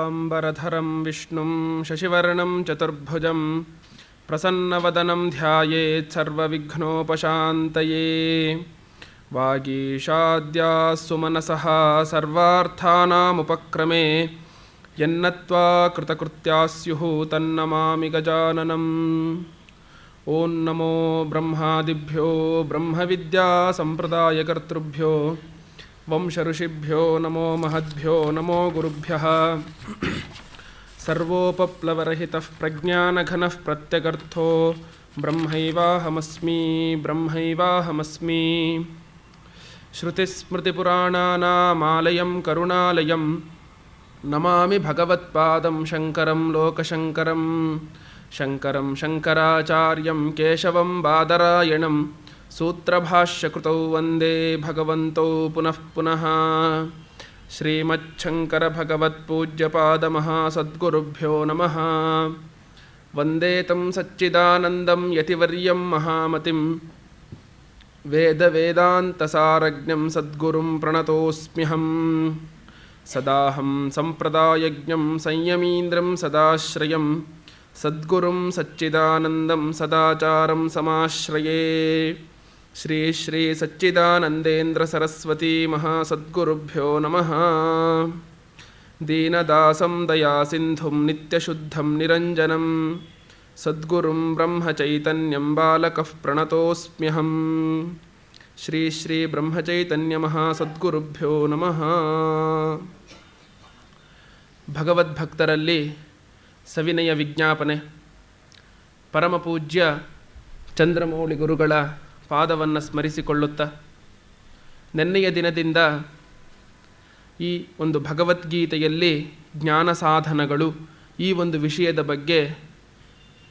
शुक्लाम्बरधरं विष्णुं शशिवर्णं चतुर्भुजं प्रसन्नवदनं ध्यायेत् सर्वविघ्नोपशान्तये। वागीशाद्याः सुमनसः सर्वार्थानामुपक्रमे यन्नत्वा कृतकृत्याः स्युः तन्नमामि गजाननम्। ओं नमो ब्रह्मादिभ्यो ब्रह्मविद्यासम्प्रदायकर्तृभ्यो वंशऋषिभ्यो नमो महद्भ्यो नमो गुरुभ्यः। सर्वोपप्लवरहितः प्रज्ञानघनः प्रत्यगर्थो ब्रह्मैवाहमस्मि ब्रह्मैवाहमस्मि। श्रुतिस्मृतिपुराणानामालयं करुणालयं नमामि भगवत्पादं शङ्करं लोकशङ्करं। शङ्करं शङ्कराचार्यं केशवं बादरायणं सूत्रभाष्यकृतौ वन्दे भगवन्तौ पुनः पुनः। श्रीमच्छङ्करभगवत्पूज्यपादमहासद्गुरुभ्यो नमः। वन्दे तं सच्चिदानन्दं यतिवर्यं महामतिं वेदवेदान्तसारज्ञं सद्गुरुं प्रणतोऽस्म्यहं। सदाहं सम्प्रदायज्ञं संयमीन्द्रं सदाश्रयं सद्गुरुं सच्चिदानन्दं सदाचारं समाश्रये। श्री श्री सच्चिदानन्देन्द्र सरस्वती महासद्गुरुभ्यो नमः। दीनदासं दयासिन्धुं नित्यशुद्धं निरञ्जनं सद्गुरुं ब्रह्मचैतन्यं बालकः प्रणतोऽस्म्यहं। श्री श्री ब्रह्मचैतन्यमहासद्गुरुभ्यो नमः। ಭಗವದ್ಭಕ್ತರಲ್ಲಿ ಸವಿನಯ ವಿಜ್ಞಾಪನೆ. ಪರಮಪೂಜ್ಯ ಚಂದ್ರಮೌಳಿ ಗುರುಗಳ ಪಾದವನ್ನು ಸ್ಮರಿಸಿಕೊಳ್ಳುತ್ತಾ, ನೆನ್ನೆಯ ದಿನದಿಂದ ಈ ಒಂದು ಭಗವದ್ಗೀತೆಯಲ್ಲಿ ಜ್ಞಾನ ಸಾಧನಗಳು ಈ ಒಂದು ವಿಷಯದ ಬಗ್ಗೆ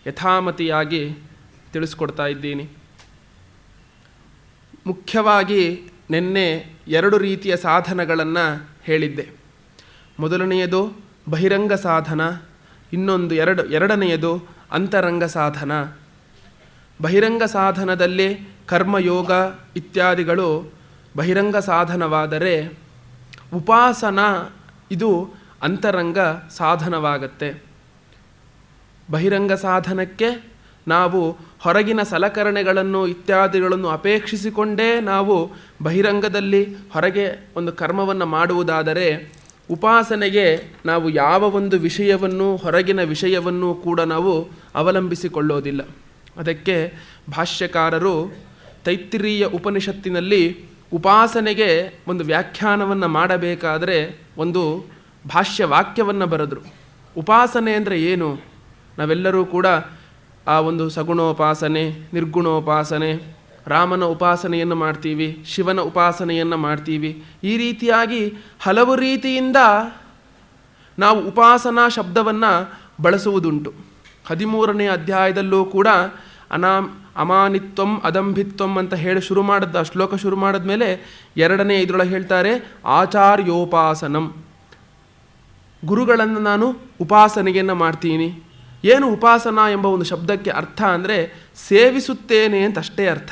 ಯಥಾಮತಿಯಾಗಿ ತಿಳಿಸ್ಕೊಡ್ತಾ ಇದ್ದೀನಿ. ಮುಖ್ಯವಾಗಿ ನಿನ್ನೆ 2 ರೀತಿಯ ಸಾಧನಗಳನ್ನು ಹೇಳಿದ್ದೆ. ಮೊದಲನೆಯದು ಬಹಿರಂಗ ಸಾಧನ, ಇನ್ನೊಂದು ಎರಡನೆಯದು ಅಂತರಂಗ ಸಾಧನ. ಬಹಿರಂಗ ಸಾಧನದಲ್ಲಿ ಕರ್ಮಯೋಗ ಇತ್ಯಾದಿಗಳು ಬಹಿರಂಗ ಸಾಧನವಾದರೆ, ಉಪಾಸನ ಇದು ಅಂತರಂಗ ಸಾಧನವಾಗತ್ತೆ. ಬಹಿರಂಗ ಸಾಧನಕ್ಕೆ ನಾವು ಹೊರಗಿನ ಸಲಕರಣೆಗಳನ್ನು ಇತ್ಯಾದಿಗಳನ್ನು ಅಪೇಕ್ಷಿಸಿಕೊಂಡೇ ನಾವು ಬಹಿರಂಗದಲ್ಲಿ ಹೊರಗೆ ಒಂದು ಕರ್ಮವನ್ನು ಮಾಡುವುದಾದರೆ, ಉಪಾಸನೆಗೆ ನಾವು ಯಾವ ಒಂದು ವಿಷಯವನ್ನು ಹೊರಗಿನ ವಿಷಯವನ್ನು ಕೂಡ ನಾವು ಅವಲಂಬಿಸಿಕೊಳ್ಳೋದಿಲ್ಲ. ಅದಕ್ಕೆ ಭಾಷ್ಯಕಾರರು ತೈತ್ತಿರೀಯ ಉಪನಿಷತ್ತಿನಲ್ಲಿ ಉಪಾಸನೆಗೆ ಒಂದು ವ್ಯಾಖ್ಯಾನವನ್ನು ಮಾಡಬೇಕಾದರೆ ಒಂದು ಭಾಷ್ಯ ವಾಕ್ಯವನ್ನು ಬರೆದರು. ಉಪಾಸನೆ ಅಂದರೆ ಏನು? ನಾವೆಲ್ಲರೂ ಕೂಡ ಆ ಒಂದು ಸಗುಣೋಪಾಸನೆ, ನಿರ್ಗುಣೋಪಾಸನೆ, ರಾಮನ ಉಪಾಸನೆಯನ್ನು ಮಾಡ್ತೀವಿ, ಶಿವನ ಉಪಾಸನೆಯನ್ನು ಮಾಡ್ತೀವಿ. ಈ ರೀತಿಯಾಗಿ ಹಲವು ರೀತಿಯಿಂದ ನಾವು ಉಪಾಸನಾ ಶಬ್ದವನ್ನು ಬಳಸುವುದುಂಟು. 13ನೇ ಅಧ್ಯಾಯದಲ್ಲೂ ಕೂಡ ಅಮಾನಿತ್ವಂ ಅದಂಭಿತ್ವಂ ಅಂತ ಹೇಳಿ ಶ್ಲೋಕ ಶುರು ಮಾಡಿದ ಮೇಲೆ 2ನೇ ಇದರೊಳಗೆ ಹೇಳ್ತಾರೆ ಆಚಾರ್ಯೋಪಾಸನಂ. ಗುರುಗಳನ್ನು ನಾನು ಉಪಾಸನೆಯನ್ನು ಮಾಡ್ತೀನಿ. ಏನು ಉಪಾಸನಾ ಎಂಬ ಒಂದು ಶಬ್ದಕ್ಕೆ ಅರ್ಥ ಅಂದರೆ ಸೇವಿಸುತ್ತೇನೆ ಅಂತ ಅಷ್ಟೇ ಅರ್ಥ.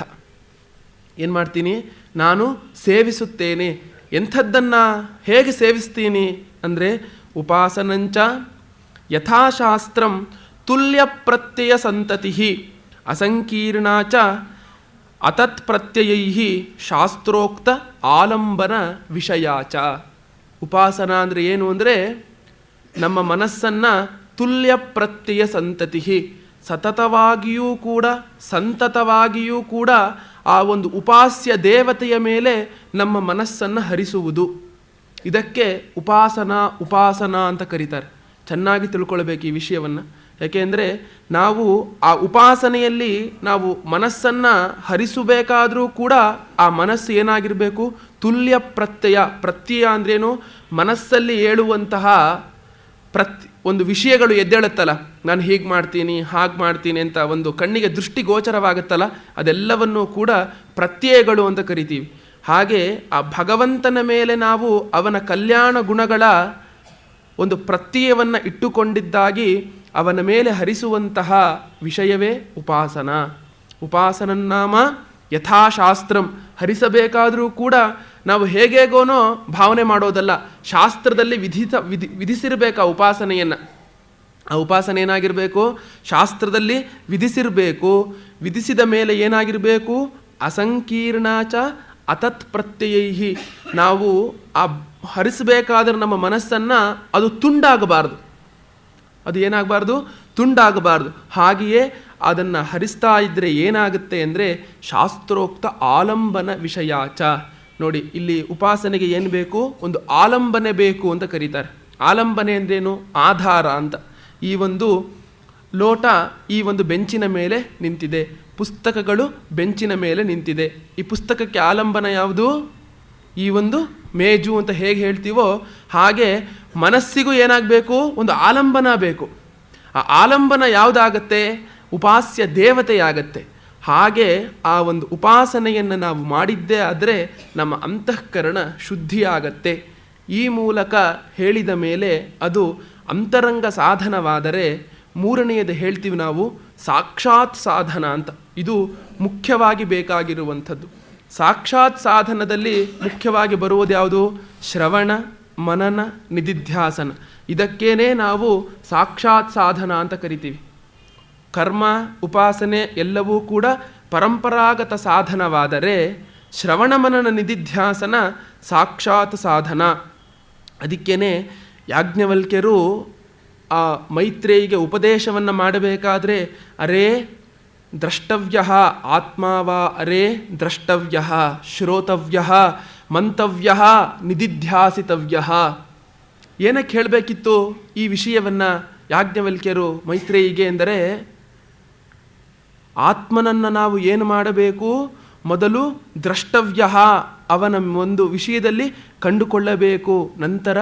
ಏನು ಮಾಡ್ತೀನಿ? ನಾನು ಸೇವಿಸುತ್ತೇನೆ. ಎಂಥದ್ದನ್ನು ಹೇಗೆ ಸೇವಿಸ್ತೀನಿ ಅಂದರೆ, ಉಪಾಸನಂಚ ಯಥಾಶಾಸ್ತ್ರಂ ತುಲ್ಯ ಪ್ರತ್ಯಯ ಸಂತತಿ ಅಸಂಕೀರ್ಣಾಚ ಅತತ್ಪ್ರತ್ಯಯೈ ಶಾಸ್ತ್ರೋಕ್ತ ಆಲಂಬನ ವಿಷಯಾಚ. ಉಪಾಸನಾ ಅಂದರೆ ಏನು ಅಂದರೆ, ನಮ್ಮ ಮನಸ್ಸನ್ನು ತುಲ್ಯ ಪ್ರತ್ಯಯ ಸಂತತಿ, ಸತತವಾಗಿಯೂ ಕೂಡ ಸಂತತವಾಗಿಯೂ ಕೂಡ ಆ ಒಂದು ಉಪಾಸ್ಯ ದೇವತೆಯ ಮೇಲೆ ನಮ್ಮ ಮನಸ್ಸನ್ನು ಹರಿಸುವುದು. ಇದಕ್ಕೆ ಉಪಾಸನಾ ಅಂತ ಕರೀತಾರೆ. ಚೆನ್ನಾಗಿ ತಿಳ್ಕೊಳ್ಬೇಕು ಈ ವಿಷಯವನ್ನು. ಯಾಕೆಂದರೆ ನಾವು ಆ ಉಪಾಸನೆಯಲ್ಲಿ ನಾವು ಮನಸ್ಸನ್ನು ಹರಿಸಬೇಕಾದರೂ ಕೂಡ ಆ ಮನಸ್ಸು ಏನಾಗಿರಬೇಕು? ತುಲ್ಯ ಪ್ರತ್ಯಯ ಅಂದ್ರೇನು? ಮನಸ್ಸಲ್ಲಿ ಏಳುವಂತಹ ಒಂದು ವಿಷಯಗಳು ಎದ್ದೇಳುತ್ತಲ್ಲ, ನಾನು ಹೀಗೆ ಮಾಡ್ತೀನಿ ಹಾಗೆ ಮಾಡ್ತೀನಿ ಅಂತ ಒಂದು ಕಣ್ಣಿಗೆ ದೃಷ್ಟಿ ಗೋಚರವಾಗುತ್ತಲ್ಲ, ಅದೆಲ್ಲವನ್ನೂ ಕೂಡ ಪ್ರತ್ಯಯಗಳು ಅಂತ ಕರಿತೀವಿ. ಹಾಗೆ ಆ ಭಗವಂತನ ಮೇಲೆ ನಾವು ಅವನ ಕಲ್ಯಾಣ ಗುಣಗಳ ಒಂದು ಪ್ರತ್ಯಯವನ್ನು ಇಟ್ಟುಕೊಂಡಿದ್ದಾಗಿ ಅವನ ಮೇಲೆ ಹರಿಸುವಂತಹ ವಿಷಯವೇ ಉಪಾಸನ. ಉಪಾಸನನ್ನಾಮ ಯಥಾಶಾಸ್ತ್ರಂ. ಹರಿಸಬೇಕಾದರೂ ಕೂಡ ನಾವು ಹೇಗೇಗೋನೋ ಭಾವನೆ ಮಾಡೋದಲ್ಲ. ಶಾಸ್ತ್ರದಲ್ಲಿ ವಿಧಿಸಿರಬೇಕು ಆ ಉಪಾಸನೆಯನ್ನು. ಆ ಉಪಾಸನೆ ಏನಾಗಿರಬೇಕು? ಶಾಸ್ತ್ರದಲ್ಲಿ ವಿಧಿಸಿರಬೇಕು. ವಿಧಿಸಿದ ಮೇಲೆ ಏನಾಗಿರಬೇಕು? ಅಸಂಕೀರ್ಣಾಚ ಅತತ್ ಪ್ರತ್ಯಯೈಹಿ. ನಾವು ಆ ಹರಿಸಬೇಕಾದ್ರೆ ನಮ್ಮ ಮನಸ್ಸನ್ನು ಅದು ತುಂಡಾಗಬಾರ್ದು. ಅದು ಏನಾಗಬಾರ್ದು? ತುಂಡಾಗಬಾರ್ದು. ಹಾಗೆಯೇ ಅದನ್ನು ಹರಿಸ್ತಾ ಇದ್ದರೆ ಏನಾಗುತ್ತೆ ಅಂದರೆ ಶಾಸ್ತ್ರೋಕ್ತ ಆಲಂಬನ ವಿಷಯಾಚ. ನೋಡಿ, ಇಲ್ಲಿ ಉಪಾಸನೆಗೆ ಏನು ಬೇಕು? ಒಂದು ಆಲಂಬನೆ ಬೇಕು ಅಂತ ಕರೀತಾರೆ. ಆಲಂಬನೆ ಅಂದ್ರೇನು? ಆಧಾರ ಅಂತ. ಈ ಒಂದು ಲೋಟ ಈ ಒಂದು ಬೆಂಚಿನ ಮೇಲೆ ನಿಂತಿದೆ, ಪುಸ್ತಕಗಳು ಬೆಂಚಿನ ಮೇಲೆ ನಿಂತಿದೆ. ಈ ಪುಸ್ತಕಕ್ಕೆ ಆಲಂಬನ ಯಾವುದು? ಈ ಒಂದು ಮೇಜು ಅಂತ ಹೇಗೆ ಹೇಳ್ತೀವೋ ಹಾಗೆ ಮನಸ್ಸಿಗೂ ಏನಾಗಬೇಕು? ಒಂದು ಆಲಂಬನ ಬೇಕು. ಆ ಆಲಂಬನ ಯಾವುದಾಗತ್ತೆ? ಉಪಾಸ್ಯ ದೇವತೆಯಾಗತ್ತೆ. ಹಾಗೆ ಆ ಒಂದು ಉಪಾಸನೆಯನ್ನು ನಾವು ಮಾಡಿದ್ದೇ ಆದರೆ ನಮ್ಮ ಅಂತಃಕರಣ ಶುದ್ಧಿಯಾಗತ್ತೆ. ಈ ಮೂಲಕ ಹೇಳಿದ ಮೇಲೆ ಅದು ಅಂತರಂಗ ಸಾಧನವಾದರೆ ಮೂರನೆಯದು ಹೇಳ್ತೀವಿ ನಾವು ಸಾಕ್ಷಾತ್ ಸಾಧನ ಅಂತ. ಇದು ಮುಖ್ಯವಾಗಿ ಬೇಕಾಗಿರುವಂಥದ್ದು. ಸಾಕ್ಷಾತ್ ಸಾಧನದಲ್ಲಿ ಮುಖ್ಯವಾಗಿ ಬರುವುದು ಯಾವುದು? ಶ್ರವಣ, ಮನನ, ನಿಧಿಧ್ಯಾಸನ. ಇದಕ್ಕೇನೆ ನಾವು ಸಾಕ್ಷಾತ್ ಸಾಧನ ಅಂತ ಕರಿತೀವಿ. ಕರ್ಮ, ಉಪಾಸನೆ ಎಲ್ಲವೂ ಕೂಡ ಪರಂಪರಾಗತ ಸಾಧನವಾದರೆ ಶ್ರವಣ, ಮನನ, ನಿಧಿಧ್ಯಾಸನ ಸಾಕ್ಷಾತ್ ಸಾಧನ. ಅದಕ್ಕೇನೆ ಯಾಜ್ಞವಲ್ಕ್ಯರು ಆ ಮೈತ್ರೇಯಿಗೆ ಉಪದೇಶವನ್ನು ಮಾಡಬೇಕಾದ್ರೆ ಅರೇ ದ್ರಷ್ಟವ್ಯ ಆತ್ಮಾವ ಅರೇ ದ್ರಷ್ಟವ್ಯ ಶ್ರೋತವ್ಯ ಮಂತವ್ಯ ನಿಧಿಧ್ಯಾಸಿತವ್ಯ. ಏನಕ್ಕೆ ಹೇಳಬೇಕಿತ್ತು ಈ ವಿಷಯವನ್ನು ಯಾಜ್ಞವಲ್ಕ್ಯರು ಮೈತ್ರೇಯಿಗೆ ಎಂದರೆ, ಆತ್ಮನನ್ನು ನಾವು ಏನು ಮಾಡಬೇಕು? ಮೊದಲು ದ್ರಷ್ಟವ್ಯ, ಅವನ ಒಂದು ವಿಷಯದಲ್ಲಿ ಕಂಡುಕೊಳ್ಳಬೇಕು. ನಂತರ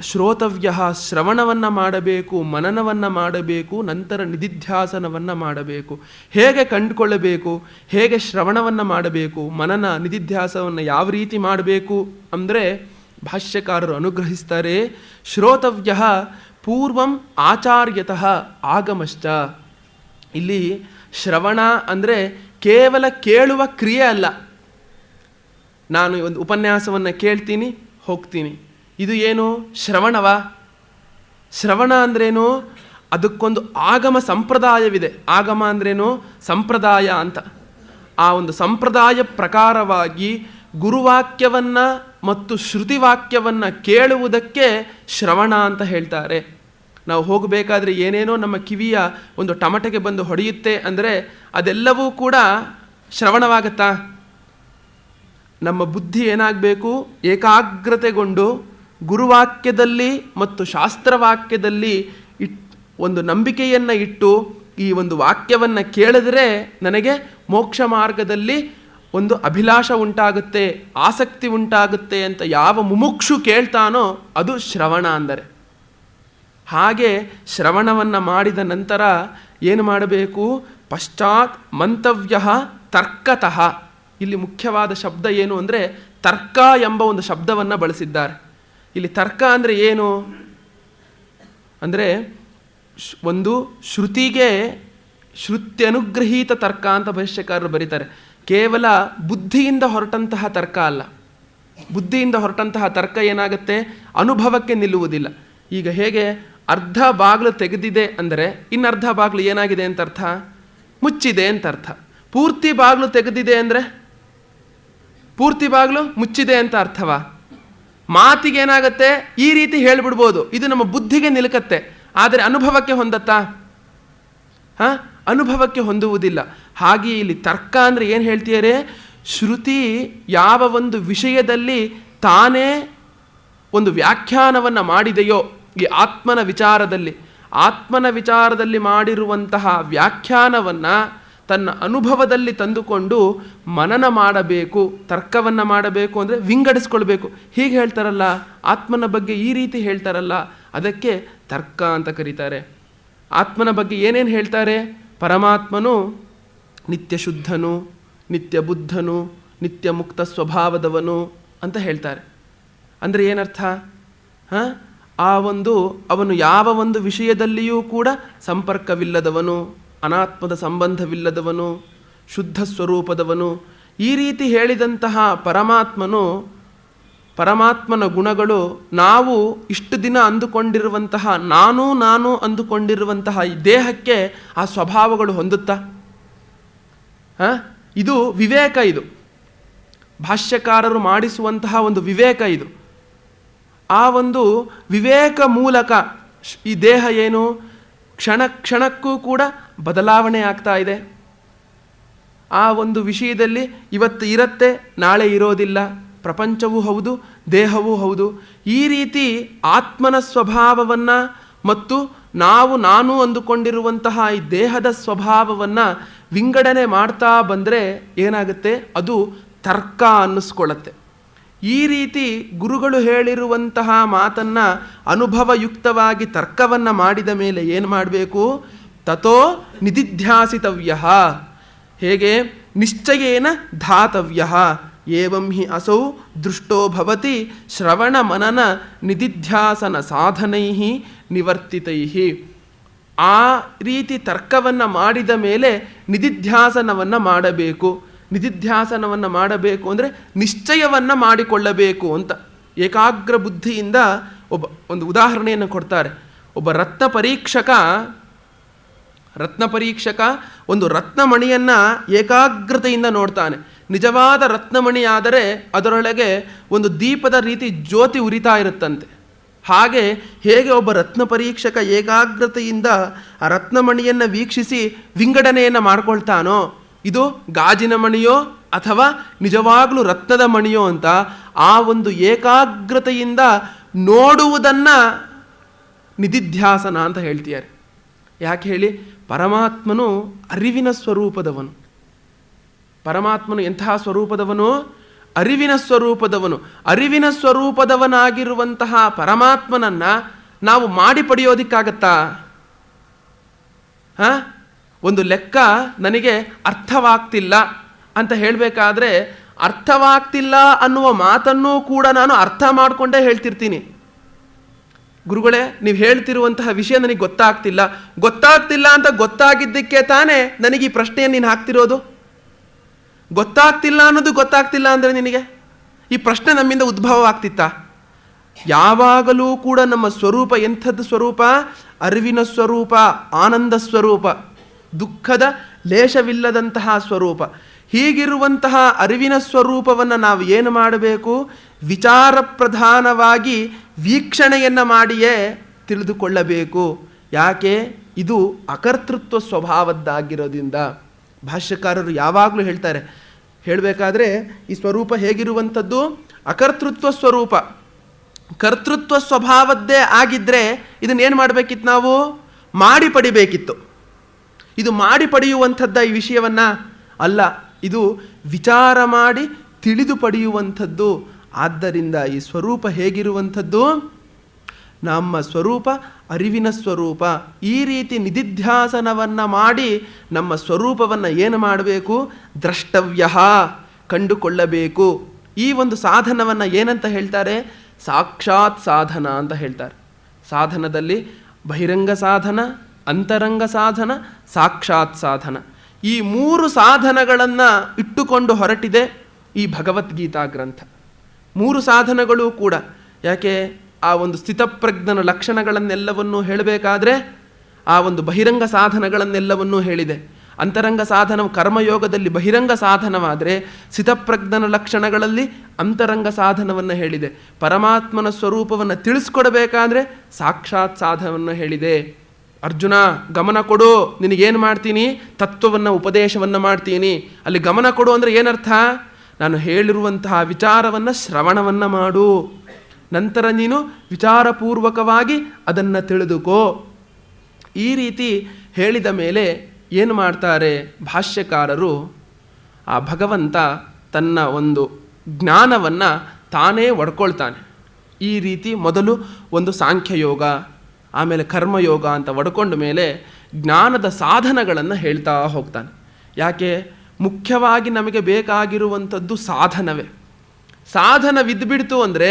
ಶ್ರೋತವ್ಯ, ಶ್ರವಣವನ್ನು ಮಾಡಬೇಕು, ಮನನವನ್ನು ಮಾಡಬೇಕು, ನಂತರ ನಿಧಿಧ್ಯಾಸನವನ್ನು ಮಾಡಬೇಕು. ಹೇಗೆ ಕಂಡುಕೊಳ್ಳಬೇಕು? ಹೇಗೆ ಶ್ರವಣವನ್ನು ಮಾಡಬೇಕು? ಮನನ, ನಿಧಿಧ್ಯಾಸವನ್ನು ಯಾವ ರೀತಿ ಮಾಡಬೇಕು ಅಂದರೆ ಭಾಷ್ಯಕಾರರು ಅನುಗ್ರಹಿಸ್ತಾರೆ. ಶ್ರೋತವ್ಯ ಪೂರ್ವಂ ಆಚಾರ್ಯತಃ ಆಗಮಶ್ಚ. ಇಲ್ಲಿ ಶ್ರವಣ ಅಂದರೆ ಕೇವಲ ಕೇಳುವ ಕ್ರಿಯೆ ಅಲ್ಲ. ನಾನು ಒಂದು ಉಪನ್ಯಾಸವನ್ನು ಕೇಳ್ತೀನಿ, ಹೋಗ್ತೀನಿ, ಇದು ಏನು? ಶ್ರವಣವ? ಶ್ರವಣ ಅಂದ್ರೇನು? ಅದಕ್ಕೊಂದು ಆಗಮ ಸಂಪ್ರದಾಯವಿದೆ. ಆಗಮ ಅಂದ್ರೇನು? ಸಂಪ್ರದಾಯ ಅಂತ. ಆ ಒಂದು ಸಂಪ್ರದಾಯ ಪ್ರಕಾರವಾಗಿ ಗುರುವಾಕ್ಯವನ್ನು ಮತ್ತು ಶ್ರುತಿವಾಕ್ಯವನ್ನು ಕೇಳುವುದಕ್ಕೆ ಶ್ರವಣ ಅಂತ ಹೇಳ್ತಾರೆ. ನಾವು ಹೋಗಬೇಕಾದ್ರೆ ಏನೇನೋ ನಮ್ಮ ಕಿವಿಯ ಒಂದು ಟಮಟೆಗೆ ಬಂದು ಹೊಡೆಯುತ್ತೆ ಅಂದರೆ ಅದೆಲ್ಲವೂ ಕೂಡ ಶ್ರವಣವಾಗತ್ತಾ? ನಮ್ಮ ಬುದ್ಧಿ ಏನಾಗಬೇಕು? ಏಕಾಗ್ರತೆಗೊಂಡು ಗುರುವಾಕ್ಯದಲ್ಲಿ ಮತ್ತು ಶಾಸ್ತ್ರವಾಕ್ಯದಲ್ಲಿ ಒಂದು ನಂಬಿಕೆಯನ್ನು ಇಟ್ಟು ಈ ಒಂದು ವಾಕ್ಯವನ್ನು ಕೇಳಿದ್ರೆ ನನಗೆ ಮೋಕ್ಷ ಮಾರ್ಗದಲ್ಲಿ ಒಂದು ಅಭಿಲಾಷ ಉಂಟಾಗುತ್ತೆ, ಆಸಕ್ತಿ ಉಂಟಾಗುತ್ತೆ ಅಂತ ಯಾವ ಮುಮುಕ್ಷು ಕೇಳ್ತಾನೋ ಅದು ಶ್ರವಣ ಅಂದರೆ. ಹಾಗೆ ಶ್ರವಣವನ್ನು ಮಾಡಿದ ನಂತರ ಏನು ಮಾಡಬೇಕು? ಪಶ್ಚಾತ್ ಮಂತವ್ಯ ತರ್ಕತಃ. ಇಲ್ಲಿ ಮುಖ್ಯವಾದ ಶಬ್ದ ಏನು ಅಂದರೆ ತರ್ಕ ಎಂಬ ಒಂದು ಶಬ್ದವನ್ನು ಬಳಸಿದ್ದಾರೆ. ಇಲ್ಲಿ ತರ್ಕ ಅಂದರೆ ಏನು ಅಂದರೆ ಒಂದು ಶ್ರುತಿಗೆ ಶ್ರುತ್ಯನುಗ್ರಹೀತ ತರ್ಕ ಅಂತ ಭಾಷ್ಯಕಾರರು ಬರೀತಾರೆ. ಕೇವಲ ಬುದ್ಧಿಯಿಂದ ಹೊರಟಂತಹ ತರ್ಕ ಅಲ್ಲ. ಬುದ್ಧಿಯಿಂದ ಹೊರಟಂತಹ ತರ್ಕ ಏನಾಗುತ್ತೆ? ಅನುಭವಕ್ಕೆ ನಿಲ್ಲುವುದಿಲ್ಲ. ಈಗ ಹೇಗೆ ಅರ್ಧ ಬಾಗಿಲು ತೆಗೆದಿದೆ ಅಂದರೆ ಇನ್ನರ್ಧ ಬಾಗಿಲು ಏನಾಗಿದೆ ಅಂತ ಅರ್ಥ? ಮುಚ್ಚಿದೆ ಅಂತ ಅರ್ಥ. ಪೂರ್ತಿ ಬಾಗಿಲು ತೆಗೆದಿದೆ ಅಂದರೆ ಪೂರ್ತಿ ಬಾಗಿಲು ಮುಚ್ಚಿದೆ ಅಂತ ಅರ್ಥವಾ? ಮಾತಿಗೆ ಏನಾಗುತ್ತೆ? ಈ ರೀತಿ ಹೇಳಿಬಿಡ್ಬೋದು, ಇದು ನಮ್ಮ ಬುದ್ಧಿಗೆ ನಿಲುಕತ್ತೆ. ಆದರೆ ಅನುಭವಕ್ಕೆ ಹೊಂದತ್ತಾ? ಅನುಭವಕ್ಕೆ ಹೊಂದುವುದಿಲ್ಲ. ಹಾಗೆ ಇಲ್ಲಿ ತರ್ಕ ಅಂದರೆ ಏನು ಹೇಳ್ತೀಯರೇ? ಶ್ರುತಿ ಯಾವ ಒಂದು ವಿಷಯದಲ್ಲಿ ತಾನೇ ಒಂದು ವ್ಯಾಖ್ಯಾನವನ್ನು ಮಾಡಿದೆಯೋ, ಈ ಆತ್ಮನ ವಿಚಾರದಲ್ಲಿ ಮಾಡಿರುವಂತಹ ವ್ಯಾಖ್ಯಾನವನ್ನು ತನ್ನ ಅನುಭವದಲ್ಲಿ ತಂದುಕೊಂಡು ಮನನ ಮಾಡಬೇಕು. ತರ್ಕವನ್ನು ಮಾಡಬೇಕು ಅಂದರೆ ವಿಂಗಡಿಸ್ಕೊಳ್ಬೇಕು. ಹೀಗೆ ಹೇಳ್ತಾರಲ್ಲ, ಆತ್ಮನ ಬಗ್ಗೆ ಈ ರೀತಿ ಹೇಳ್ತಾರಲ್ಲ, ಅದಕ್ಕೆ ತರ್ಕ ಅಂತ ಕರೀತಾರೆ. ಆತ್ಮನ ಬಗ್ಗೆ ಏನೇನು ಹೇಳ್ತಾರೆ? ಪರಮಾತ್ಮನು ನಿತ್ಯ ಶುದ್ಧನು, ನಿತ್ಯ ಬುದ್ಧನು, ನಿತ್ಯ ಮುಕ್ತ ಸ್ವಭಾವದವನು ಅಂತ ಹೇಳ್ತಾರೆ. ಅಂದರೆ ಏನರ್ಥ? ಅವನು ಯಾವ ಒಂದು ವಿಷಯದಲ್ಲಿಯೂ ಕೂಡ ಸಂಪರ್ಕವಿಲ್ಲದವನು, ಅನಾತ್ಮದ ಸಂಬಂಧವಿಲ್ಲದವನು, ಶುದ್ಧ ಸ್ವರೂಪದವನು. ಈ ರೀತಿ ಹೇಳಿದಂತಹ ಪರಮಾತ್ಮನ ಗುಣಗಳು ನಾವು ಇಷ್ಟು ದಿನ ಅಂದುಕೊಂಡಿರುವಂತಹ ನಾನು ಅಂದುಕೊಂಡಿರುವಂತಹ ಈ ದೇಹಕ್ಕೆ ಆ ಸ್ವಭಾವಗಳು ಹೊಂದುತ್ತಾ? ಇದು ವಿವೇಕ. ಇದು ಭಾಷ್ಯಕಾರರು ಮಾಡಿಸುವಂತಹ ಒಂದು ವಿವೇಕ. ಇದು ಆ ಒಂದು ವಿವೇಕ ಮೂಲಕ ಈ ದೇಹ ಏನು ಕ್ಷಣ ಕ್ಷಣಕ್ಕೂ ಕೂಡ ಬದಲಾವಣೆ ಆಗ್ತಾ ಇದೆ. ಆ ಒಂದು ವಿಷಯದಲ್ಲಿ ಇವತ್ತು ಇರುತ್ತೆ, ನಾಳೆ ಇರೋದಿಲ್ಲ. ಪ್ರಪಂಚವೂ ಹೌದು, ದೇಹವೂ ಹೌದು. ಈ ರೀತಿ ಆತ್ಮನ ಸ್ವಭಾವವನ್ನು ಮತ್ತು ನಾನು ಅಂದುಕೊಂಡಿರುವಂತಹ ಈ ದೇಹದ ಸ್ವಭಾವವನ್ನು ವಿಂಗಡಣೆ ಮಾಡ್ತಾ ಬಂದರೆ ಏನಾಗುತ್ತೆ? ಅದು ತರ್ಕ ಅನ್ನಿಸ್ಕೊಳ್ಳುತ್ತೆ. ಈ ರೀತಿ ಗುರುಗಳು ಹೇಳಿರುವಂತಹ ಮಾತನ್ನು ಅನುಭವಯುಕ್ತವಾಗಿ ತರ್ಕವನ್ನು ಮಾಡಿದ ಮೇಲೆ ಏನು ಮಾಡಬೇಕು? ತಥೋ ನಿಧಿಧ್ಯಾಸಿತವ್ಯ. ಹೇಗೆ? ನಿಶ್ಚಯೇನ ಧಾತವ್ಯ. ಏವಂ ಹಿ ಅಸೌ ದೃಷ್ಟೋ ಭವತಿ ಶ್ರವಣ ಮನನ ನಿಧಿಧ್ಯಾಸನ ಸಾಧನೈ ನಿವರ್ತಿತೈ. ಆ ರೀತಿ ತರ್ಕವನ್ನು ಮಾಡಿದ ಮೇಲೆ ನಿಧಿಧ್ಯಾಸನವನ್ನು ಮಾಡಬೇಕು. ನಿಧಿಧ್ಯಾಸನವನ್ನು ಮಾಡಬೇಕು ಅಂದರೆ ನಿಶ್ಚಯವನ್ನು ಮಾಡಿಕೊಳ್ಳಬೇಕು ಅಂತ ಏಕಾಗ್ರ ಬುದ್ಧಿಯಿಂದ ಒಂದು ಉದಾಹರಣೆಯನ್ನು ಕೊಡ್ತಾರೆ. ಒಬ್ಬ ರತ್ನ ಪರೀಕ್ಷಕ ಒಂದು ರತ್ನಮಣಿಯನ್ನು ಏಕಾಗ್ರತೆಯಿಂದ ನೋಡ್ತಾನೆ. ನಿಜವಾದ ರತ್ನಮಣಿಯಾದರೆ ಅದರೊಳಗೆ ಒಂದು ದೀಪದ ರೀತಿ ಜ್ಯೋತಿ ಉರಿತಾ ಇರುತ್ತಂತೆ. ಹಾಗೆ ಹೇಗೆ ಒಬ್ಬ ರತ್ನ ಪರೀಕ್ಷಕ ಏಕಾಗ್ರತೆಯಿಂದ ಆ ರತ್ನಮಣಿಯನ್ನು ವೀಕ್ಷಿಸಿ ವಿಂಗಡಣೆಯನ್ನು ಮಾಡ್ಕೊಳ್ತಾನೋ, ಇದು ಗಾಜಿನ ಮಣಿಯೋ ಅಥವಾ ನಿಜವಾಗ್ಲೂ ರತ್ನದ ಮಣಿಯೋ ಅಂತ ಆ ಒಂದು ಏಕಾಗ್ರತೆಯಿಂದ ನೋಡುವುದನ್ನು ನಿಧಿಧ್ಯಾಸನ ಅಂತ ಹೇಳ್ತೀಯಾರೆ. ಯಾಕೆ ಹೇಳಿ? ಪರಮಾತ್ಮನು ಅರಿವಿನ ಸ್ವರೂಪದವನು. ಪರಮಾತ್ಮನು ಎಂತಹ ಸ್ವರೂಪದವನು? ಅರಿವಿನ ಸ್ವರೂಪದವನು. ಅರಿವಿನ ಸ್ವರೂಪದವನಾಗಿರುವಂತಹ ಪರಮಾತ್ಮನನ್ನು ನಾವು ಮಾಡಿ ಪಡೆಯೋದಿಕ್ಕಾಗತ್ತಾ? ಒಂದು ಲೆಕ್ಕ ನನಗೆ ಅರ್ಥವಾಗ್ತಿಲ್ಲ ಅಂತ ಹೇಳಬೇಕಾದ್ರೆ ಅರ್ಥವಾಗ್ತಿಲ್ಲ ಅನ್ನುವ ಮಾತನ್ನೂ ಕೂಡ ನಾನು ಅರ್ಥ ಮಾಡಿಕೊಂಡೇ ಹೇಳ್ತಿರ್ತೀನಿ. ಗುರುಗಳೇ, ನೀವು ಹೇಳ್ತಿರುವಂತಹ ವಿಷಯ ನನಗೆ ಗೊತ್ತಾಗ್ತಿಲ್ಲ ಅಂತ ಗೊತ್ತಾಗಿದ್ದಕ್ಕೆ ತಾನೇ ನನಗೆ ಈ ಪ್ರಶ್ನೆಯನ್ನು ನೀನು ಹಾಕ್ತಿರೋದು. ಗೊತ್ತಾಗ್ತಿಲ್ಲ ಅನ್ನೋದು ಗೊತ್ತಾಗ್ತಿಲ್ಲ ಅಂದರೆ ನಿನಗೆ ಈ ಪ್ರಶ್ನೆ ನಮ್ಮಿಂದ ಉದ್ಭವ ಆಗ್ತಿತ್ತಾ? ಯಾವಾಗಲೂ ಕೂಡ ನಮ್ಮ ಸ್ವರೂಪ ಎಂಥದ್ದು ಸ್ವರೂಪ? ಅರಿವಿನ ಸ್ವರೂಪ, ಆನಂದ ಸ್ವರೂಪ, ದುಃಖದ ಲೇಷವಿಲ್ಲದಂತಹ ಸ್ವರೂಪ. ಹೀಗಿರುವಂತಹ ಅರಿವಿನ ಸ್ವರೂಪವನ್ನು ನಾವು ಏನು ಮಾಡಬೇಕು? ವಿಚಾರ ಪ್ರಧಾನವಾಗಿ ವೀಕ್ಷಣೆಯನ್ನು ಮಾಡಿಯೇ ತಿಳಿದುಕೊಳ್ಳಬೇಕು. ಯಾಕೆ? ಇದು ಅಕರ್ತೃತ್ವ ಸ್ವಭಾವದ್ದಾಗಿರೋದ್ರಿಂದ. ಭಾಷ್ಯಕಾರರು ಯಾವಾಗಲೂ ಹೇಳ್ತಾರೆ, ಹೇಳಬೇಕಾದ್ರೆ ಈ ಸ್ವರೂಪ ಹೇಗಿರುವಂಥದ್ದು? ಅಕರ್ತೃತ್ವ ಸ್ವರೂಪ. ಕರ್ತೃತ್ವ ಸ್ವಭಾವದ್ದೇ ಆಗಿದ್ದರೆ ಇದನ್ನೇನು ಮಾಡಬೇಕಿತ್ತು? ನಾವು ಮಾಡಿ ಪಡಿಬೇಕಿತ್ತು. ಇದು ಮಾಡಿ ಪಡೆಯುವಂಥದ್ದ ಈ ವಿಷಯವನ್ನು ಅಲ್ಲ, ಇದು ವಿಚಾರ ಮಾಡಿ ತಿಳಿದು ಪಡೆಯುವಂಥದ್ದು. ಆದ್ದರಿಂದ ಈ ಸ್ವರೂಪ ಹೇಗಿರುವಂಥದ್ದು? ನಮ್ಮ ಸ್ವರೂಪ ಅರಿವಿನ ಸ್ವರೂಪ. ಈ ರೀತಿ ನಿಧಿಧ್ಯಾಸನವನ್ನು ಮಾಡಿ ನಮ್ಮ ಸ್ವರೂಪವನ್ನು ಏನು ಮಾಡಬೇಕು? ದ್ರಷ್ಟವ್ಯ, ಕಂಡುಕೊಳ್ಳಬೇಕು. ಈ ಒಂದು ಸಾಧನವನ್ನು ಏನಂತ ಹೇಳ್ತಾರೆ? ಸಾಕ್ಷಾತ್ ಸಾಧನ ಅಂತ ಹೇಳ್ತಾರೆ. ಸಾಧನದಲ್ಲಿ ಬಹಿರಂಗ ಸಾಧನ, ಅಂತರಂಗ ಸಾಧನ, ಸಾಕ್ಷಾತ್ ಸಾಧನ. ಈ ಮೂರು ಸಾಧನಗಳನ್ನು ಇಟ್ಟುಕೊಂಡು ಹೊರಟಿದೆ ಈ ಭಗವದ್ಗೀತಾ ಗ್ರಂಥ. ಮೂರು ಸಾಧನಗಳು ಕೂಡ. ಯಾಕೆ? ಆ ಒಂದು ಸ್ಥಿತಪ್ರಜ್ಞನ ಲಕ್ಷಣಗಳನ್ನೆಲ್ಲವನ್ನೂ ಹೇಳಬೇಕಾದ್ರೆ ಆ ಒಂದು ಬಹಿರಂಗ ಸಾಧನಗಳನ್ನೆಲ್ಲವನ್ನೂ ಹೇಳಿದೆ. ಅಂತರಂಗ ಸಾಧನ ಕರ್ಮಯೋಗದಲ್ಲಿ ಬಹಿರಂಗ ಸಾಧನವಾದರೆ ಸ್ಥಿತಪ್ರಜ್ಞನ ಲಕ್ಷಣಗಳಲ್ಲಿ ಅಂತರಂಗ ಸಾಧನವನ್ನು ಹೇಳಿದೆ. ಪರಮಾತ್ಮನ ಸ್ವರೂಪವನ್ನು ತಿಳಿಸ್ಕೊಡ್ಬೇಕಾದ್ರೆ ಸಾಕ್ಷಾತ್ ಸಾಧನವನ್ನು ಹೇಳಿದೆ. ಅರ್ಜುನ, ಗಮನ ಕೊಡು, ನಿನಗೇನು ಮಾಡ್ತೀನಿ? ತತ್ವವನ್ನು ಉಪದೇಶವನ್ನು ಮಾಡ್ತೀನಿ. ಅಲ್ಲಿ ಗಮನ ಕೊಡು ಅಂದರೆ ಏನರ್ಥ? ನಾನು ಹೇಳಿರುವಂತಹ ವಿಚಾರವನ್ನು ಶ್ರವಣವನ್ನು ಮಾಡು, ನಂತರ ನೀನು ವಿಚಾರಪೂರ್ವಕವಾಗಿ ಅದನ್ನು ತಿಳಿದುಕೋ. ಈ ರೀತಿ ಹೇಳಿದ ಮೇಲೆ ಏನು ಮಾಡ್ತಾರೆ ಭಾಷ್ಯಕಾರರು? ಆ ಭಗವಂತ ತನ್ನ ಒಂದು ಜ್ಞಾನವನ್ನು ತಾನೇ ಒಡ್ಕೊಳ್ತಾನೆ. ಈ ರೀತಿ ಮೊದಲು ಒಂದು ಸಾಂಖ್ಯಯೋಗ, ಆಮೇಲೆ ಕರ್ಮಯೋಗ ಅಂತ ಒಡ್ಕೊಂಡ ಮೇಲೆ ಜ್ಞಾನದ ಸಾಧನಗಳನ್ನು ಹೇಳ್ತಾ ಹೋಗ್ತಾನೆ. ಯಾಕೆ? ಮುಖ್ಯವಾಗಿ ನಮಗೆ ಬೇಕಾಗಿರುವಂಥದ್ದು ಸಾಧನವೇ. ಸಾಧನವಿದ್ದುಬಿಡ್ತು ಅಂದರೆ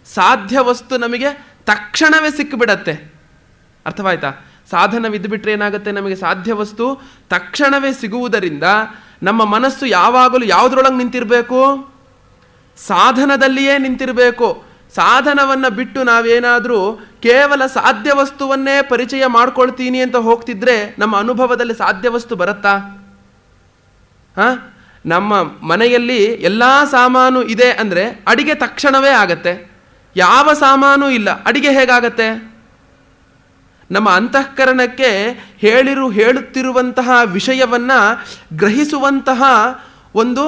ಸಾಧ್ಯ ವಸ್ತು ನಮಗೆ ತಕ್ಷಣವೇ ಸಿಕ್ಕಿಬಿಡತ್ತೆ. ಅರ್ಥವಾಯ್ತಾ? ಸಾಧನವಿದ್ದುಬಿಟ್ರೆ ಏನಾಗುತ್ತೆ? ನಮಗೆ ಸಾಧ್ಯ ವಸ್ತು ತಕ್ಷಣವೇ ಸಿಗುವುದರಿಂದ ನಮ್ಮ ಮನಸ್ಸು ಯಾವಾಗಲೂ ಯಾವುದ್ರೊಳಗೆ ನಿಂತಿರಬೇಕು? ಸಾಧನದಲ್ಲಿಯೇ ನಿಂತಿರಬೇಕು. ಸಾಧನವನ್ನು ಬಿಟ್ಟು ನಾವೇನಾದರೂ ಕೇವಲ ಸಾಧ್ಯ ವಸ್ತುವನ್ನೇ ಪರಿಚಯ ಮಾಡ್ಕೊಳ್ತೀನಿ ಅಂತ ಹೋಗ್ತಿದ್ರೆ ನಮ್ಮ ಅನುಭವದಲ್ಲಿ ಸಾಧ್ಯ ವಸ್ತು ಬರುತ್ತಾ? ನಮ್ಮ ಮನೆಯಲ್ಲಿ ಎಲ್ಲ ಸಾಮಾನು ಇದೆ ಅಂದರೆ ಅಡಿಗೆ ತಕ್ಷಣವೇ ಆಗತ್ತೆ. ಯಾವ ಸಾಮಾನು ಇಲ್ಲ, ಅಡಿಗೆ ಹೇಗಾಗತ್ತೆ? ನಮ್ಮ ಅಂತಃಕರಣಕ್ಕೆ ಹೇಳುತ್ತಿರುವಂತಹ ವಿಷಯವನ್ನು ಗ್ರಹಿಸುವಂತಹ ಒಂದು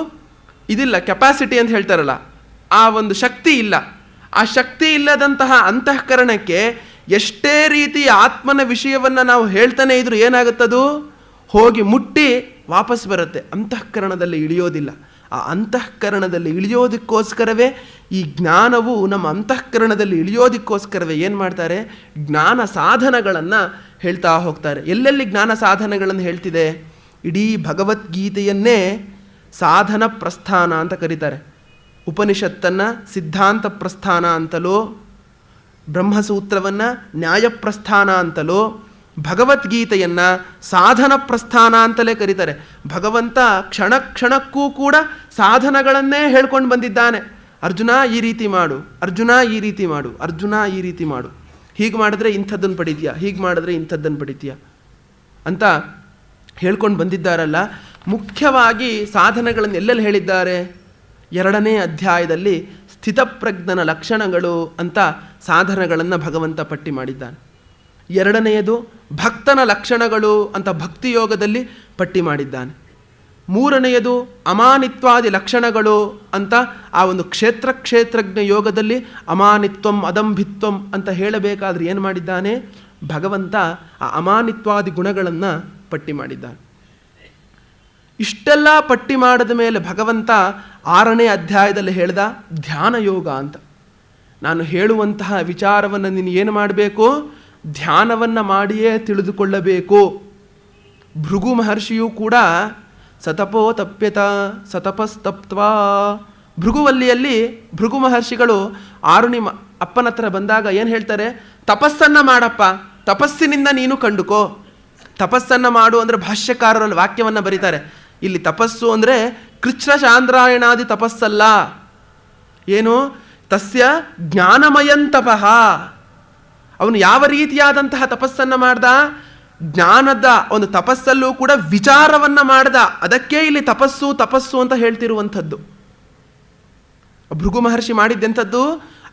ಇದಿಲ್ಲ, ಕೆಪಾಸಿಟಿ ಅಂತ ಹೇಳ್ತಾರಲ್ಲ, ಆ ಒಂದು ಶಕ್ತಿ ಇಲ್ಲ. ಆ ಶಕ್ತಿ ಇಲ್ಲದಂತಹ ಅಂತಃಕರಣಕ್ಕೆ ಎಷ್ಟೇ ರೀತಿಯ ಆತ್ಮನ ವಿಷಯವನ್ನು ನಾವು ಹೇಳ್ತಾನೆ ಇದ್ರೂ ಏನಾಗುತ್ತದು? ಹೋಗಿ ಮುಟ್ಟಿ ವಾಪಸ್ ಬರುತ್ತೆ, ಅಂತಃಕರಣದಲ್ಲಿ ಇಳಿಯೋದಿಲ್ಲ. ಆ ಅಂತಃಕರಣದಲ್ಲಿ ಇಳಿಯೋದಕ್ಕೋಸ್ಕರವೇ ಈ ಜ್ಞಾನವು ನಮ್ಮ ಅಂತಃಕರಣದಲ್ಲಿ ಇಳಿಯೋದಕ್ಕೋಸ್ಕರವೇ ಏನು ಮಾಡ್ತಾರೆ? ಜ್ಞಾನ ಸಾಧನಗಳನ್ನು ಹೇಳ್ತಾ ಹೋಗ್ತಾರೆ. ಎಲ್ಲೆಲ್ಲಿ ಜ್ಞಾನ ಸಾಧನಗಳನ್ನು ಹೇಳ್ತಿದೆ? ಇಡೀ ಭಗವದ್ಗೀತೆಯನ್ನೇ ಸಾಧನ ಪ್ರಸ್ಥಾನ ಅಂತ ಕರೀತಾರೆ. ಉಪನಿಷತ್ತನ್ನು ಸಿದ್ಧಾಂತ ಪ್ರಸ್ಥಾನ ಅಂತಲೋ, ಬ್ರಹ್ಮಸೂತ್ರವನ್ನು ನ್ಯಾಯಪ್ರಸ್ಥಾನ ಅಂತಲೋ, ಭಗವದ್ಗೀತೆಯನ್ನು ಸಾಧನ ಪ್ರಸ್ಥಾನ ಅಂತಲೇ ಕರೀತಾರೆ. ಭಗವಂತ ಕ್ಷಣ ಕ್ಷಣಕ್ಕೂ ಕೂಡ ಸಾಧನಗಳನ್ನೇ ಹೇಳ್ಕೊಂಡು ಬಂದಿದ್ದಾನೆ. ಅರ್ಜುನ ಈ ರೀತಿ ಮಾಡು, ಅರ್ಜುನ ಈ ರೀತಿ ಮಾಡು, ಅರ್ಜುನ ಈ ರೀತಿ ಮಾಡು, ಹೀಗೆ ಮಾಡಿದ್ರೆ ಇಂಥದ್ದನ್ನು ಪಡಿತೀಯ, ಹೀಗೆ ಮಾಡಿದ್ರೆ ಇಂಥದ್ದನ್ನು ಪಡಿತೀಯ ಅಂತ ಹೇಳ್ಕೊಂಡು ಬಂದಿದ್ದಾರಲ್ಲ. ಮುಖ್ಯವಾಗಿ ಸಾಧನಗಳನ್ನು ಎಲ್ಲೆಲ್ಲಿ ಹೇಳಿದ್ದಾರೆ? 2ನೇ ಅಧ್ಯಾಯದಲ್ಲಿ ಸ್ಥಿತಪ್ರಜ್ಞನ ಲಕ್ಷಣಗಳು ಅಂತ ಸಾಧನಗಳನ್ನು ಭಗವಂತ ಪಟ್ಟಿ ಮಾಡಿದ್ದಾನೆ. 2ನೇಯದು ಭಕ್ತನ ಲಕ್ಷಣಗಳು ಅಂತ ಭಕ್ತಿಯೋಗದಲ್ಲಿ ಪಟ್ಟಿ ಮಾಡಿದ್ದಾನೆ. 3ನೇಯದು ಅಮಾನಿತ್ವಾದಿ ಲಕ್ಷಣಗಳು ಅಂತ ಆ ಒಂದು ಕ್ಷೇತ್ರಜ್ಞ ಯೋಗದಲ್ಲಿ ಅಮಾನಿತ್ವಂ ಅದಂಭಿತ್ವಂ ಅಂತ ಹೇಳಬೇಕಾದ್ರೆ ಏನು ಮಾಡಿದ್ದಾನೆ? ಭಗವಂತ ಆ ಅಮಾನಿತ್ವಾದಿ ಗುಣಗಳನ್ನು ಪಟ್ಟಿ ಮಾಡಿದ್ದಾನೆ. ಇಷ್ಟೆಲ್ಲ ಪಟ್ಟಿ ಮಾಡಿದ ಮೇಲೆ ಭಗವಂತ 6ನೇ ಅಧ್ಯಾಯದಲ್ಲಿ ಹೇಳ್ದ ಧ್ಯಾನ ಯೋಗ ಅಂತ. ನಾನು ಹೇಳುವಂತಹ ವಿಚಾರವನ್ನು ನೀನು ಏನು ಮಾಡಬೇಕು? ಧ್ಯಾನವನ್ನು ಮಾಡಿಯೇ ತಿಳಿದುಕೊಳ್ಳಬೇಕು. ಭೃಗು ಮಹರ್ಷಿಯೂ ಕೂಡ ಸತಪೋ ತಪ್ಯತ ಸತಪಸ್ತಪ್ತ್ವಾ, ಭೃಗುವಲ್ಲಿಯಲ್ಲಿ ಭೃಗು ಮಹರ್ಷಿಗಳು ಆರುಣಿ ಅಪ್ಪನ ಹತ್ರ ಬಂದಾಗ ಏನು ಹೇಳ್ತಾರೆ? ತಪಸ್ಸನ್ನು ಮಾಡಪ್ಪ, ತಪಸ್ಸಿನಿಂದ ನೀನು ಕಂಡುಕೋ. ತಪಸ್ಸನ್ನು ಮಾಡು ಅಂದರೆ ಭಾಷ್ಯಕಾರರಲ್ಲಿ ವಾಕ್ಯವನ್ನು ಬರೀತಾರೆ. ಇಲ್ಲಿ ತಪಸ್ಸು ಅಂದರೆ ಕೃಚ್ಛ್ರ ಚಾಂದ್ರಾಯಣಾದಿ ತಪಸ್ಸಲ್ಲ. ಏನು? ತಸ್ಯ ಜ್ಞಾನಮಯಂತಪಃ. ಅವನು ಯಾವ ರೀತಿಯಾದಂತಹ ತಪಸ್ಸನ್ನು ಮಾಡ್ದ? ಜ್ಞಾನದ ಒಂದು ತಪಸ್ಸಲ್ಲೂ ಕೂಡ ವಿಚಾರವನ್ನು ಮಾಡ್ದ. ಅದಕ್ಕೆ ಇಲ್ಲಿ ತಪಸ್ಸು ಅಂತ ಹೇಳ್ತಿರುವಂಥದ್ದು. ಭೃಗು ಮಹರ್ಷಿ ಮಾಡಿದ್ದೆಂಥದ್ದು?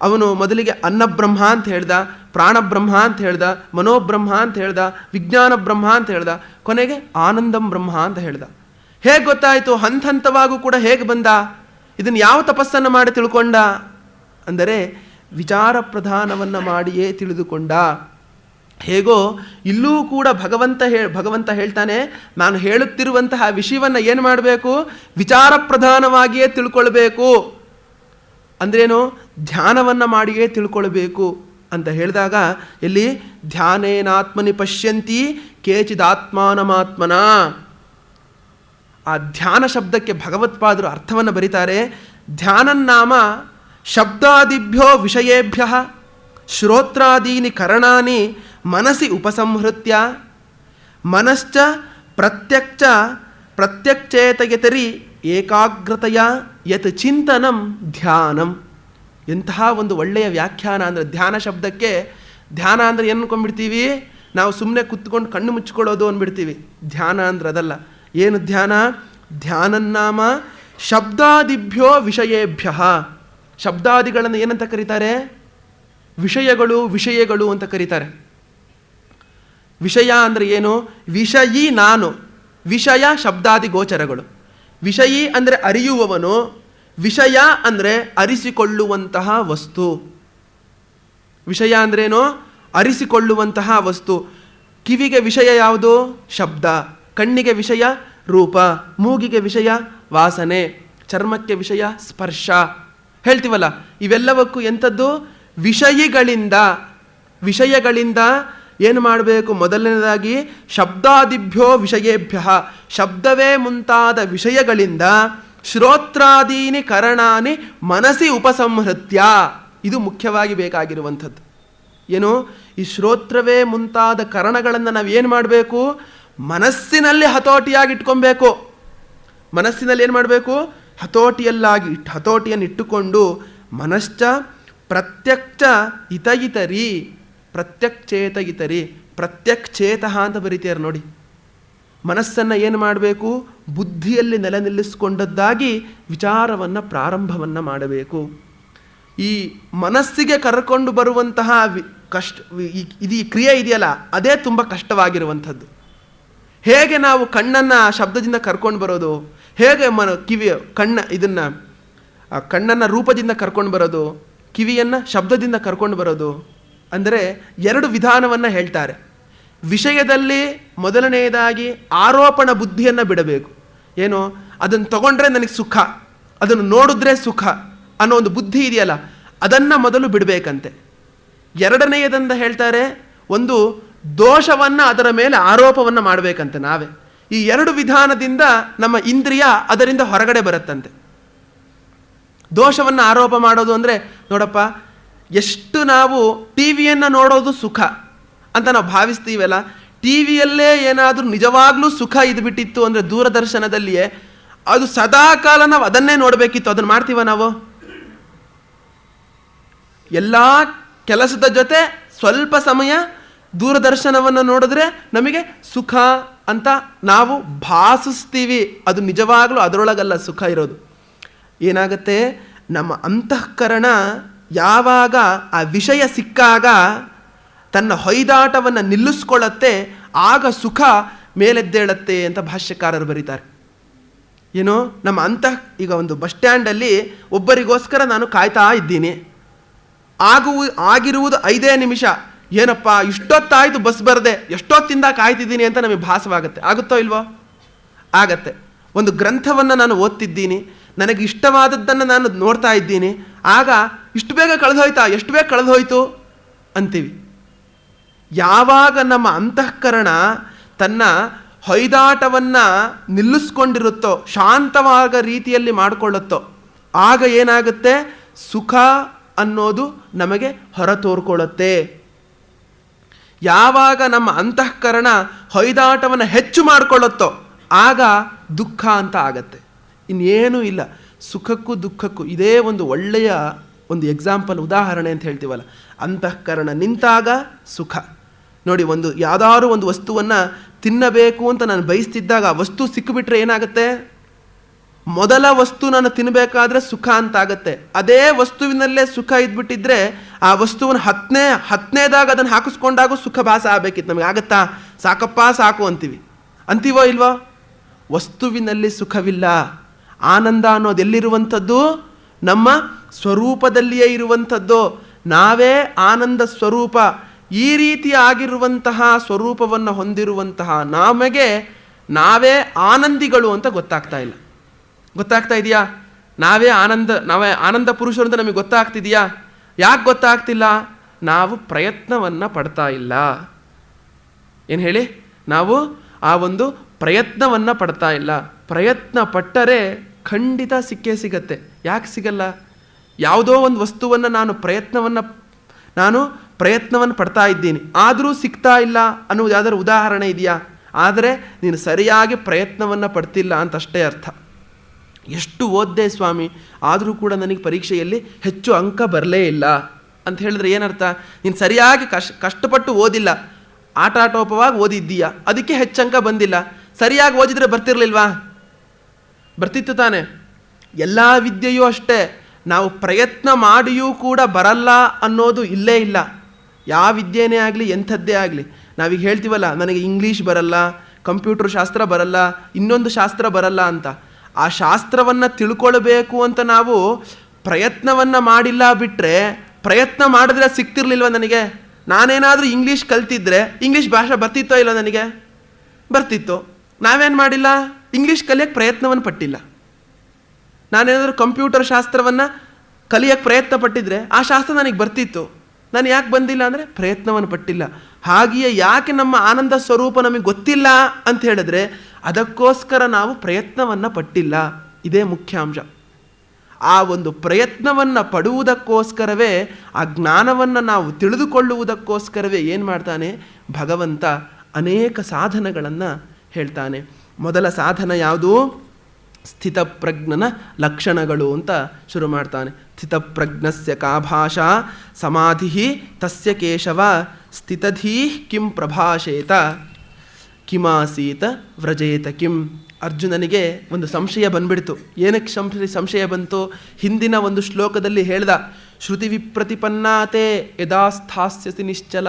ಅವನು ಮೊದಲಿಗೆ ಅನ್ನಬ್ರಹ್ಮ ಅಂತ ಹೇಳ್ದ, ಪ್ರಾಣಬ್ರಹ್ಮ ಅಂತ ಹೇಳ್ದ, ಮನೋಬ್ರಹ್ಮ ಅಂತ ಹೇಳ್ದ, ವಿಜ್ಞಾನ ಬ್ರಹ್ಮ ಅಂತ ಹೇಳ್ದ, ಕೊನೆಗೆ ಆನಂದಂ ಬ್ರಹ್ಮ ಅಂತ ಹೇಳ್ದ. ಹೇಗೆ ಗೊತ್ತಾಯಿತು? ಹಂತವಾಗೂ ಕೂಡ ಹೇಗೆ ಬಂದ? ಇದನ್ನು ಯಾವ ತಪಸ್ಸನ್ನು ಮಾಡಿ ತಿಳ್ಕೊಂಡ ಅಂದರೆ ವಿಚಾರ ಪ್ರಧಾನವನ್ನು ಮಾಡಿಯೇ ತಿಳಿದುಕೊಂಡ. ಹೇಗೋ ಇಲ್ಲೂ ಕೂಡ ಭಗವಂತ ಹೇಳ್ತಾನೆ, ನಾನು ಹೇಳುತ್ತಿರುವಂತಹ ವಿಷಯವನ್ನು ಏನು ಮಾಡಬೇಕು? ವಿಚಾರ ಪ್ರಧಾನವಾಗಿಯೇ ತಿಳ್ಕೊಳ್ಬೇಕು. ಅಂದ್ರೇನು? ಧ್ಯಾನವನ್ನು ಮಾಡಿಯೇ ತಿಳ್ಕೊಳ್ಬೇಕು ಅಂತ ಹೇಳಿದಾಗ ಎಲ್ಲಿ? ಧ್ಯಾನೇನಾತ್ಮನಿ ಪಶ್ಯಂತಿ ಕೇಚಿದಾತ್ಮಾನಮಾತ್ಮನ. ಆ ಧ್ಯಾನ ಶಬ್ದಕ್ಕೆ ಭಗವತ್ಪಾದರು ಅರ್ಥವನ್ನು ಬರೀತಾರೆ. ಧ್ಯಾನನ್ನಾಮ ಶಬ್ದಾದಿಭ್ಯೋ ವಿಷಯೇಭ್ಯ ಶ್ರೋತ್ರಾದೀನಿ ಕರಣಾನಿ ಮನಸಿ ಉಪಸಂಹೃತ್ಯ ಮನಶ್ಚ ಪ್ರತ್ಯಕ್ಷೇತಯತರಿ ಏಕಾಗ್ರತೆಯ ಯತ್ ಚಿಂತನಂ ಧ್ಯಾನಂ. ಎಂತಹ ಒಂದು ಒಳ್ಳೆಯ ವ್ಯಾಖ್ಯಾನ ಅಂದರೆ ಧ್ಯಾನ ಶಬ್ದಕ್ಕೆ. ಧ್ಯಾನ ಅಂದರೆ ಏನು ಅನ್ಕೊಂಡ್ಬಿಡ್ತೀವಿ ನಾವು? ಸುಮ್ಮನೆ ಕುತ್ಕೊಂಡು ಕಣ್ಣು ಮುಚ್ಕೊಳ್ಳೋದು ಅಂದ್ಬಿಡ್ತೀವಿ. ಧ್ಯಾನ ಅಂದ್ರೆ ಅದಲ್ಲ. ಏನು ಧ್ಯಾನ? ಧ್ಯಾನನ್ನಾಮ ಶಬ್ದಾದಿಭ್ಯೋ ವಿಷಯೇಭ್ಯ. ಶಬ್ದಾದಿಗಳನ್ನು ಏನಂತ ಕರೀತಾರೆ? ವಿಷಯಗಳು ಅಂತ ಕರೀತಾರೆ. ವಿಷಯ ಅಂದರೆ ಏನು? ವಿಷಯಿ ನಾನು, ವಿಷಯ ಶಬ್ದಾದಿ ಗೋಚರಗಳು. ವಿಷಯಿ ಅಂದರೆ ಅರಿಯುವವನು, ವಿಷಯ ಅಂದರೆ ಅರಿಸಿಕೊಳ್ಳುವಂತಹ ವಸ್ತು. ವಿಷಯ ಅಂದ್ರೇನು? ಅರಿಸಿಕೊಳ್ಳುವಂತಹ ವಸ್ತು. ಕಿವಿಗೆ ವಿಷಯ ಯಾವುದು? ಶಬ್ದ. ಕಣ್ಣಿಗೆ ವಿಷಯ ರೂಪ, ಮೂಗಿಗೆ ವಿಷಯ ವಾಸನೆ, ಚರ್ಮಕ್ಕೆ ವಿಷಯ ಸ್ಪರ್ಶ. ಹೇಳ್ತೀವಲ್ಲ, ಇವೆಲ್ಲವಕ್ಕೂ ಎಂಥದ್ದು? ವಿಷಯಗಳಿಂದ ಏನು ಮಾಡಬೇಕು? ಮೊದಲನೇದಾಗಿ ಶಬ್ದಾದಿಭ್ಯೋ ವಿಷಯೇಭ್ಯ, ಶಬ್ದವೇ ಮುಂತಾದ ವಿಷಯಗಳಿಂದ ಶ್ರೋತ್ರಾದೀನಿ ಕರಣಾನಿ ಮನಸಿ ಉಪಸಂಹೃತ್ಯ. ಇದು ಮುಖ್ಯವಾಗಿ ಬೇಕಾಗಿರುವಂಥದ್ದು. ಏನು? ಈ ಶ್ರೋತ್ರವೇ ಮುಂತಾದ ಕರಣಗಳನ್ನು ನಾವು ಏನು ಮಾಡಬೇಕು? ಮನಸ್ಸಿನಲ್ಲಿ ಹತೋಟಿಯಾಗಿ ಇಟ್ಕೊಬೇಕು. ಮನಸ್ಸಿನಲ್ಲಿ ಏನು ಮಾಡಬೇಕು? ಹತೋಟಿಯನ್ನು ಇಟ್ಟುಕೊಂಡು ಮನಶ್ಚ ಪ್ರತ್ಯಕ್ಷ ಹಿತಯಿತರಿ, ಪ್ರತ್ಯಕ್ಷೇತಯಿತರಿ, ಪ್ರತ್ಯಕ್ಷೇತಃ ಅಂತ ಬರೀತಾರೆ ನೋಡಿ. ಮನಸ್ಸನ್ನು ಏನು ಮಾಡಬೇಕು? ಬುದ್ಧಿಯಲ್ಲಿ ನೆಲೆ ನಿಲ್ಲಿಸಿಕೊಂಡದ್ದಾಗಿ ವಿಚಾರವನ್ನು ಪ್ರಾರಂಭವನ್ನು ಮಾಡಬೇಕು. ಈ ಮನಸ್ಸಿಗೆ ಕರ್ಕೊಂಡು ಬರುವಂತಹ ಇದು ಈ ಕ್ರಿಯೆ ಇದೆಯಲ್ಲ, ಅದೇ ತುಂಬ ಕಷ್ಟವಾಗಿರುವಂಥದ್ದು. ಹೇಗೆ ನಾವು ಕಣ್ಣನ್ನು ಶಬ್ದದಿಂದ ಕರ್ಕೊಂಡು ಬರೋದು, ಹೇಗೆ ಕಣ್ಣನ್ನು ರೂಪದಿಂದ ಕರ್ಕೊಂಡು ಬರೋದು, ಕಿವಿಯನ್ನು ಶಬ್ದದಿಂದ ಕರ್ಕೊಂಡು ಬರೋದು ಅಂದರೆ 2 ವಿಧಾನವನ್ನು ಹೇಳ್ತಾರೆ. ವಿಷಯದಲ್ಲಿ ಮೊದಲನೆಯದಾಗಿ ಆರೋಪಣ ಬುದ್ಧಿಯನ್ನು ಬಿಡಬೇಕು. ಏನು, ಅದನ್ನು ತಗೊಂಡ್ರೆ ನನಗೆ ಸುಖ, ಅದನ್ನು ನೋಡಿದ್ರೆ ಸುಖ ಅನ್ನೋ ಒಂದು ಬುದ್ಧಿ ಇದೆಯಲ್ಲ, ಅದನ್ನು ಮೊದಲು ಬಿಡಬೇಕಂತೆ. ಎರಡನೆಯದಂತ ಹೇಳ್ತಾರೆ, ಒಂದು ದೋಷವನ್ನು ಅದರ ಮೇಲೆ ಆರೋಪವನ್ನು ಮಾಡಬೇಕಂತೆ ನಾವೇ. ಈ 2 ವಿಧಾನದಿಂದ ನಮ್ಮ ಇಂದ್ರಿಯ ಅದರಿಂದ ಹೊರಗಡೆ ಬರುತ್ತಂತೆ. ದೋಷವನ್ನು ಆರೋಪ ಮಾಡೋದು ಅಂದರೆ, ನೋಡಪ್ಪ, ಎಷ್ಟು ನಾವು ಟಿ ವಿಯನ್ನು ನೋಡೋದು ಸುಖ ಅಂತ ನಾವು ಭಾವಿಸ್ತೀವಲ್ಲ, ಟಿ ವಿಯಲ್ಲೇ ಏನಾದರೂ ನಿಜವಾಗ್ಲೂ ಸುಖ ಇದ್ಬಿಟ್ಟಿತ್ತು ಅಂದರೆ ದೂರದರ್ಶನದಲ್ಲಿಯೇ ಅದು ಸದಾಕಾಲ ನಾವು ಅದನ್ನೇ ನೋಡಬೇಕಿತ್ತು. ಅದನ್ನು ಮಾಡ್ತೀವ ನಾವು? ಎಲ್ಲ ಕೆಲಸದ ಜೊತೆ ಸ್ವಲ್ಪ ಸಮಯ ದೂರದರ್ಶನವನ್ನು ನೋಡಿದ್ರೆ ನಮಗೆ ಸುಖ ಅಂತ ನಾವು ಭಾವಿಸ್ತೀವಿ. ಅದು ನಿಜವಾಗ್ಲೂ ಅದರೊಳಗಲ್ಲ ಸುಖ ಇರೋದು. ಏನಾಗುತ್ತೆ, ನಮ್ಮ ಅಂತಃಕರಣ ಯಾವಾಗ ಆ ವಿಷಯ ಸಿಕ್ಕಾಗ ತನ್ನ ಹೊಯ್ದಾಟವನ್ನು ನಿಲ್ಲಿಸ್ಕೊಳ್ಳುತ್ತೆ, ಆಗ ಸುಖ ಮೇಲೆದ್ದೇಳುತ್ತೆ ಅಂತ ಭಾಷ್ಯಕಾರರು ಬರೀತಾರೆ. ಏನು, ನಮ್ಮ ಈಗ ಒಂದು ಬಸ್ ಸ್ಟ್ಯಾಂಡಲ್ಲಿ ಒಬ್ಬರಿಗೋಸ್ಕರ ನಾನು ಕಾಯ್ತಾ ಇದ್ದೀನಿ. ಆಗಿರುವುದು 5 ನಿಮಿಷ. ಏನಪ್ಪ ಇಷ್ಟೊತ್ತಾಯಿತು ಬಸ್ ಬರದೆ, ಎಷ್ಟೊತ್ತಿಂದ ಕಾಯ್ತಿದ್ದೀನಿ ಅಂತ ನಮಗೆ ಭಾಸವಾಗುತ್ತೆ. ಆಗುತ್ತೋ ಇಲ್ವೋ? ಆಗತ್ತೆ. ಒಂದು ಗ್ರಂಥವನ್ನು ನಾನು ಓದ್ತಿದ್ದೀನಿ, ನನಗೆ ಇಷ್ಟವಾದದ್ದನ್ನು ನಾನು ನೋಡ್ತಾ ಇದ್ದೀನಿ, ಆಗ ಇಷ್ಟು ಬೇಗ ಕಳೆದೋಯ್ತಾ, ಎಷ್ಟು ಬೇಗ ಕಳೆದೋಯ್ತು ಅಂತೀವಿ. ಯಾವಾಗ ನಮ್ಮ ಅಂತಃಕರಣ ತನ್ನ ಹೊಯ್ದಾಟವನ್ನು ನಿಲ್ಲಿಸ್ಕೊಂಡಿರುತ್ತೋ, ಶಾಂತವಾದ ರೀತಿಯಲ್ಲಿ ಮಾಡಿಕೊಳ್ಳುತ್ತೋ, ಆಗ ಏನಾಗುತ್ತೆ, ಸುಖ ಅನ್ನೋದು ನಮಗೆ ಹೊರ ತೋರ್ಕೊಳ್ಳುತ್ತೆ. ಯಾವಾಗ ನಮ್ಮ ಅಂತಃಕರಣ ಹೊಯ್ದಾಟವನ್ನು ಹೆಚ್ಚು ಮಾಡಿಕೊಳ್ಳುತ್ತೋ, ಆಗ ದುಃಖ ಅಂತ ಆಗತ್ತೆ. ಇನ್ನೇನೂ ಇಲ್ಲ. ಸುಖಕ್ಕೂ ದುಃಖಕ್ಕೂ ಇದೇ ಒಂದು ಒಳ್ಳೆಯ ಒಂದು ಎಕ್ಸಾಂಪಲ್, ಉದಾಹರಣೆ ಅಂತ ಹೇಳ್ತೀವಲ್ಲ. ಅಂತಃಕರಣ ನಿಂತಾಗ ಸುಖ. ನೋಡಿ, ಯಾವುದಾದ್ರೂ ಒಂದು ವಸ್ತುವನ್ನು ತಿನ್ನಬೇಕು ಅಂತ ನಾನು ಬಯಸ್ತಿದ್ದಾಗ ಆ ವಸ್ತು ಸಿಕ್ಕಿಬಿಟ್ರೆ ಏನಾಗುತ್ತೆ? ಮೊದಲ ವಸ್ತು ನಾನು ತಿನ್ನಬೇಕಾದ್ರೆ ಸುಖ ಅಂತಾಗತ್ತೆ. ಅದೇ ವಸ್ತುವಿನಲ್ಲೇ ಸುಖ ಇದ್ಬಿಟ್ಟಿದ್ರೆ ಆ ವಸ್ತುವನ್ನು ಹತ್ತನೇದಾಗ ಅದನ್ನು ಹಾಕಿಸ್ಕೊಂಡಾಗೂ ಸುಖ ಭಾಸ ಆಗಬೇಕಿತ್ತು. ನಮಗೆ ಆಗತ್ತಾ? ಸಾಕಪ್ಪ ಸಾಕು ಅಂತೀವೋ ಇಲ್ವೋ? ವಸ್ತುವಿನಲ್ಲಿ ಸುಖವಿಲ್ಲ. ಆನಂದ ಅನ್ನೋದು ಎಲ್ಲಿರುವಂಥದ್ದು? ನಮ್ಮ ಸ್ವರೂಪದಲ್ಲಿಯೇ ಇರುವಂಥದ್ದು. ನಾವೇ ಆನಂದ ಸ್ವರೂಪ. ಈ ರೀತಿ ಆಗಿರುವಂತಹ ಸ್ವರೂಪವನ್ನು ಹೊಂದಿರುವಂತಹ ನಾವೇ ಆನಂದಿಗಳು ಅಂತ ಗೊತ್ತಾಗ್ತಾ ಇಲ್ಲ. ಗೊತ್ತಾಗ್ತಾ ಇದೆಯಾ? ನಾವೇ ಆನಂದ ಪುರುಷರು ಅಂತ ನಮಗೆ ಗೊತ್ತಾಗ್ತಿದೆಯಾ? ಯಾಕೆ ಗೊತ್ತಾಗ್ತಿಲ್ಲ? ನಾವು ಪ್ರಯತ್ನವನ್ನು ಪಡ್ತಾ ಇಲ್ಲ. ಏನು ಹೇಳಿ? ನಾವು ಆ ಒಂದು ಪ್ರಯತ್ನವನ್ನು ಪಡ್ತಾ ಇಲ್ಲ. ಪ್ರಯತ್ನ ಪಟ್ಟರೆ ಖಂಡಿತ ಸಿಕ್ಕೇ ಸಿಗತ್ತೆ. ಯಾಕೆ ಸಿಗಲ್ಲ? ಯಾವುದೋ ಒಂದು ವಸ್ತುವನ್ನು ನಾನು ಪ್ರಯತ್ನವನ್ನು ಪಡ್ತಾ ಇದ್ದೀನಿ, ಆದರೂ ಸಿಗ್ತಾ ಇಲ್ಲ ಅನ್ನೋದು ಯಾವ್ದಾದ್ರು ಉದಾಹರಣೆ ಇದೆಯಾ? ಆದರೆ ನೀನು ಸರಿಯಾಗಿ ಪ್ರಯತ್ನವನ್ನು ಪಡ್ತಿಲ್ಲ ಅಂತಷ್ಟೇ ಅರ್ಥ. ಎಷ್ಟು ಓದ್ದೆ ಸ್ವಾಮಿ, ಆದರೂ ಕೂಡ ನನಗೆ ಪರೀಕ್ಷೆಯಲ್ಲಿ ಹೆಚ್ಚು ಅಂಕ ಬರಲೇ ಇಲ್ಲ ಅಂತ ಹೇಳಿದ್ರೆ ಏನರ್ಥ? ನೀನು ಸರಿಯಾಗಿ ಕಷ್ಟಪಟ್ಟು ಓದಿಲ್ಲ, ಆಟಾಟೋಪವಾಗಿ ಓದಿದ್ದೀಯಾ, ಅದಕ್ಕೆ ಹೆಚ್ಚು ಅಂಕ ಬಂದಿಲ್ಲ. ಸರಿಯಾಗಿ ಓದಿದ್ರೆ ಬರ್ತಿರ್ಲಿಲ್ವಾ? ಬರ್ತಿತ್ತು ತಾನೆ. ಎಲ್ಲ ವಿದ್ಯೆಯೂ ಅಷ್ಟೇ. ನಾವು ಪ್ರಯತ್ನ ಮಾಡಿಯೂ ಕೂಡ ಬರಲ್ಲ ಅನ್ನೋದು ಇಲ್ಲೇ ಇಲ್ಲ. ಯಾವ ವಿದ್ಯೆನೇ ಆಗಲಿ, ಎಂಥದ್ದೇ ಆಗಲಿ. ನಾವೀಗ ಹೇಳ್ತೀವಲ್ಲ, ನನಗೆ ಇಂಗ್ಲೀಷ್ ಬರಲ್ಲ, ಕಂಪ್ಯೂಟರ್ ಶಾಸ್ತ್ರ ಬರಲ್ಲ, ಇನ್ನೊಂದು ಶಾಸ್ತ್ರ ಬರಲ್ಲ ಅಂತ. ಆ ಶಾಸ್ತ್ರವನ್ನು ತಿಳ್ಕೊಳ್ಬೇಕು ಅಂತ ನಾವು ಪ್ರಯತ್ನವನ್ನು ಮಾಡಿಲ್ಲ ಬಿಟ್ಟರೆ, ಪ್ರಯತ್ನ ಮಾಡಿದ್ರೆ ಸಿಗ್ತಿರ್ಲಿಲ್ವ ನನಗೆ? ನಾನೇನಾದರೂ ಇಂಗ್ಲೀಷ್ ಕಲ್ತಿದ್ರೆ ಇಂಗ್ಲೀಷ್ ಭಾಷೆ ಬರ್ತಿತ್ತೋ ಇಲ್ಲ? ನನಗೆ ಬರ್ತಿತ್ತು. ನಾವೇನು ಮಾಡಿಲ್ಲ? ಇಂಗ್ಲೀಷ್ ಕಲಿಯೋಕ್ಕೆ ಪ್ರಯತ್ನವನ್ನು ಪಟ್ಟಿಲ್ಲ. ನಾನೇನಾದರೂ ಕಂಪ್ಯೂಟರ್ ಶಾಸ್ತ್ರವನ್ನು ಕಲಿಯೋಕ್ಕೆ ಪ್ರಯತ್ನ ಪಟ್ಟಿದ್ರೆ ಆ ಶಾಸ್ತ್ರ ನನಗೆ ಬರ್ತಿತ್ತು. ನಾನು ಯಾಕೆ ಬಂದಿಲ್ಲ ಅಂದರೆ ಪ್ರಯತ್ನವನ್ನು ಪಟ್ಟಿಲ್ಲ. ಹಾಗೆಯೇ ಯಾಕೆ ನಮ್ಮ ಆನಂದ ಸ್ವರೂಪ ನಮಗೆ ಗೊತ್ತಿಲ್ಲ ಅಂತ ಹೇಳಿದ್ರೆ, ಅದಕ್ಕೋಸ್ಕರ ನಾವು ಪ್ರಯತ್ನವನ್ನು ಪಟ್ಟಿಲ್ಲ. ಇದೇ ಮುಖ್ಯಾಂಶ. ಆ ಒಂದು ಪ್ರಯತ್ನವನ್ನು ಪಡುವುದಕ್ಕೋಸ್ಕರವೇ, ಆ ಜ್ಞಾನವನ್ನು ನಾವು ತಿಳಿದುಕೊಳ್ಳುವುದಕ್ಕೋಸ್ಕರವೇ ಏನು ಮಾಡ್ತಾನೆ ಭಗವಂತ? ಅನೇಕ ಸಾಧನಗಳನ್ನು ಹೇಳ್ತಾನೆ. ಮೊದಲ ಸಾಧನ ಯಾವುದು? ಸ್ಥಿತಪ್ರಜ್ಞನ ಲಕ್ಷಣಗಳು ಅಂತ ಶುರು ಮಾಡ್ತಾನೆ. ಸ್ಥಿತಪ್ರಜ್ಞಸ್ಯ ಕಾ ಭಾಷಾ ಸಮಾಧಿ ತಸ್ಯ ಕೇಶವ ಸ್ಥಿತಧೀ ಕಿಂ ಪ್ರಭಾಷೇತ ಕಿಮಾಸೀತ ವ್ರಜೇತ ಕಿಂ. ಅರ್ಜುನನಿಗೆ ಒಂದು ಸಂಶಯ ಬಂದ್ಬಿಡ್ತು. ಏನಕ್ಕೆ ಸಂಶಯ ಬಂತು? ಹಿಂದಿನ ಒಂದು ಶ್ಲೋಕದಲ್ಲಿ ಹೇಳ್ದ, ಶ್ರುತಿ ವಿಪ್ರತಿಪನ್ನಾತೆ ಯದಾ ಸ್ಥಾಸ್ಯಸಿ ನಿಶ್ಚಲ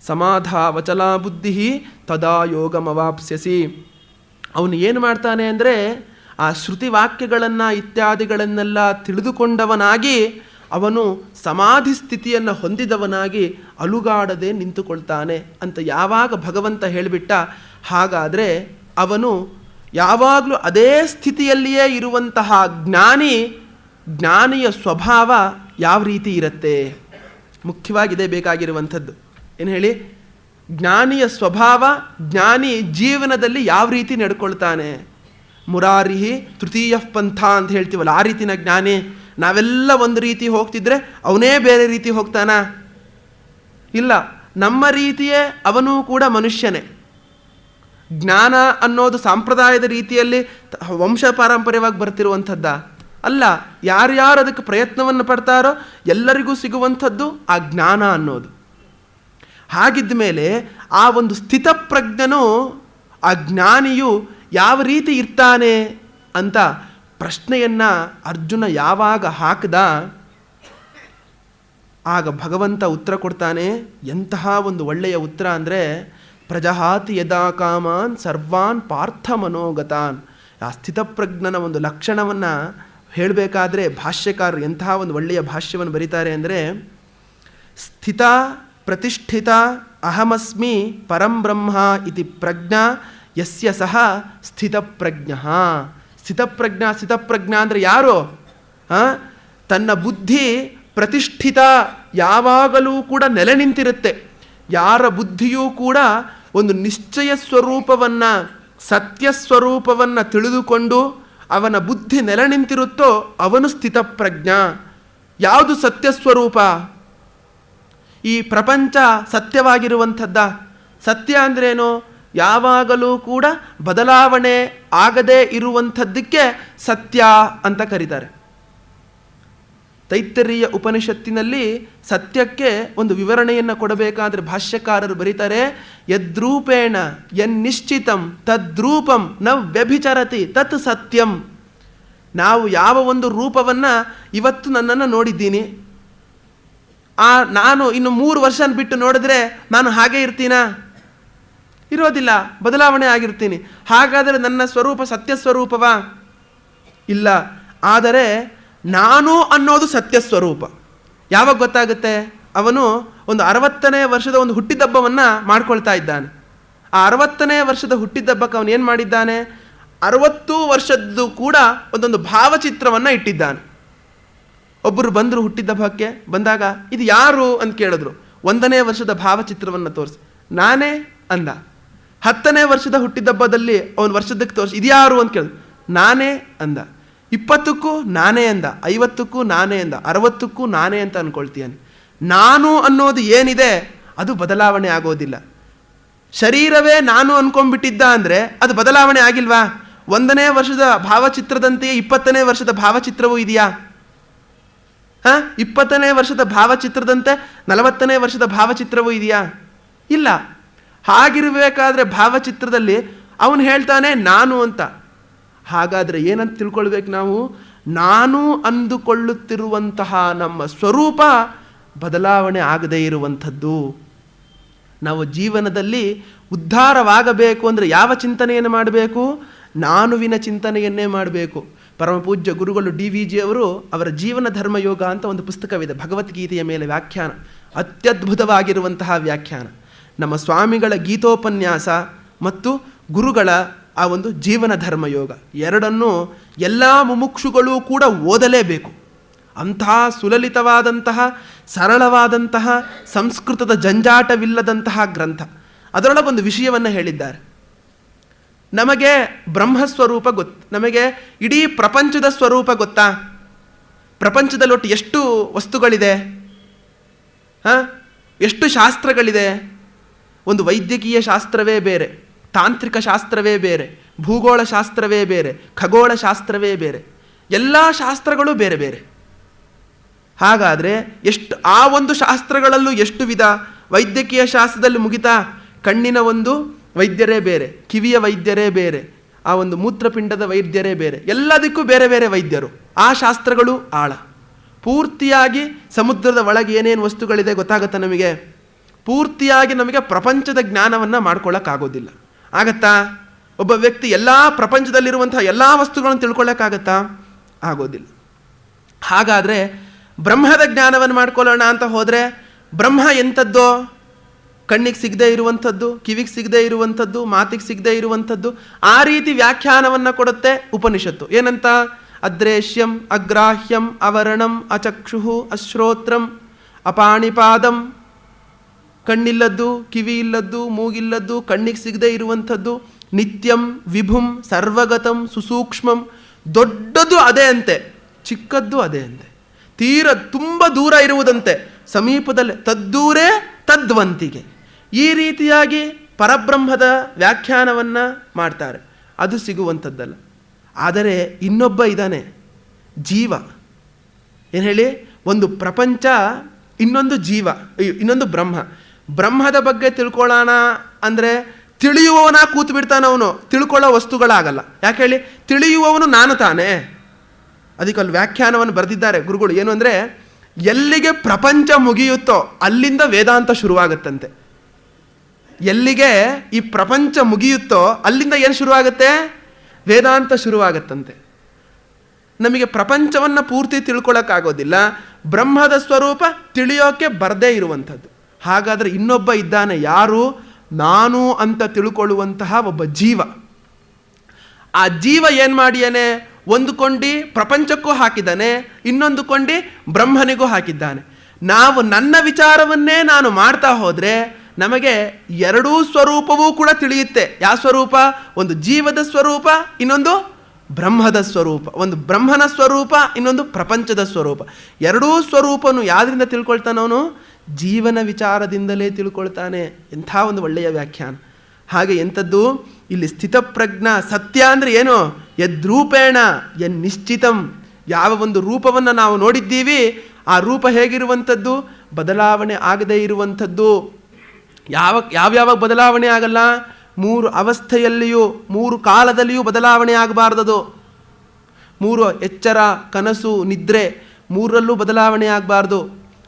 ಸಮಾಧಾ ವಚಲಾ ಬುದ್ಧಿ ತದಾ ಯೋಗಮವಾಪ್ಸ್ಯಸಿ. ಅವನು ಏನು ಮಾಡ್ತಾನೆ ಅಂದರೆ, ಆ ಶ್ರುತಿ ವಾಕ್ಯಗಳನ್ನು ಇತ್ಯಾದಿಗಳನ್ನೆಲ್ಲ ತಿಳಿದುಕೊಂಡವನಾಗಿ ಅವನು ಸಮಾಧಿ ಸ್ಥಿತಿಯನ್ನು ಹೊಂದಿದವನಾಗಿ ಅಲುಗಾಡದೆ ನಿಂತುಕೊಳ್ತಾನೆ ಅಂತ ಯಾವಾಗ ಭಗವಂತ ಹೇಳಿಬಿಟ್ಟ, ಹಾಗಾದರೆ ಅವನು ಯಾವಾಗಲೂ ಅದೇ ಸ್ಥಿತಿಯಲ್ಲಿಯೇ ಇರುವಂತಹ ಜ್ಞಾನಿಯ ಸ್ವಭಾವ ಯಾವ ರೀತಿ ಇರುತ್ತೆ? ಮುಖ್ಯವಾಗಿದೆ ಬೇಕಾಗಿರುವಂಥದ್ದು. ಏನು ಹೇಳಿ? ಜ್ಞಾನಿಯ ಸ್ವಭಾವ, ಜ್ಞಾನಿ ಜೀವನದಲ್ಲಿ ಯಾವ ರೀತಿ ನಡ್ಕೊಳ್ತಾನೆ. ಮುರಾರಿಹಿ ತೃತೀಯ ಪಂಥ ಅಂತ ಹೇಳ್ತೀವಲ್ಲ, ಆ ರೀತಿನ ಜ್ಞಾನಿ. ನಾವೆಲ್ಲ ಒಂದು ರೀತಿ ಹೋಗ್ತಿದ್ರೆ ಅವನೇ ಬೇರೆ ರೀತಿ ಹೋಗ್ತಾನ? ಇಲ್ಲ, ನಮ್ಮ ರೀತಿಯೇ ಅವನೂ ಕೂಡ ಮನುಷ್ಯನೇ. ಜ್ಞಾನ ಅನ್ನೋದು ಸಾಂಪ್ರದಾಯದ ರೀತಿಯಲ್ಲಿ ವಂಶ ಪಾರಂಪರ್ಯವಾಗಿ ಬರ್ತಿರುವಂಥದ್ದ ಅಲ್ಲ. ಯಾರ್ಯಾರು ಅದಕ್ಕೆ ಪ್ರಯತ್ನವನ್ನು ಪಡ್ತಾರೋ ಎಲ್ಲರಿಗೂ ಸಿಗುವಂಥದ್ದು ಆ ಜ್ಞಾನ ಅನ್ನೋದು. ಹಾಗಿದ್ದ ಮೇಲೆ ಆ ಒಂದು ಸ್ಥಿತಪ್ರಜ್ಞನು, ಆ ಜ್ಞಾನಿಯು ಯಾವ ರೀತಿ ಇರ್ತಾನೆ ಅಂತ ಪ್ರಶ್ನೆಯನ್ನು ಅರ್ಜುನ ಯಾವಾಗ ಹಾಕಿದ, ಆಗ ಭಗವಂತ ಉತ್ತರ ಕೊಡ್ತಾನೆ. ಎಂತಹ ಒಂದು ಒಳ್ಳೆಯ ಉತ್ತರ ಅಂದರೆ, ಪ್ರಜಹಾತಿ ಯದಾ ಕಾಮಾನ್ ಸರ್ವಾನ್ ಪಾರ್ಥ ಮನೋಗತಾನ್. ಆ ಸ್ಥಿತಪ್ರಜ್ಞನ ಒಂದು ಲಕ್ಷಣವನ್ನು ಹೇಳಬೇಕಾದ್ರೆ ಭಾಷ್ಯಕಾರರು ಎಂತಹ ಒಂದು ಒಳ್ಳೆಯ ಭಾಷ್ಯವನ್ನು ಬರೀತಾರೆ ಅಂದರೆ, ಸ್ಥಿತ ಪ್ರತಿಷ್ಠಿತ ಅಹಮಸ್ಮಿ ಪರಂ ಬ್ರಹ್ಮ ಇತಿ ಪ್ರಜ್ಞಾ ಯಸ್ಯ ಸಹ ಸ್ಥಿತಪ್ರಜ್ಞ. ಸ್ಥಿತಪ್ರಜ್ಞ ಅಂದರೆ ಯಾರು? ತನ್ನ ಬುದ್ಧಿ ಪ್ರತಿಷ್ಠಿತ, ಯಾವಾಗಲೂ ಕೂಡ ನೆಲೆ ನಿಂತಿರುತ್ತೆ. ಯಾರ ಬುದ್ಧಿಯೂ ಕೂಡ ಒಂದು ನಿಶ್ಚಯ ಸ್ವರೂಪವನ್ನು, ಸತ್ಯ ಸ್ವರೂಪವನ್ನು ತಿಳಿದುಕೊಂಡು ಅವನ ಬುದ್ಧಿ ನೆಲೆ ನಿಂತಿರುತ್ತೋ ಅವನು ಸ್ಥಿತಪ್ರಜ್ಞ. ಯಾವುದು ಸತ್ಯ ಸ್ವರೂಪ? ಈ ಪ್ರಪಂಚ ಸತ್ಯವಾಗಿರುವಂಥದ್ದ? ಸತ್ಯ ಅಂದ್ರೇನು? ಯಾವಾಗಲೂ ಕೂಡ ಬದಲಾವಣೆ ಆಗದೇ ಇರುವಂಥದ್ದಕ್ಕೆ ಸತ್ಯ ಅಂತ ಕರೀತಾರೆ. ತೈತ್ತರೀಯ ಉಪನಿಷತ್ತಿನಲ್ಲಿ ಸತ್ಯಕ್ಕೆ ಒಂದು ವಿವರಣೆಯನ್ನು ಕೊಡಬೇಕಾದ್ರೆ ಭಾಷ್ಯಕಾರರು ಬರೀತಾರೆ, ಯದ್ರೂಪೇಣ ಯನ್ನಿಶ್ಚಿತಂ ತದ್ರೂಪಂ ನ ವ್ಯಭಿಚರತಿ ತತ್ ಸತ್ಯಂ. ನಾವು ಯಾವ ಒಂದು ರೂಪವನ್ನು ಇವತ್ತು ನನ್ನನ್ನು ನೋಡಿದ್ದೀನಿ, ನಾನು ಇನ್ನು 3 ವರ್ಷ ಬಿಟ್ಟು ನೋಡಿದ್ರೆ ನಾನು ಹಾಗೆ ಇರ್ತೀನಾ? ಇರೋದಿಲ್ಲ, ಬದಲಾವಣೆ ಆಗಿರ್ತೀನಿ. ಹಾಗಾದರೆ ನನ್ನ ಸ್ವರೂಪ ಸತ್ಯ ಸ್ವರೂಪವಾ? ಇಲ್ಲ. ಆದರೆ ನಾನು ಅನ್ನೋದು ಸತ್ಯ ಸ್ವರೂಪ. ಯಾವಾಗ ಗೊತ್ತಾಗುತ್ತೆ? ಅವನು ಒಂದು 60ನೇ ವರ್ಷದ ಒಂದು ಹುಟ್ಟಿದಬ್ಬವನ್ನು ಮಾಡ್ಕೊಳ್ತಾ ಇದ್ದಾನೆ. ಆ 60ನೇ ವರ್ಷದ ಹುಟ್ಟಿದಬ್ಬಕ್ಕೆ ಅವನು ಏನು ಮಾಡಿದ್ದಾನೆ? 60 ವರ್ಷದ್ದು ಕೂಡ ಒಂದೊಂದು ಭಾವಚಿತ್ರವನ್ನು ಇಟ್ಟಿದ್ದಾನೆ. ಒಬ್ಬರು ಬಂದರು ಹುಟ್ಟಿದಬ್ಬಕ್ಕೆ. ಬಂದಾಗ ಇದು ಯಾರು ಅಂತ ಕೇಳಿದ್ರು. 1ನೇ ವರ್ಷದ ಭಾವಚಿತ್ರವನ್ನು ತೋರಿಸಿ. ನಾನೇ ಅಂದ. 10ನೇ ವರ್ಷದ ಹುಟ್ಟಿದಬ್ಬದಲ್ಲಿ ಅವನ ವರ್ಷದಕ್ಕೆ ತೋರಿಸಿ, ಇದು ಯಾರು ಅಂತ ಕೇಳಿದ್ರು. ನಾನೇ ಅಂದ. 20ಕ್ಕೂ ನಾನೇ ಅಂದ, 50ಕ್ಕೂ ನಾನೇ ಅಂದ, 60ಕ್ಕೂ ನಾನೇ ಅಂತ ಅಂದ್ಕೊಳ್ತೀಯಾನೆ. ನಾನು ಅನ್ನೋದು ಏನಿದೆ ಅದು ಬದಲಾವಣೆ ಆಗೋದಿಲ್ಲ. ಶರೀರವೇ ನಾನು ಅಂದ್ಕೊಂಡ್ಬಿಟ್ಟಿದ್ದ ಅಂದರೆ ಅದು ಬದಲಾವಣೆ ಆಗಿಲ್ವಾ? 1ನೇ ವರ್ಷದ ಭಾವಚಿತ್ರದಂತೆಯೇ 20ನೇ ವರ್ಷದ ಭಾವಚಿತ್ರವೂ ಇದೆಯಾ? 20ನೇ ವರ್ಷದ ಭಾವಚಿತ್ರದಂತೆ 40ನೇ ವರ್ಷದ ಭಾವಚಿತ್ರವೂ ಇದೆಯಾ? ಇಲ್ಲ. ಹಾಗಿರಬೇಕಾದ್ರೆ ಭಾವಚಿತ್ರದಲ್ಲಿ ಅವನು ಹೇಳ್ತಾನೆ ನಾನು ಅಂತ. ಹಾಗಾದರೆ ಏನಂತ ತಿಳ್ಕೊಳ್ಬೇಕು ನಾವು? ನಾನು ಅಂದುಕೊಳ್ಳುತ್ತಿರುವಂತಹ ನಮ್ಮ ಸ್ವರೂಪ ಬದಲಾವಣೆ ಆಗದೇ ಇರುವಂಥದ್ದು. ನಾವು ಜೀವನದಲ್ಲಿ ಉದ್ಧಾರವಾಗಬೇಕು ಅಂದರೆ ಯಾವ ಚಿಂತನೆಯನ್ನು ಮಾಡಬೇಕು? ನಾನುವಿನ ಚಿಂತನೆಯನ್ನೇ ಮಾಡಬೇಕು. ಪರಮಪೂಜ್ಯ ಗುರುಗಳು DVG ಅವರು ಅವರ ಜೀವನ ಧರ್ಮಯೋಗ ಅಂತ ಒಂದು ಪುಸ್ತಕವಿದೆ, ಭಗವದ್ಗೀತೆಯ ಮೇಲೆ ವ್ಯಾಖ್ಯಾನ, ಅತ್ಯದ್ಭುತವಾಗಿರುವಂತಹ ವ್ಯಾಖ್ಯಾನ. ನಮ್ಮ ಸ್ವಾಮಿಗಳ ಗೀತೋಪನ್ಯಾಸ ಮತ್ತು ಗುರುಗಳ ಆ ಒಂದು ಜೀವನ ಧರ್ಮಯೋಗ ಎರಡನ್ನೂ ಎಲ್ಲ ಮುಮುಕ್ಷುಗಳೂ ಕೂಡ ಓದಲೇಬೇಕು. ಅಂತಹ ಸುಲಲಿತವಾದಂತಹ ಸರಳವಾದಂತಹ ಸಂಸ್ಕೃತದ ಜಂಜಾಟವಿಲ್ಲದಂತಹ ಗ್ರಂಥ. ಅದರೊಳಗೊಂದು ವಿಷಯವನ್ನು ಹೇಳಿದ್ದಾರೆ. ನಮಗೆ ಬ್ರಹ್ಮಸ್ವರೂಪ ಗೊತ್ತು, ನಮಗೆ ಇಡೀ ಪ್ರಪಂಚದ ಸ್ವರೂಪ ಗೊತ್ತಾ? ಪ್ರಪಂಚದಲ್ಲೊಟ್ಟು ಎಷ್ಟು ವಸ್ತುಗಳಿದೆ, ಎಷ್ಟು ಶಾಸ್ತ್ರಗಳಿದೆ? ಒಂದು ವೈದ್ಯಕೀಯ ಶಾಸ್ತ್ರವೇ ಬೇರೆ, ತಾಂತ್ರಿಕ ಶಾಸ್ತ್ರವೇ ಬೇರೆ, ಭೂಗೋಳ ಶಾಸ್ತ್ರವೇ ಬೇರೆ, ಖಗೋಳ ಶಾಸ್ತ್ರವೇ ಬೇರೆ, ಎಲ್ಲ ಶಾಸ್ತ್ರಗಳು ಬೇರೆ ಬೇರೆ. ಹಾಗಾದರೆ ಎಷ್ಟು ಆ ಒಂದು ಶಾಸ್ತ್ರಗಳಲ್ಲೂ ಎಷ್ಟು ವಿಧ. ವೈದ್ಯಕೀಯ ಶಾಸ್ತ್ರದಲ್ಲಿ ಮುಗಿತಾ ಕಣ್ಣಿನ ಒಂದು ವೈದ್ಯರೇ ಬೇರೆ, ಕಿವಿಯ ವೈದ್ಯರೇ ಬೇರೆ, ಆ ಒಂದು ಮೂತ್ರಪಿಂಡದ ವೈದ್ಯರೇ ಬೇರೆ, ಎಲ್ಲದಕ್ಕೂ ಬೇರೆ ಬೇರೆ ವೈದ್ಯರು. ಆ ಶಾಸ್ತ್ರಗಳು ಆಳ. ಪೂರ್ತಿಯಾಗಿ ಸಮುದ್ರದ ಒಳಗೆ ಏನೇನು ವಸ್ತುಗಳಿದೆ ಗೊತ್ತಾಗುತ್ತಾ ನಮಗೆ? ಪೂರ್ತಿಯಾಗಿ ನಮಗೆ ಪ್ರಪಂಚದ ಜ್ಞಾನವನ್ನು ಮಾಡ್ಕೊಳ್ಳೋಕ್ಕಾಗೋದಿಲ್ಲ. ಆಗತ್ತಾ? ಒಬ್ಬ ವ್ಯಕ್ತಿ ಎಲ್ಲ ಪ್ರಪಂಚದಲ್ಲಿರುವಂತಹ ಎಲ್ಲ ವಸ್ತುಗಳನ್ನು ತಿಳ್ಕೊಳ್ಳೋಕ್ಕಾಗತ್ತಾ? ಆಗೋದಿಲ್ಲ. ಹಾಗಾದರೆ ಬ್ರಹ್ಮದ ಜ್ಞಾನವನ್ನು ಮಾಡ್ಕೊಳ್ಳೋಣ ಅಂತ ಹೋದರೆ ಬ್ರಹ್ಮ ಎಂಥದ್ದೋ? ಕಣ್ಣಿಗೆ ಸಿಗದೆ ಇರುವಂಥದ್ದು, ಕಿವಿಗೆ ಸಿಗದೆ ಇರುವಂಥದ್ದು, ಮಾತಿಗೆ ಸಿಗದೆ ಇರುವಂಥದ್ದು, ಆ ರೀತಿ ವ್ಯಾಖ್ಯಾನವನ್ನು ಕೊಡುತ್ತೆ ಉಪನಿಷತ್ತು. ಏನಂತ? ಅದ್ರೇಶ್ಯಂ ಅಗ್ರಾಹ್ಯಂ ಅವರಣಂ ಅಚಕ್ಷು ಅಶ್ರೋತ್ರಂ ಅಪಾಣಿಪಾದಂ. ಕಣ್ಣಿಲ್ಲದ್ದು, ಕಿವಿ ಇಲ್ಲದ್ದು, ಮೂಗಿಲ್ಲದ್ದು, ಕಣ್ಣಿಗೆ ಸಿಗದೆ ಇರುವಂಥದ್ದು, ನಿತ್ಯಂ ವಿಭುಂ ಸರ್ವಗತಂ ಸುಸೂಕ್ಷ್ಮಂ. ದೊಡ್ಡದು ಅದೇ ಅಂತೆ, ಚಿಕ್ಕದ್ದು ಅದೇ ಅಂತೆ, ತೀರ ತುಂಬ ದೂರ ಇರುವುದಂತೆ, ಸಮೀಪದಲ್ಲಿ ತದ್ದೂರೇ ತದ್ವಂತಿಗೆ. ಈ ರೀತಿಯಾಗಿ ಪರಬ್ರಹ್ಮದ ವ್ಯಾಖ್ಯಾನವನ್ನು ಮಾಡ್ತಾರೆ. ಅದು ಸಿಗುವಂಥದ್ದಲ್ಲ. ಆದರೆ ಇನ್ನೊಬ್ಬ ಇದ್ದಾನೆ, ಜೀವ. ಏನು ಹೇಳಿ? ಒಂದು ಪ್ರಪಂಚ, ಇನ್ನೊಂದು ಜೀವ, ಇನ್ನೊಂದು ಬ್ರಹ್ಮ. ಬ್ರಹ್ಮದ ಬಗ್ಗೆ ತಿಳ್ಕೊಳ್ಳೋಣ ಅಂದರೆ ತಿಳಿಯುವವನ ಕೂತು ಬಿಡ್ತಾನವನು, ತಿಳ್ಕೊಳ್ಳೋ ವಸ್ತುಗಳಾಗಲ್ಲ. ಯಾಕೆ ಹೇಳಿ? ತಿಳಿಯುವವನು ನಾನು ತಾನೇ. ಅದಕ್ಕಲ್ಲಿ ವ್ಯಾಖ್ಯಾನವನ್ನು ಬರೆದಿದ್ದಾರೆ ಗುರುಗಳು. ಏನು ಅಂದರೆ, ಎಲ್ಲಿಗೆ ಪ್ರಪಂಚ ಮುಗಿಯುತ್ತೋ ಅಲ್ಲಿಂದ ವೇದಾಂತ ಶುರುವಾಗುತ್ತಂತೆ. ಎಲ್ಲಿಗೆ ಈ ಪ್ರಪಂಚ ಮುಗಿಯುತ್ತೋ ಅಲ್ಲಿಂದ ಏನು ಶುರುವಾಗುತ್ತೆ? ವೇದಾಂತ ಶುರುವಾಗತ್ತಂತೆ. ನಮಗೆ ಪ್ರಪಂಚವನ್ನು ಪೂರ್ತಿ ತಿಳ್ಕೊಳ್ಳೋಕ್ಕಾಗೋದಿಲ್ಲ, ಬ್ರಹ್ಮದ ಸ್ವರೂಪ ತಿಳಿಯೋಕ್ಕೆ ಬರದೇ ಇರುವಂಥದ್ದು. ಹಾಗಾದರೆ ಇನ್ನೊಬ್ಬ ಇದ್ದಾನೆ, ಯಾರು? ನಾನು ಅಂತ ತಿಳ್ಕೊಳ್ಳುವಂತಹ ಒಬ್ಬ ಜೀವ. ಆ ಜೀವ ಏನು ಮಾಡಿಯಾನೆ? ಒಂದು ಕೊಂಡಿ ಪ್ರಪಂಚಕ್ಕೂ ಹಾಕಿದ್ದಾನೆ, ಇನ್ನೊಂದು ಕೊಂಡಿ ಬ್ರಹ್ಮನಿಗೂ ಹಾಕಿದ್ದಾನೆ. ನಾವು ನನ್ನ ವಿಚಾರವನ್ನೇ ನಾನು ಮಾಡ್ತಾ ಹೋದರೆ ನಮಗೆ ಎರಡೂ ಸ್ವರೂಪವೂ ಕೂಡ ತಿಳಿಯುತ್ತೆ. ಯಾವ ಸ್ವರೂಪ? ಒಂದು ಜೀವದ ಸ್ವರೂಪ, ಇನ್ನೊಂದು ಬ್ರಹ್ಮದ ಸ್ವರೂಪ. ಒಂದು ಬ್ರಹ್ಮನ ಸ್ವರೂಪ, ಇನ್ನೊಂದು ಪ್ರಪಂಚದ ಸ್ವರೂಪ. ಎರಡೂ ಸ್ವರೂಪನು ಯಾವುದರಿಂದ ತಿಳ್ಕೊಳ್ತಾನವನು? ಜೀವನ ವಿಚಾರದಿಂದಲೇ ತಿಳ್ಕೊಳ್ತಾನೆ. ಎಂಥ ಒಂದು ಒಳ್ಳೆಯ ವ್ಯಾಖ್ಯಾನ. ಹಾಗೆ ಎಂಥದ್ದು ಇಲ್ಲಿ ಸ್ಥಿತಪ್ರಜ್ಞ. ಸತ್ಯ ಅಂದರೆ ಏನು? ಯದ್ರೂಪೇಣ ಯನ್ನಿಶ್ಚಿತಂ. ಯಾವ ಒಂದು ರೂಪವನ್ನು ನಾವು ನೋಡಿದ್ದೀವಿ ಆ ರೂಪ ಹೇಗಿರುವಂಥದ್ದು? ಬದಲಾವಣೆ ಆಗದೇ ಇರುವಂಥದ್ದು. ಯಾವ್ಯಾವ ಬದಲಾವಣೆ ಆಗಲ್ಲ? 3 ಅವಸ್ಥೆಯಲ್ಲಿಯೂ 3 ಕಾಲದಲ್ಲಿಯೂ ಬದಲಾವಣೆ ಆಗಬಾರ್ದದು. 3 ಎಚ್ಚರ, ಕನಸು, ನಿದ್ರೆ, 3ರಲ್ಲೂ ಬದಲಾವಣೆ ಆಗಬಾರ್ದು.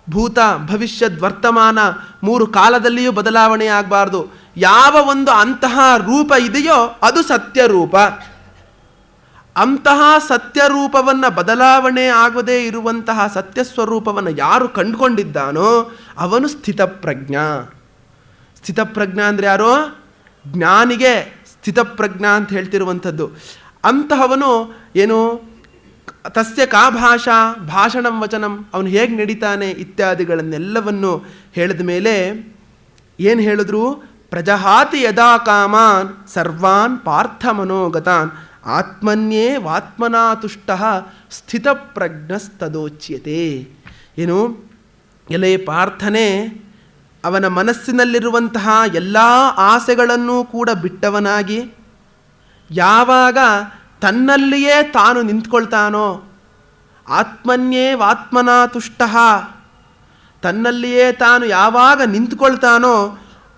ಭೂತ, ಭವಿಷ್ಯದ್, ವರ್ತಮಾನ 3 ಕಾಲದಲ್ಲಿಯೂ ಬದಲಾವಣೆ ಆಗಬಾರ್ದು. ಯಾವ ಒಂದು ಅಂತಹ ರೂಪ ಇದೆಯೋ ಅದು ಸತ್ಯರೂಪ. ಅಂತಹ ಸತ್ಯರೂಪವನ್ನು, ಬದಲಾವಣೆ ಆಗದೇ ಇರುವಂತಹ ಸತ್ಯಸ್ವರೂಪವನ್ನು ಯಾರು ಕಂಡುಕೊಂಡಿದ್ದಾನೋ ಅವನು ಸ್ಥಿತಪ್ರಜ್ಞ. ಸ್ಥಿತಪ್ರಜ್ಞ ಅಂದರೆ ಯಾರು? ಜ್ಞಾನಿಗೆ ಸ್ಥಿತಪ್ರಜ್ಞ ಅಂತ ಹೇಳ್ತಿರುವಂಥದ್ದು. ಅಂತಹವನು ಏನು? ತಸ್ಯ ಕಾ ಭಾಷಾ ಭಾಷಣಂ ವಚನಂ. ಅವನು ಹೇಗೆ ನಡೀತಾನೆ ಇತ್ಯಾದಿಗಳನ್ನೆಲ್ಲವನ್ನು ಹೇಳಿದ ಮೇಲೆ ಏನು ಹೇಳಿದ್ರು? ಪ್ರಜಹಾತಿ ಯದಾ ಕಾಮಾನ್ ಸರ್ವಾನ್ ಪಾರ್ಥ ಮನೋಗತಾನ್ ಆತ್ಮನ್ಯೇ ವಾತ್ಮನಾ ತುಷ್ಟಃ ಸ್ಥಿತಪ್ರಜ್ಞಸ್ತದೋಚ್ಯತೆ. ಏನು? ಎಲೆ ಪಾರ್ಥನೆ, ಅವನ ಮನಸ್ಸಿನಲ್ಲಿರುವಂತಹ ಎಲ್ಲ ಆಸೆಗಳನ್ನೂ ಕೂಡ ಬಿಟ್ಟವನಾಗಿ ಯಾವಾಗ ತನ್ನಲ್ಲಿಯೇ ತಾನು ನಿಂತ್ಕೊಳ್ತಾನೋ, ಆತ್ಮನ್ಯೇ ವಾತ್ಮನಾ ತುಷ್ಟಃ, ತನ್ನಲ್ಲಿಯೇ ತಾನು ಯಾವಾಗ ನಿಂತ್ಕೊಳ್ತಾನೋ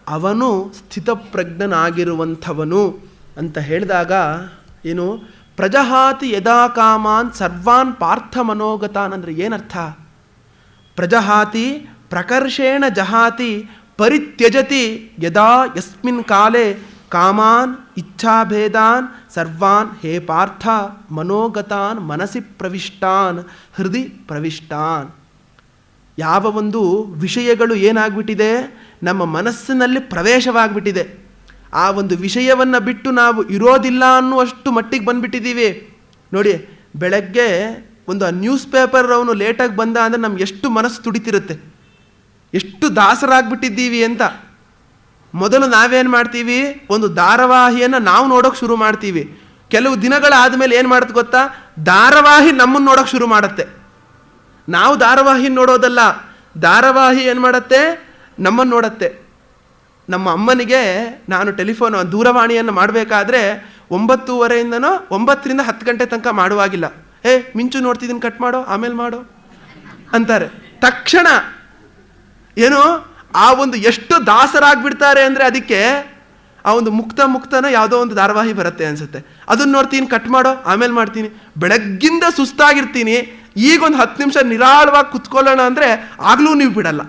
ಅವನು ಸ್ಥಿತಪ್ರಜ್ಞನಾಗಿರುವಂಥವನು ಅಂತ ಹೇಳಿದಾಗ ಏನು? ಪ್ರಜಹಾತಿ ಯದಾ ಕಾಮಾನ್ ಸರ್ವಾನ್ ಪಾರ್ಥ ಮನೋಗತಾನ್ ಅಂದರೆ ಏನರ್ಥ? ಪ್ರಜಹಾತಿ ಪ್ರಕರ್ಷೇಣ ಜಹಾತಿ ಪರಿತ್ಯಜತಿ ಯದಾ ಯಸ್ಮಿನ್ ಕಾಲೇ ಕಾಮಾನ್ ಇಚ್ಛಾಭೇದಾನ್ ಸರ್ವಾನ್ ಹೇ ಪಾರ್ಥ ಮನೋಗತಾನ್ ಮನಸಿ ಪ್ರವಿಷ್ಟಾನ್ ಹೃದಯ ಪ್ರವಿಷ್ಟಾನ್. ಯಾವ ಒಂದು ವಿಷಯಗಳು ಏನಾಗ್ಬಿಟ್ಟಿದೆ? ನಮ್ಮ ಮನಸ್ಸಿನಲ್ಲಿ ಪ್ರವೇಶವಾಗಿಬಿಟ್ಟಿದೆ. ಆ ಒಂದು ವಿಷಯವನ್ನು ಬಿಟ್ಟು ನಾವು ಇರೋದಿಲ್ಲ ಅನ್ನುವಷ್ಟು ಮಟ್ಟಿಗೆ ಬಂದುಬಿಟ್ಟಿದ್ದೀವಿ. ನೋಡಿ, ಬೆಳಗ್ಗೆ ಒಂದು ನ್ಯೂಸ್ ಪೇಪರ್ ಅವನು ಲೇಟಾಗಿ ಬಂದ ಅಂದರೆ ನಮ್ಗೆ ಎಷ್ಟು ಮನಸ್ಸು ತುಡಿತಿರುತ್ತೆ, ಎಷ್ಟು ದಾಸರಾಗ್ಬಿಟ್ಟಿದ್ದೀವಿ ಅಂತ. ಮೊದಲು ನಾವೇನು ಮಾಡ್ತೀವಿ? ಒಂದು ಧಾರಾವಾಹಿಯನ್ನು ನಾವು ನೋಡೋಕೆ ಶುರು ಮಾಡ್ತೀವಿ. ಕೆಲವು ದಿನಗಳಾದ ಮೇಲೆ ಏನು ಮಾಡುತ್ತೆ ಗೊತ್ತಾ? ಧಾರಾವಾಹಿ ನಮ್ಮನ್ನು ನೋಡೋಕೆ ಶುರು ಮಾಡುತ್ತೆ. ನಾವು ಧಾರಾವಾಹಿ ನೋಡೋದಲ್ಲ, ಧಾರಾವಾಹಿ ಏನು ಮಾಡುತ್ತೆ? ನಮ್ಮನ್ನು ನೋಡುತ್ತೆ. ನಮ್ಮ ಅಮ್ಮನಿಗೆ ನಾನು ದೂರವಾಣಿಯನ್ನು ಮಾಡಬೇಕಾದ್ರೆ 9:30 9ರಿಂದ 10 ಗಂಟೆ ತನಕ ಮಾಡುವಾಗಿಲ್ಲ. ಮಿಂಚು ನೋಡ್ತಿದ್ದೀನಿ, ಕಟ್ ಮಾಡೋ, ಆಮೇಲೆ ಮಾಡೋ ಅಂತಾರೆ. ತಕ್ಷಣ ಏನು ಆ ಒಂದು ಎಷ್ಟು ದಾಸರಾಗ್ಬಿಡ್ತಾರೆ ಅಂದರೆ ಅದಕ್ಕೆ ಆ ಒಂದು ಮುಕ್ತನೋ ಯಾವುದೋ ಒಂದು ಧಾರಾವಾಹಿ ಬರುತ್ತೆ ಅನ್ಸುತ್ತೆ, ಅದನ್ನ ನೋಡ್ತೀನಿ, ಕಟ್ ಮಾಡೋ, ಆಮೇಲೆ ಮಾಡ್ತೀನಿ. ಬೆಳಗ್ಗಿಂದ ಸುಸ್ತಾಗಿರ್ತೀನಿ, ಈಗೊಂದು 10 ನಿಮಿಷ ನಿರಾಳವಾಗಿ ಕುತ್ಕೊಳ್ಳೋಣ ಅಂದರೆ ಆಗಲೂ ನೀವು ಬಿಡಲ್ಲ.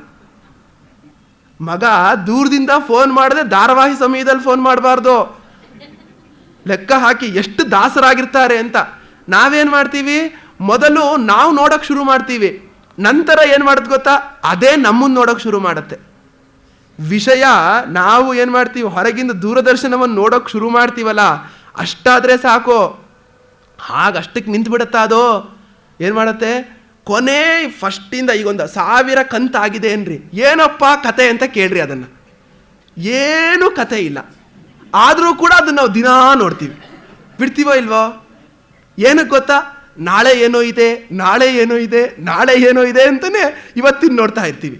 ಮಗ ದೂರದಿಂದ ಫೋನ್ ಮಾಡದೆ ಧಾರಾವಾಹಿ ಸಮಯದಲ್ಲಿ ಫೋನ್ ಮಾಡಬಾರ್ದು. ಲೆಕ್ಕ ಹಾಕಿ ಎಷ್ಟು ದಾಸರಾಗಿರ್ತಾರೆ ಅಂತ. ನಾವೇನು ಮಾಡ್ತೀವಿ, ಮೊದಲು ನಾವು ನೋಡೋಕೆ ಶುರು ಮಾಡ್ತೀವಿ, ನಂತರ ಏನು ಮಾಡುತ್ತೆ ಗೊತ್ತಾ, ಅದೇ ನಮ್ಮನ್ನು ನೋಡೋಕೆ ಶುರು ಮಾಡುತ್ತೆ. ವಿಷಯ ನಾವು ಏನು ಮಾಡ್ತೀವಿ, ಹೊರಗಿಂದ ದೂರದರ್ಶನವನ್ನು ನೋಡೋಕೆ ಶುರು ಮಾಡ್ತೀವಲ್ಲ, ಅಷ್ಟಾದರೆ ಸಾಕು, ಅಷ್ಟಕ್ಕೆ ನಿಂತು ಬಿಡುತ್ತಾ ಅದು. ಏನು ಮಾಡುತ್ತೆ, ಕೊನೆ ಫಸ್ಟಿಂದ ಈಗೊಂದು 1000 ಕಂತಾಗಿದೆ ಏನ್ರಿ, ಏನಪ್ಪ ಕತೆ ಅಂತ ಕೇಳ್ರಿ. ಅದನ್ನು ಏನೂ ಕತೆ ಇಲ್ಲ, ಆದರೂ ಕೂಡ ಅದನ್ನು ನಾವು ದಿನಾ ನೋಡ್ತೀವಿ. ಬಿಡ್ತೀವೋ ಇಲ್ವೋ? ಏನಕ್ಕೆ ಗೊತ್ತಾ, ನಾಳೆ ಏನೋ ಇದೆ, ನಾಳೆ ಏನೋ ಇದೆ, ನಾಳೆ ಏನೋ ಇದೆ ಅಂತಲೇ ಇವತ್ತಿನ ನೋಡ್ತಾ ಇರ್ತೀವಿ.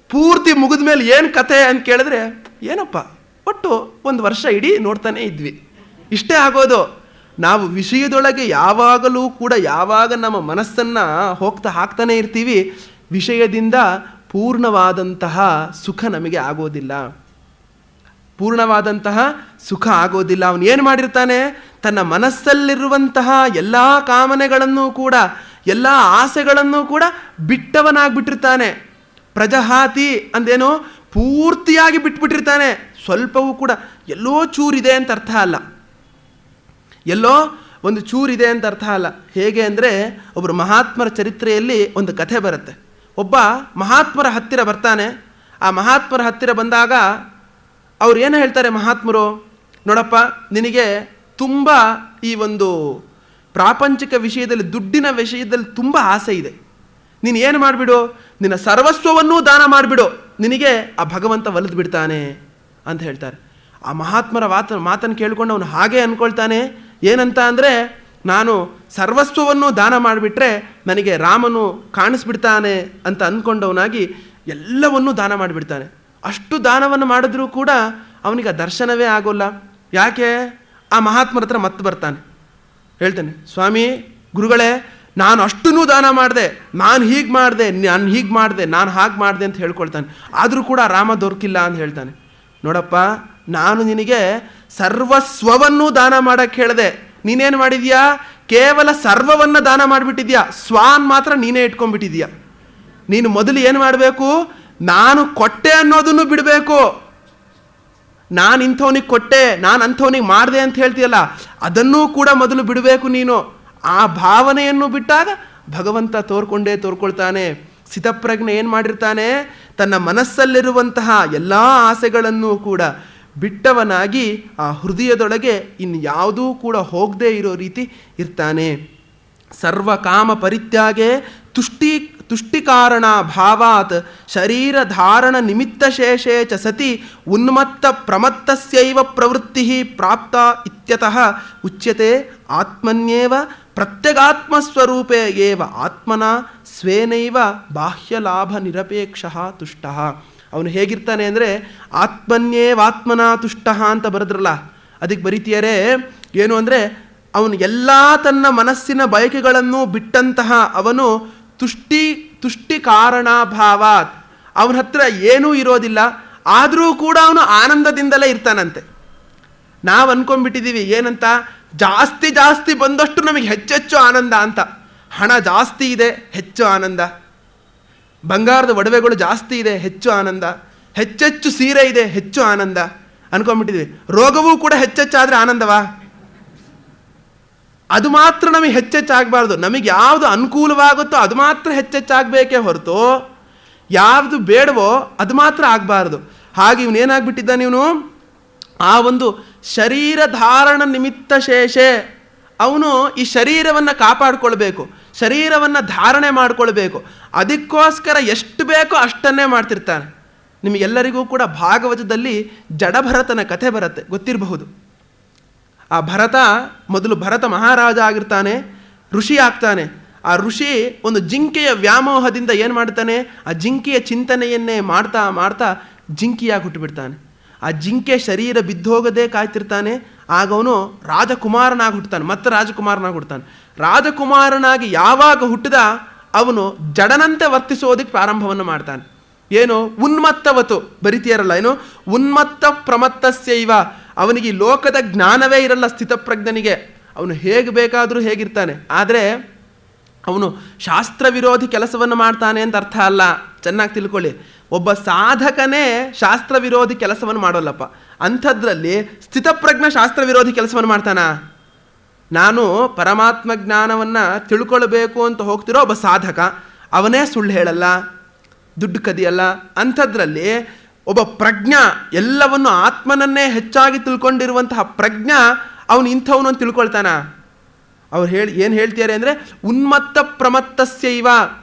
ಪೂರ್ತಿ ಮುಗಿದ ಮೇಲೆ ಏನು ಕತೆ ಅಂತ ಕೇಳಿದ್ರೆ ಏನಪ್ಪ, ಒಟ್ಟು 1 ವರ್ಷ ಇಡೀ ನೋಡ್ತಾನೆ ಇದ್ವಿ, ಇಷ್ಟೇ ಆಗೋದು. ನಾವು ವಿಷಯದೊಳಗೆ ಯಾವಾಗಲೂ ಕೂಡ ಯಾವಾಗ ನಮ್ಮ ಮನಸ್ಸನ್ನು ಹಾಕ್ತಾನೆ ಇರ್ತೀವಿ, ವಿಷಯದಿಂದ ಪೂರ್ಣವಾದಂತಹ ಸುಖ ನಮಗೆ ಆಗೋದಿಲ್ಲ. ಪೂರ್ಣವಾದಂತಹ ಸುಖ ಆಗೋದಿಲ್ಲ. ಅವನು ಏನು ಮಾಡಿರ್ತಾನೆ, ತನ್ನ ಮನಸ್ಸಲ್ಲಿರುವಂತಹ ಎಲ್ಲ ಕಾಮನೆಗಳನ್ನು ಕೂಡ, ಎಲ್ಲ ಆಸೆಗಳನ್ನು ಕೂಡ ಬಿಟ್ಟವನಾಗ್ಬಿಟ್ಟಿರ್ತಾನೆ. ಪ್ರಜಹಾತಿ ಅಂದೇನು, ಪೂರ್ತಿಯಾಗಿ ಬಿಟ್ಬಿಟ್ಟಿರ್ತಾನೆ. ಸ್ವಲ್ಪವೂ ಕೂಡ ಎಲ್ಲೋ ಚೂರಿದೆ ಅಂತ ಅರ್ಥ ಅಲ್ಲ, ಎಲ್ಲೋ ಒಂದು ಚೂರಿದೆ ಅಂತ ಅರ್ಥ ಅಲ್ಲ. ಹೇಗೆ ಅಂದರೆ, ಒಬ್ಬರು ಮಹಾತ್ಮರ ಚರಿತ್ರೆಯಲ್ಲಿ ಒಂದು ಕಥೆ ಬರುತ್ತೆ. ಒಬ್ಬ ಮಹಾತ್ಮರ ಹತ್ತಿರ ಬರ್ತಾನೆ. ಆ ಮಹಾತ್ಮರ ಹತ್ತಿರ ಬಂದಾಗ ಅವ್ರು ಏನು ಹೇಳ್ತಾರೆ ಮಹಾತ್ಮರು, ನೋಡಪ್ಪ, ನಿನಗೆ ತುಂಬ ಈ ಒಂದು ಪ್ರಾಪಂಚಿಕ ವಿಷಯದಲ್ಲಿ, ದುಡ್ಡಿನ ವಿಷಯದಲ್ಲಿ ತುಂಬ ಆಸೆ ಇದೆ, ನೀನು ಏನು ಮಾಡಿಬಿಡು, ನಿನ್ನ ಸರ್ವಸ್ವವನ್ನೂ ದಾನ ಮಾಡಿಬಿಡು, ನಿನಗೆ ಆ ಭಗವಂತ ಒಲಿದು ಬಿಡ್ತಾನೆ ಅಂತ ಹೇಳ್ತಾರೆ. ಆ ಮಹಾತ್ಮರ ಮಾತನ್ನು ಕೇಳಿಕೊಂಡು ಅವನು ಹಾಗೆ ಅಂದ್ಕೊಳ್ತಾನೆ. ಏನಂತ ಅಂದರೆ, ನಾನು ಸರ್ವಸ್ವವನ್ನು ದಾನ ಮಾಡಿಬಿಟ್ರೆ ನನಗೆ ರಾಮನು ಕಾಣಿಸ್ಬಿಡ್ತಾನೆ ಅಂತ ಅಂದ್ಕೊಂಡವನಾಗಿ ಎಲ್ಲವನ್ನೂ ದಾನ ಮಾಡಿಬಿಡ್ತಾನೆ. ಅಷ್ಟು ದಾನವನ್ನು ಮಾಡಿದ್ರೂ ಕೂಡ ಅವನಿಗೆ ದರ್ಶನವೇ ಆಗೋಲ್ಲ. ಯಾಕೆ? ಆ ಮಹಾತ್ಮರ ಹತ್ರ ಮತ್ತೆ ಬರ್ತಾನೆ, ಹೇಳ್ತಾನೆ, ಸ್ವಾಮಿ ಗುರುಗಳೇ, ನಾನು ಅಷ್ಟೂ ದಾನ ಮಾಡಿದೆ, ನಾನು ಹೀಗೆ ಮಾಡಿದೆ, ನಾನು ಹೀಗೆ ಮಾಡಿದೆ, ನಾನು ಹಾಗೆ ಮಾಡಿದೆ ಅಂತ ಹೇಳ್ಕೊಳ್ತಾನೆ. ಆದರೂ ಕೂಡ ರಾಮ ದೊರಕಿಲ್ಲ ಅಂತ ಹೇಳ್ತಾನೆ. ನೋಡಪ್ಪ, ನಾನು ನಿನಗೆ ಸರ್ವಸ್ವವನ್ನು ದಾನ ಮಾಡೋಕ್ಕೆ ಹೇಳಿದೆ, ನೀನೇನು ಮಾಡಿದ್ಯಾ, ಕೇವಲ ಸರ್ವವನ್ನು ದಾನ ಮಾಡಿಬಿಟ್ಟಿದ್ಯಾ, ಸ್ವಾನ್ ಮಾತ್ರ ನೀನೇ ಇಟ್ಕೊಂಡ್ಬಿಟ್ಟಿದ್ಯಾ. ನೀನು ಮೊದಲು ಏನು ಮಾಡಬೇಕು, ನಾನು ಕೊಟ್ಟೆ ಅನ್ನೋದನ್ನು ಬಿಡಬೇಕು. ನಾನು ಇಂಥವನಿಗೆ ಕೊಟ್ಟೆ, ನಾನು ಅಂಥವನಿಗೆ ಮಾಡಿದೆ ಅಂತ ಹೇಳ್ತೀಯಲ್ಲ, ಅದನ್ನೂ ಕೂಡ ಮೊದಲು ಬಿಡಬೇಕು ನೀನು. ಆ ಭಾವನೆಯನ್ನು ಬಿಟ್ಟಾಗ ಭಗವಂತ ತೋರ್ಕೊಳ್ತಾನೆ. ಸ್ಥಿತಪ್ರಜ್ಞೆ ಏನು ಮಾಡಿರ್ತಾನೆ, ತನ್ನ ಮನಸ್ಸಲ್ಲಿರುವಂತಹ ಎಲ್ಲ ಆಸೆಗಳನ್ನು ಕೂಡ ಬಿಟ್ಟವನಾಗಿ ಆ ಹೃದಯದೊಳಗೆ ಇನ್ನು ಯಾವುದೂ ಕೂಡ ಹೋಗದೇ ಇರೋ ರೀತಿ ಇರ್ತಾನೆ. ಸರ್ವಕಾಮ ಪರಿತ್ಯಾಗೆ ತುಷ್ಟಿಕಾರಣ ಭಾವಾತ್ ಶರೀರ ಧಾರಣ ನಿಮಿತ್ತ ಶೇಷೇ ಚ ಸತಿ ಉನ್ಮತ್ತ ಪ್ರಮತ್ತಸ್ಯೈವ ಪ್ರವೃತ್ತಿ ಪ್ರಾಪ್ತ ಇತ್ಯತಃ ಉಚ್ಯತೆ. ಆತ್ಮನ್ಯೇವ ಪ್ರತ್ಯಗಾತ್ಮಸ್ವರೂಪೇ ಏವ ಆತ್ಮನ ಸ್ವೇನೈವ ಬಾಹ್ಯಲಾಭ ನಿರಪೇಕ್ಷಃ ತುಷ್ಟಃ. ಅವನು ಹೇಗಿರ್ತಾನೆ ಅಂದರೆ, ಆತ್ಮನ್ಯೇವಾತ್ಮನ ತುಷ್ಟಃ ಅಂತ ಬರೆದ್ರಲ್ಲ, ಅದಕ್ಕೆ ಬರೀತಿಯರೇ ಏನು ಅಂದರೆ, ಅವನು ಎಲ್ಲ ತನ್ನ ಮನಸ್ಸಿನ ಬಯಕೆಗಳನ್ನು ಬಿಟ್ಟಂತಹ ಅವನು ತುಷ್ಟಿ ಕಾರಣಾಭಾವಾತ್, ಅವನ ಹತ್ರ ಏನೂ ಇರೋದಿಲ್ಲ, ಆದರೂ ಕೂಡ ಅವನು ಆನಂದದಿಂದಲೇ ಇರ್ತಾನಂತೆ. ನಾವು ಅಂದ್ಕೊಂಡ್ಬಿಟ್ಟಿದ್ದೀವಿ ಏನಂತ, ಜಾಸ್ತಿ ಬಂದಷ್ಟು ನಮಗೆ ಹೆಚ್ಚೆಚ್ಚು ಆನಂದ ಅಂತ. ಹಣ ಜಾಸ್ತಿ ಇದೆ, ಹೆಚ್ಚು ಆನಂದ. ಬಂಗಾರದ ಒಡವೆಗಳು ಜಾಸ್ತಿ ಇದೆ, ಹೆಚ್ಚು ಆನಂದ. ಹೆಚ್ಚೆಚ್ಚು ಸೀರೆ ಇದೆ, ಹೆಚ್ಚು ಆನಂದ ಅನ್ಕೊಂಡ್ಬಿಟ್ಟಿದ್ವಿ. ರೋಗವೂ ಕೂಡ ಹೆಚ್ಚೆಚ್ಚಾದರೆ ಆನಂದವಾ? ಅದು ಮಾತ್ರ ನಮಗೆ ಹೆಚ್ಚೆಚ್ಚಾಗಬಾರ್ದು. ನಮಗೆ ಯಾವುದು ಅನುಕೂಲವಾಗುತ್ತೋ ಅದು ಮಾತ್ರ ಹೆಚ್ಚೆಚ್ಚಾಗಬೇಕೇ ಹೊರತು ಯಾವುದು ಬೇಡವೋ ಅದು ಮಾತ್ರ ಆಗಬಾರ್ದು. ಹಾಗೆ ಇವನೇನಾಗ್ಬಿಟ್ಟಿದ್ದಾನೆ, ಇವನು ಆ ಒಂದು ಶರೀರ ಧಾರಣ ನಿಮಿತ್ತ ಶೇಷೆ, ಅವನು ಈ ಶರೀರವನ್ನು ಕಾಪಾಡಿಕೊಳ್ಬೇಕು, ಶರೀರವನ್ನು ಧಾರಣೆ ಮಾಡಿಕೊಳ್ಬೇಕು. ಅದಕ್ಕೋಸ್ಕರ ಎಷ್ಟು ಬೇಕೋ ಅಷ್ಟನ್ನೇ ಮಾಡ್ತಿರ್ತಾನೆ. ನಿಮಗೆಲ್ಲರಿಗೂ ಕೂಡ ಭಾಗವತದಲ್ಲಿ ಜಡಭರತನ ಕಥೆ ಬರುತ್ತೆ, ಗೊತ್ತಿರಬಹುದು. ಆ ಮೊದಲು ಭರತ ಮಹಾರಾಜ ಆಗಿರ್ತಾನೆ, ಋಷಿ ಆಗ್ತಾನೆ. ಆ ಋಷಿ ಒಂದು ಜಿಂಕೆಯ ವ್ಯಾಮೋಹದಿಂದ ಏನು ಮಾಡ್ತಾನೆ, ಆ ಜಿಂಕೆಯ ಚಿಂತನೆಯನ್ನೇ ಮಾಡ್ತಾ ಜಿಂಕಿಯಾಗಿ ಹುಟ್ಟುಬಿಡ್ತಾನೆ. ಆ ಜಿಂಕೆ ಶರೀರ ಬಿದ್ದೋಗದೇ ಕಾಯ್ತಿರ್ತಾನೆ. ಆಗ ಅವನು ರಾಜಕುಮಾರನಾಗಿ ಹುಟ್ಟುತ್ತಾನೆ, ಮತ್ತೆ ರಾಜಕುಮಾರನಾಗಿ ಹುಟ್ಟುತ್ತಾನೆ. ರಾಜಕುಮಾರನಾಗಿ ಯಾವಾಗ ಹುಟ್ಟಿದ ಅವನು ಜಡನಂತೆ ವರ್ತಿಸೋದಕ್ಕೆ ಪ್ರಾರಂಭವನ್ನು ಮಾಡ್ತಾನೆ. ಏನು ಉನ್ಮತ್ತವತು ಬರಿತೀಯರಲ್ಲ, ಏನು ಉನ್ಮತ್ತ ಪ್ರಮತ್ತಸ್ಯೈವ, ಅವನಿಗೆ ಈ ಲೋಕದ ಜ್ಞಾನವೇ ಇರಲ್ಲ ಸ್ಥಿತಪ್ರಜ್ಞನಿಗೆ. ಅವನು ಹೇಗೆ ಬೇಕಾದರೂ ಹೇಗಿರ್ತಾನೆ. ಆದರೆ ಅವನು ಶಾಸ್ತ್ರ ವಿರೋಧಿ ಕೆಲಸವನ್ನು ಮಾಡ್ತಾನೆ ಅಂತ ಅರ್ಥ ಅಲ್ಲ, ಚೆನ್ನಾಗಿ ತಿಳ್ಕೊಳ್ಳಿ. ಒಬ್ಬ ಸಾಧಕನೇ ಶಾಸ್ತ್ರ ವಿರೋಧಿ ಕೆಲಸವನ್ನು ಮಾಡೋಲ್ಲಪ್ಪ. ಅಂಥದ್ರಲ್ಲಿ ಸ್ಥಿತಪ್ರಜ್ಞ ಶಾಸ್ತ್ರ ವಿರೋಧಿ ಕೆಲಸವನ್ನು ಮಾಡ್ತಾನ? ನಾನು ಪರಮಾತ್ಮ ಜ್ಞಾನವನ್ನು ತಿಳ್ಕೊಳ್ಬೇಕು ಅಂತ ಹೋಗ್ತಿರೋ ಒಬ್ಬ ಸಾಧಕ, ಅವನೇ ಸುಳ್ಳು ಹೇಳಲ್ಲ, ದುಡ್ಡು ಕದಿಯಲ್ಲ. ಅಂಥದ್ರಲ್ಲಿ ಒಬ್ಬ ಪ್ರಜ್ಞ, ಎಲ್ಲವನ್ನು ಆತ್ಮನನ್ನೇ ಹೆಚ್ಚಾಗಿ ತಿಳ್ಕೊಂಡಿರುವಂತಹ ಪ್ರಜ್ಞ, ಅವನು ಇಂಥವನು ಅಂತ ತಿಳ್ಕೊಳ್ತಾನ? ಅವ್ರು ಏನು ಹೇಳ್ತಾರೆ ಅಂದರೆ ಉನ್ಮತ್ತ ಪ್ರಮತ್ತಸ್ಯೈವ,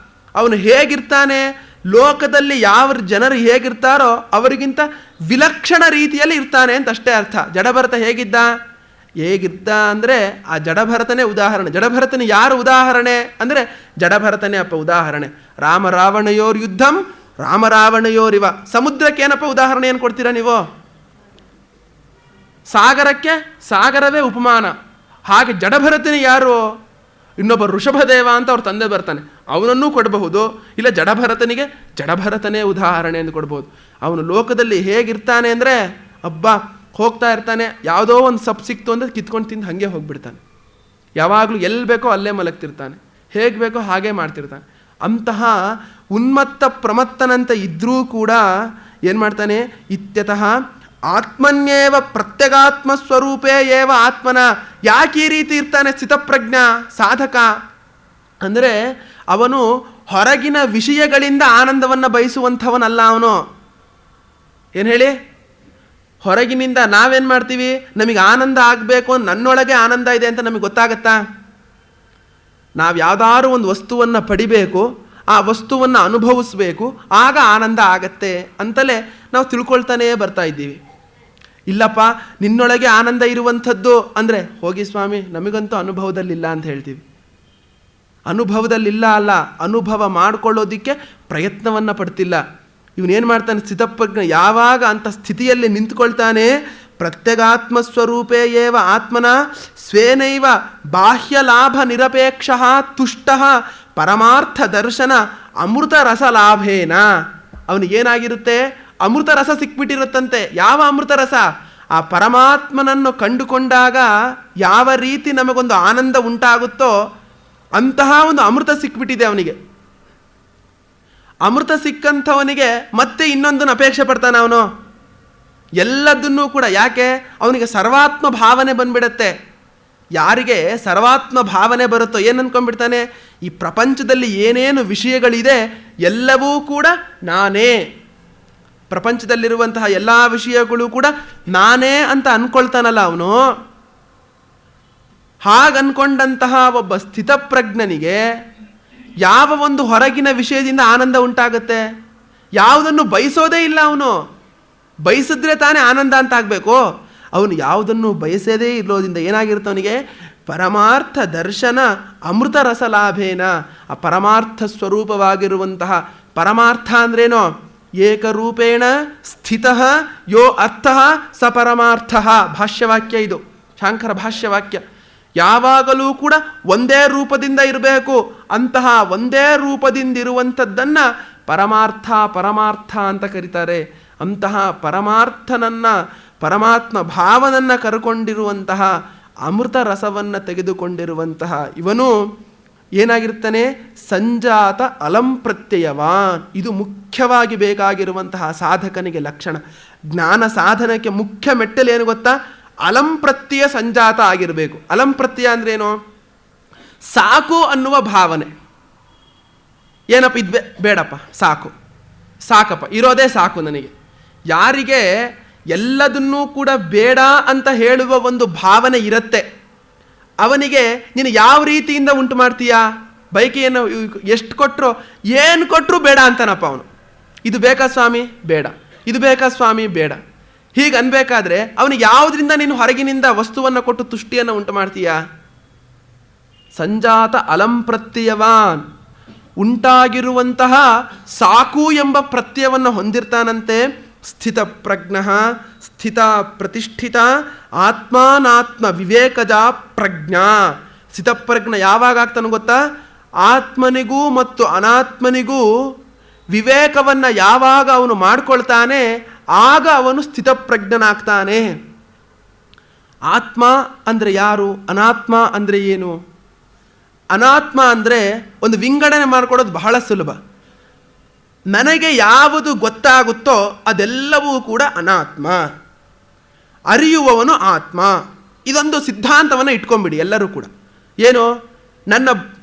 ಅವನು ಹೇಗಿರ್ತಾನೆ, ಲೋಕದಲ್ಲಿ ಯಾವ ಜನರು ಹೇಗಿರ್ತಾರೋ ಅವರಿಗಿಂತ ವಿಲಕ್ಷಣ ರೀತಿಯಲ್ಲಿ ಇರ್ತಾನೆ ಅಂತ ಅಷ್ಟೇ ಅರ್ಥ. ಜಡಭರತ ಹೇಗಿದ್ದ ಅಂದರೆ ಆ ಜಡಭರತನೇ ಉದಾಹರಣೆ. ಜಡಭರತನ ಯಾರು ಉದಾಹರಣೆ ಅಂದರೆ ಜಡಭರತನೇ ಅಪ್ಪ ಉದಾಹರಣೆ. ರಾಮ ರಾವಣಯೋರ್ ಯುದ್ಧಂ ರಾಮ ರಾವಣಯೋರಿವ. ಸಮುದ್ರಕ್ಕೆ ಏನಪ್ಪ ಉದಾಹರಣೆ ಏನು ಕೊಡ್ತೀರಾ ನೀವು? ಸಾಗರಕ್ಕೆ ಸಾಗರವೇ ಉಪಮಾನ. ಹಾಗೆ ಜಡಭರತನ ಯಾರು? ಇನ್ನೊಬ್ಬ ಋಷಭದೇವ ಅಂತ ಅವ್ರ ತಂದೆ ಬರ್ತಾನೆ, ಅವನನ್ನೂ ಕೊಡಬಹುದು. ಇಲ್ಲ ಜಡಭರತನಿಗೆ ಜಡಭರತನೇ ಉದಾಹರಣೆ ಎಂದು ಕೊಡ್ಬೋದು. ಅವನು ಲೋಕದಲ್ಲಿ ಹೇಗಿರ್ತಾನೆ ಅಂದರೆ ಅಬ್ಬಾ ಹೋಗ್ತಾ ಇರ್ತಾನೆ, ಯಾವುದೋ ಒಂದು ಸಪ್ ಸಿಕ್ತು ಅಂದರೆ ಕಿತ್ಕೊಂಡು ತಿಂದು ಹಾಗೆ ಹೋಗ್ಬಿಡ್ತಾನೆ. ಯಾವಾಗಲೂ ಎಲ್ಲಿ ಬೇಕೋ ಅಲ್ಲೇ ಮಲಗ್ತಿರ್ತಾನೆ, ಹೇಗೆ ಬೇಕೋ ಹಾಗೇ ಮಾಡ್ತಿರ್ತಾನೆ. ಅಂತಹ ಉನ್ಮತ್ತ ಪ್ರಮತ್ತನಂತ ಇದ್ದರೂ ಕೂಡ ಏನು ಮಾಡ್ತಾನೆ? ಇತ್ಯತಃ ಆತ್ಮನ್ಯೇವ ಪ್ರತ್ಯಗಾತ್ಮ ಸ್ವರೂಪೇ ಏವ ಆತ್ಮನ. ಯಾಕೆ ಈ ರೀತಿ ಇರ್ತಾನೆ ಸ್ಥಿತಪ್ರಜ್ಞ ಸಾಧಕ ಅಂದರೆ ಅವನು ಹೊರಗಿನ ವಿಷಯಗಳಿಂದ ಆನಂದವನ್ನು ಬಯಸುವಂಥವನಲ್ಲ. ಅವನು ಏನು ಹೇಳಿ, ಹೊರಗಿನಿಂದ ನಾವೇನು ಮಾಡ್ತೀವಿ, ನಮಗೆ ಆನಂದ ಆಗಬೇಕು, ನನ್ನೊಳಗೆ ಆನಂದ ಇದೆ ಅಂತ ನಮಗೆ ಗೊತ್ತಾಗತ್ತಾ? ನಾವು ಯಾವುದಾದ್ರೂ ಒಂದು ವಸ್ತುವನ್ನು ಪಡಿಬೇಕು, ಆ ವಸ್ತುವನ್ನು ಅನುಭವಿಸ್ಬೇಕು, ಆಗ ಆನಂದ ಆಗತ್ತೆ ಅಂತಲೇ ನಾವು ತಿಳ್ಕೊಳ್ತಾನೇ ಬರ್ತಾ ಇದ್ದೀವಿ. ಇಲ್ಲಪ್ಪ ನಿನ್ನೊಳಗೆ ಆನಂದ ಇರುವಂಥದ್ದು ಅಂದರೆ ಹೋಗಿ ಸ್ವಾಮಿ ನಮಗಂತೂ ಅನುಭವದಲ್ಲಿಲ್ಲ ಅಂತ ಹೇಳ್ತೀವಿ. ಅನುಭವದಲ್ಲಿಲ್ಲ ಅಲ್ಲ, ಅನುಭವ ಮಾಡಿಕೊಳ್ಳೋದಕ್ಕೆ ಪ್ರಯತ್ನವನ್ನು ಪಡ್ತಿಲ್ಲ. ಇವನೇನು ಮಾಡ್ತಾನೆ ಸ್ಥಿತಪ್ರಜ್ಞ, ಯಾವಾಗ ಅಂಥ ಸ್ಥಿತಿಯಲ್ಲಿ ನಿಂತ್ಕೊಳ್ತಾನೆ, ಪ್ರತ್ಯಗಾತ್ಮ ಸ್ವರೂಪೇ ಏವ ಆತ್ಮನ ಸ್ವೇನೈವ ಬಾಹ್ಯ ಲಾಭ ನಿರಪೇಕ್ಷ ತುಷ್ಟ ಪರಮಾರ್ಥ ದರ್ಶನ ಅಮೃತ ರಸ ಲಾಭೇನ. ಅವನಿಗೇನಾಗಿರುತ್ತೆ? ಅಮೃತ ರಸ ಸಿಕ್ಬಿಟ್ಟಿರುತ್ತಂತೆ. ಯಾವ ಅಮೃತ ರಸ? ಆ ಪರಮಾತ್ಮನನ್ನು ಕಂಡುಕೊಂಡಾಗ ಯಾವ ರೀತಿ ನಮಗೊಂದು ಆನಂದ ಉಂಟಾಗುತ್ತೋ ಅಂತಹ ಒಂದು ಅಮೃತ ಸಿಕ್ಬಿಟ್ಟಿದೆ ಅವನಿಗೆ. ಅಮೃತ ಸಿಕ್ಕಂಥವನಿಗೆ ಮತ್ತೆ ಇನ್ನೊಂದನ್ನು ಅಪೇಕ್ಷೆ ಪಡ್ತಾನೆ ಅವನು, ಎಲ್ಲದನ್ನೂ ಕೂಡ. ಯಾಕೆ? ಅವನಿಗೆ ಸರ್ವಾತ್ಮ ಭಾವನೆ ಬಂದ್ಬಿಡತ್ತೆ. ಯಾರಿಗೆ ಸರ್ವಾತ್ಮ ಭಾವನೆ ಬರುತ್ತೋ ಏನು ಅಂದ್ಕೊಂಡ್ಬಿಡ್ತಾನೆ, ಈ ಪ್ರಪಂಚದಲ್ಲಿ ಏನೇನು ವಿಷಯಗಳಿದೆ ಎಲ್ಲವೂ ಕೂಡ ನಾನೇ, ಪ್ರಪಂಚದಲ್ಲಿರುವಂತಹ ಎಲ್ಲ ವಿಷಯಗಳು ಕೂಡ ನಾನೇ ಅಂತ ಅಂದ್ಕೊಳ್ತಾನಲ್ಲ ಅವನು. ಹಾಗನ್ಕೊಂಡಂತಹ ಒಬ್ಬ ಸ್ಥಿತಪ್ರಜ್ಞನಿಗೆ ಯಾವ ಒಂದು ಹೊರಗಿನ ವಿಷಯದಿಂದ ಆನಂದ ಉಂಟಾಗುತ್ತೆ? ಯಾವುದನ್ನು ಬಯಸೋದೇ ಇಲ್ಲ ಅವನು. ಬಯಸಿದ್ರೆ ತಾನೇ ಆನಂದ ಅಂತ ಆಗಬೇಕು. ಅವನು ಯಾವುದನ್ನು ಬಯಸದೇ ಇರೋದ್ರಿಂದ ಏನಾಗಿರುತ್ತೆ ಅವನಿಗೆ? ಪರಮಾರ್ಥ ದರ್ಶನ ಅಮೃತ ರಸ ಲಾಭೇನ. ಆ ಪರಮಾರ್ಥ ಸ್ವರೂಪವಾಗಿರುವಂತಹ ಪರಮಾರ್ಥ ಅಂದ್ರೇನೋ? ಏಕರೂಪೇಣ ಸ್ಥಿತ ಯೋ ಅರ್ಥ ಸ ಪರಮಾರ್ಥ. ಭಾಷ್ಯವಾಕ್ಯ ಇದು, ಶಾಂಕರ ಭಾಷ್ಯವಾಕ್ಯ. ಯಾವಾಗಲೂ ಕೂಡ ಒಂದೇ ರೂಪದಿಂದ ಇರಬೇಕು. ಅಂತಹ ಒಂದೇ ರೂಪದಿಂದಿರುವಂಥದ್ದನ್ನು ಪರಮಾರ್ಥ ಪರಮಾರ್ಥ ಅಂತ ಕರೀತಾರೆ. ಅಂತಹ ಪರಮಾರ್ಥನನ್ನು, ಪರಮಾತ್ಮ ಭಾವನನ್ನು ಕರ್ಕೊಂಡಿರುವಂತಹ ಅಮೃತ ರಸವನ್ನು ತೆಗೆದುಕೊಂಡಿರುವಂತಹ ಇವನು ಏನಾಗಿರ್ತಾನೆ? ಸಂಜಾತ ಅಲಂ ಪ್ರತ್ಯಯವಾನ್. ಇದು ಮುಖ್ಯವಾಗಿ ಬೇಕಾಗಿರುವಂತಹ ಸಾಧಕನಿಗೆ ಲಕ್ಷಣ. ಜ್ಞಾನ ಸಾಧನಕ್ಕೆ ಮುಖ್ಯ ಮೆಟ್ಟಲು ಏನು ಗೊತ್ತಾ? ಅಲಂ ಪ್ರತ್ಯಯ ಸಂಜಾತ ಆಗಿರಬೇಕು. ಅಲಂ ಪ್ರತ್ಯಯ ಅಂದ್ರೇನು? ಸಾಕು ಅನ್ನುವ ಭಾವನೆ. ಏನಪ್ಪ ಇದು ಬೇಡಪ್ಪ, ಸಾಕಪ್ಪ, ಇರೋದೇ ಸಾಕು ನನಗೆ. ಯಾರಿಗೆ ಎಲ್ಲದನ್ನೂ ಕೂಡ ಬೇಡ ಅಂತ ಹೇಳುವ ಒಂದು ಭಾವನೆ ಇರುತ್ತೆ, ಅವನಿಗೆ ನೀನು ಯಾವ ರೀತಿಯಿಂದ ಉಂಟು ಮಾಡ್ತೀಯಾ? ಬೈಕೆಯನ್ನು ಎಷ್ಟು ಕೊಟ್ಟರು, ಏನು ಕೊಟ್ಟರು ಬೇಡ ಅಂತಾನಪ್ಪ ಅವನು. ಇದು ಬೇಕಾ ಸ್ವಾಮಿ? ಬೇಡ. ಇದು ಬೇಕಾ ಸ್ವಾಮಿ? ಬೇಡ. ಹೀಗೆ ಅನ್ಬೇಕಾದ್ರೆ ಅವನಿಗೆ ಯಾವುದರಿಂದ ನೀನು ಹೊರಗಿನಿಂದ ವಸ್ತುವನ್ನು ಕೊಟ್ಟು ತುಷ್ಟಿಯನ್ನು ಉಂಟು ಮಾಡ್ತೀಯಾ? ಸಂಜಾತ ಅಲಂ ಪ್ರತ್ಯಯವಾನ್. ಉಂಟಾಗಿರುವಂತಹ ಸಾಕು ಎಂಬ ಪ್ರತ್ಯಯವನ್ನು ಹೊಂದಿರ್ತಾನಂತೆ. ಸ್ಥಿತಪ್ರಜ್ಞ ಸ್ಥಿತ ಪ್ರತಿಷ್ಠಿತ ಆತ್ಮಾನಾತ್ಮ ವಿವೇಕಜ ಪ್ರಜ್ಞಾ. ಸ್ಥಿತಪ್ರಜ್ಞ ಯಾವಾಗ ಆಗ್ತಾನೆ ಗೊತ್ತಾ? ಆತ್ಮನಿಗೂ ಮತ್ತು ಅನಾತ್ಮನಿಗೂ ವಿವೇಕವನ್ನು ಯಾವಾಗ ಅವನು ಮಾಡ್ಕೊಳ್ತಾನೆ ಆಗ ಅವನು ಸ್ಥಿತಪ್ರಜ್ಞನಾಗ್ತಾನೆ. ಆತ್ಮ ಅಂದರೆ ಯಾರು? ಅನಾತ್ಮ ಅಂದರೆ ಏನು? ಅನಾತ್ಮ ಅಂದರೆ ಒಂದು ವಿಂಗಡಣೆ ಮಾಡಿಕೊಡೋದು ಬಹಳ ಸುಲಭ. ನನಗೆ ಯಾವುದು ಗೊತ್ತಾಗುತ್ತೋ ಅದೆಲ್ಲವೂ ಕೂಡ ಅನಾತ್ಮ, ಅರಿಯುವವನು ಆತ್ಮ. ಇದೊಂದು ಸಿದ್ಧಾಂತವನ್ನು ಇಟ್ಕೊಂಡ್ಬಿಡಿ ಎಲ್ಲರೂ ಕೂಡ. ಏನು?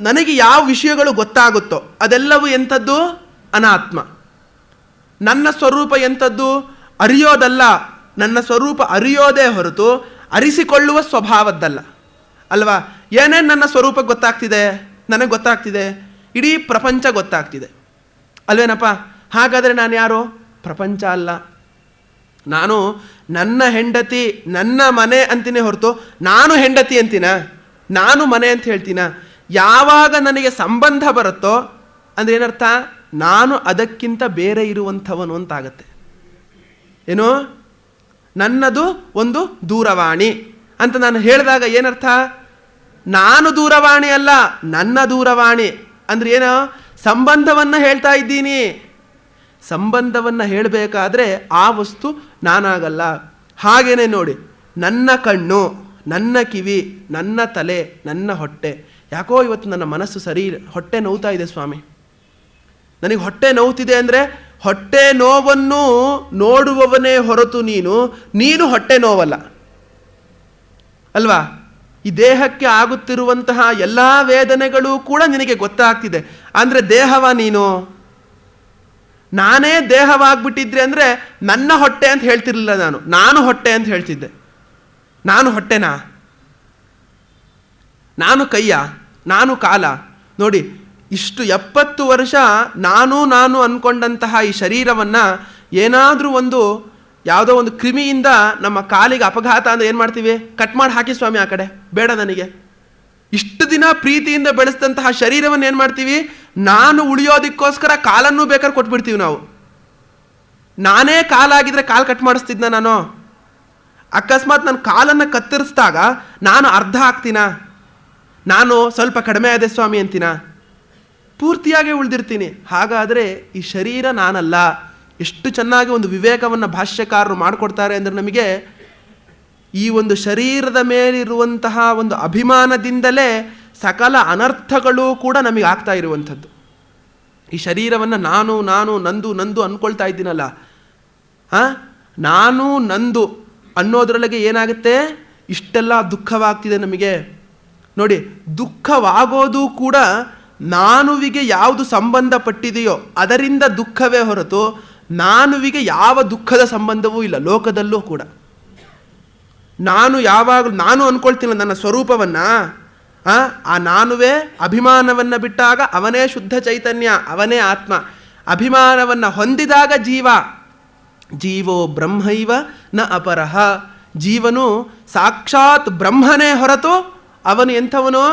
ನನಗೆ ಯಾವ ವಿಷಯಗಳು ಗೊತ್ತಾಗುತ್ತೋ ಅದೆಲ್ಲವೂ ಎಂಥದ್ದು? ಅನಾತ್ಮ. ನನ್ನ ಸ್ವರೂಪ ಎಂಥದ್ದು? ಅರಿಯೋದಲ್ಲ. ನನ್ನ ಸ್ವರೂಪ ಅರಿಯೋದೇ ಹೊರತು ಅರಿಸಿಕೊಳ್ಳುವ ಸ್ವಭಾವದ್ದಲ್ಲ ಅಲ್ವಾ? ಏನೇನು ನನ್ನ ಸ್ವರೂಪ ಗೊತ್ತಾಗ್ತಿದೆ? ನನಗೆ ಗೊತ್ತಾಗ್ತಿದೆ, ಇಡೀ ಪ್ರಪಂಚ ಗೊತ್ತಾಗ್ತಿದೆ ಅಲ್ವೇನಪ್ಪ? ಹಾಗಾದರೆ ನಾನು ಯಾರು? ಪ್ರಪಂಚ ಅಲ್ಲ. ನಾನು ನನ್ನ ಹೆಂಡತಿ, ನನ್ನ ಮನೆ ಅಂತೀನಿ ಹೊರತು ನಾನು ಹೆಂಡತಿ ಅಂತೀನ, ನಾನು ಮನೆ ಅಂತ ಹೇಳ್ತೀನ? ಯಾವಾಗ ನನಗೆ ಸಂಬಂಧ ಬರುತ್ತೋ ಅಂದರೆ ಏನರ್ಥ? ನಾನು ಅದಕ್ಕಿಂತ ಬೇರೆ ಇರುವಂಥವನು ಅಂತಾಗತ್ತೆ. ಏನು? ನನ್ನದು ಒಂದು ದೂರವಾಣಿ ಅಂತ ನಾನು ಹೇಳಿದಾಗ ಏನರ್ಥ? ನಾನು ದೂರವಾಣಿ ಅಲ್ಲ, ನನ್ನ ದೂರವಾಣಿ ಅಂದರೆ ಏನೋ ಸಂಬಂಧವನ್ನು ಹೇಳ್ತಾ ಇದ್ದೀನಿ. ಸಂಬಂಧವನ್ನು ಹೇಳಬೇಕಾದ್ರೆ ಆ ವಸ್ತು ನಾನಾಗಲ್ಲ. ಹಾಗೇನೆ ನೋಡಿ, ನನ್ನ ಕಣ್ಣು, ನನ್ನ ಕಿವಿ, ನನ್ನ ತಲೆ, ನನ್ನ ಹೊಟ್ಟೆ. ಯಾಕೋ ಇವತ್ತು ನನ್ನ ಮನಸ್ಸು ಸರಿ, ಹೊಟ್ಟೆ ನೋವ್ತಾ ಇದೆ ಸ್ವಾಮಿ, ನನಗೆ ಹೊಟ್ಟೆ ನೋವ್ತಿದೆ ಅಂದರೆ ಹೊಟ್ಟೆ ನೋವನ್ನು ನೋಡುವವನೇ ಹೊರತು ನೀನು ಹೊಟ್ಟೆ ನೋವಲ್ಲ ಅಲ್ವಾ? ಈ ದೇಹಕ್ಕೆ ಆಗುತ್ತಿರುವಂತಹ ಎಲ್ಲ ವೇದನೆಗಳು ಕೂಡ ನಿನಗೆ ಗೊತ್ತಾಗ್ತಿದೆ ಅಂದರೆ ದೇಹವ ನೀನು? ನಾನೇ ದೇಹವಾಗ್ಬಿಟ್ಟಿದ್ರೆ ಅಂದರೆ ನನ್ನ ಹೊಟ್ಟೆ ಅಂತ ಹೇಳ್ತಿರ್ಲಿಲ್ಲ, ನಾನು ಹೊಟ್ಟೆ ಅಂತ ಹೇಳ್ತಿದ್ದೆ. ನಾನು ಹೊಟ್ಟೆನಾ? ನಾನು ಕೈಯ? ನಾನು ಕಾಲ? ನೋಡಿ, ಇಷ್ಟು 70 ವರ್ಷ ನಾನು ಅಂದ್ಕೊಂಡಂತಹ ಈ ಶರೀರವನ್ನು ಏನಾದರೂ ಯಾವುದೋ ಒಂದು ಕ್ರಿಮಿಯಿಂದ ನಮ್ಮ ಕಾಲಿಗೆ ಅಪಘಾತ ಅಂದರೆ ಏನು ಮಾಡ್ತೀವಿ? ಕಟ್ ಮಾಡಿ ಹಾಕಿ ಸ್ವಾಮಿ ಆ ಕಡೆ, ಬೇಡ ನನಗೆ. ಇಷ್ಟು ದಿನ ಪ್ರೀತಿಯಿಂದ ಬೆಳೆಸಿದಂತಹ ಶರೀರವನ್ನು ಏನು ಮಾಡ್ತೀವಿ? ನಾನು ಉಳಿಯೋದಕ್ಕೋಸ್ಕರ ಕಾಲನ್ನು ಬೇಕಾದ್ರೆ ಕೊಟ್ಬಿಡ್ತೀವಿ ನಾವು. ನಾನೇ ಕಾಲಾಗಿದ್ರೆ ಕಾಲು ಕಟ್ ಮಾಡಿಸ್ತಿದ್ನ ನಾನು? ಅಕಸ್ಮಾತ್ ನನ್ನ ಕಾಲನ್ನು ಕತ್ತರಿಸಿದಾಗ ನಾನು ಅರ್ಧ ಆಗ್ತೀನ? ನಾನು ಸ್ವಲ್ಪ ಕಡಿಮೆ ಆದೆ ಸ್ವಾಮಿ ಅಂತೀನ? ಪೂರ್ತಿಯಾಗಿ ಉಳಿದಿರ್ತೀನಿ. ಹಾಗಾದರೆ ಈ ಶರೀರ ನಾನಲ್ಲ. ಎಷ್ಟು ಚೆನ್ನಾಗಿ ಒಂದು ವಿವೇಕವನ್ನು ಭಾಷ್ಯಕಾರರು ಮಾಡಿಕೊಡ್ತಾರೆ ಅಂದರೆ ನಮಗೆ ಈ ಒಂದು ಶರೀರದ ಮೇಲಿರುವಂತಹ ಒಂದು ಅಭಿಮಾನದಿಂದಲೇ ಸಕಲ ಅನರ್ಥಗಳು ಕೂಡ ನಮಗೆ ಆಗ್ತಾ ಇರುವಂಥದ್ದು. ಈ ಶರೀರವನ್ನು ನಾನು ನಂದು ಅಂದ್ಕೊಳ್ತಾ ಇದ್ದೀನಲ್ಲ, ನಾನು ನಂದು ಅನ್ನೋದ್ರೊಳಗೆ ಏನಾಗುತ್ತೆ? ಇಷ್ಟೆಲ್ಲ ದುಃಖವಾಗ್ತಿದೆ ನಮಗೆ. ನೋಡಿ, ದುಃಖವಾಗೋದು ಕೂಡ ನಾನುವಿಗೆ ಯಾವುದು ಸಂಬಂಧಪಟ್ಟಿದೆಯೋ ಅದರಿಂದ ದುಃಖವೇ ಹೊರತು ನಾನುವಿಗೆ ಯಾವ ದುಃಖದ ಸಂಬಂಧವೂ ಇಲ್ಲ ಲೋಕದಲ್ಲೂ ಕೂಡ. ನಾನು ಅಂದ್ಕೊಳ್ತೀನಿ ನನ್ನ ಸ್ವರೂಪವನ್ನು, ಆ ನಾನುವೇ ಅಭಿಮಾನವನ್ನು ಬಿಟ್ಟಾಗ ಅವನೇ ಶುದ್ಧ ಚೈತನ್ಯ, ಅವನೇ ಆತ್ಮ. ಅಭಿಮಾನವನ್ನು ಹೊಂದಿದಾಗ ಜೀವೋ ಬ್ರಹ್ಮೈವ ನ ಅಪರಃ. ಜೀವನು ಸಾಕ್ಷಾತ್ ಬ್ರಹ್ಮನೇ ಹೊರತು ಅವನು ಎಂಥವನು?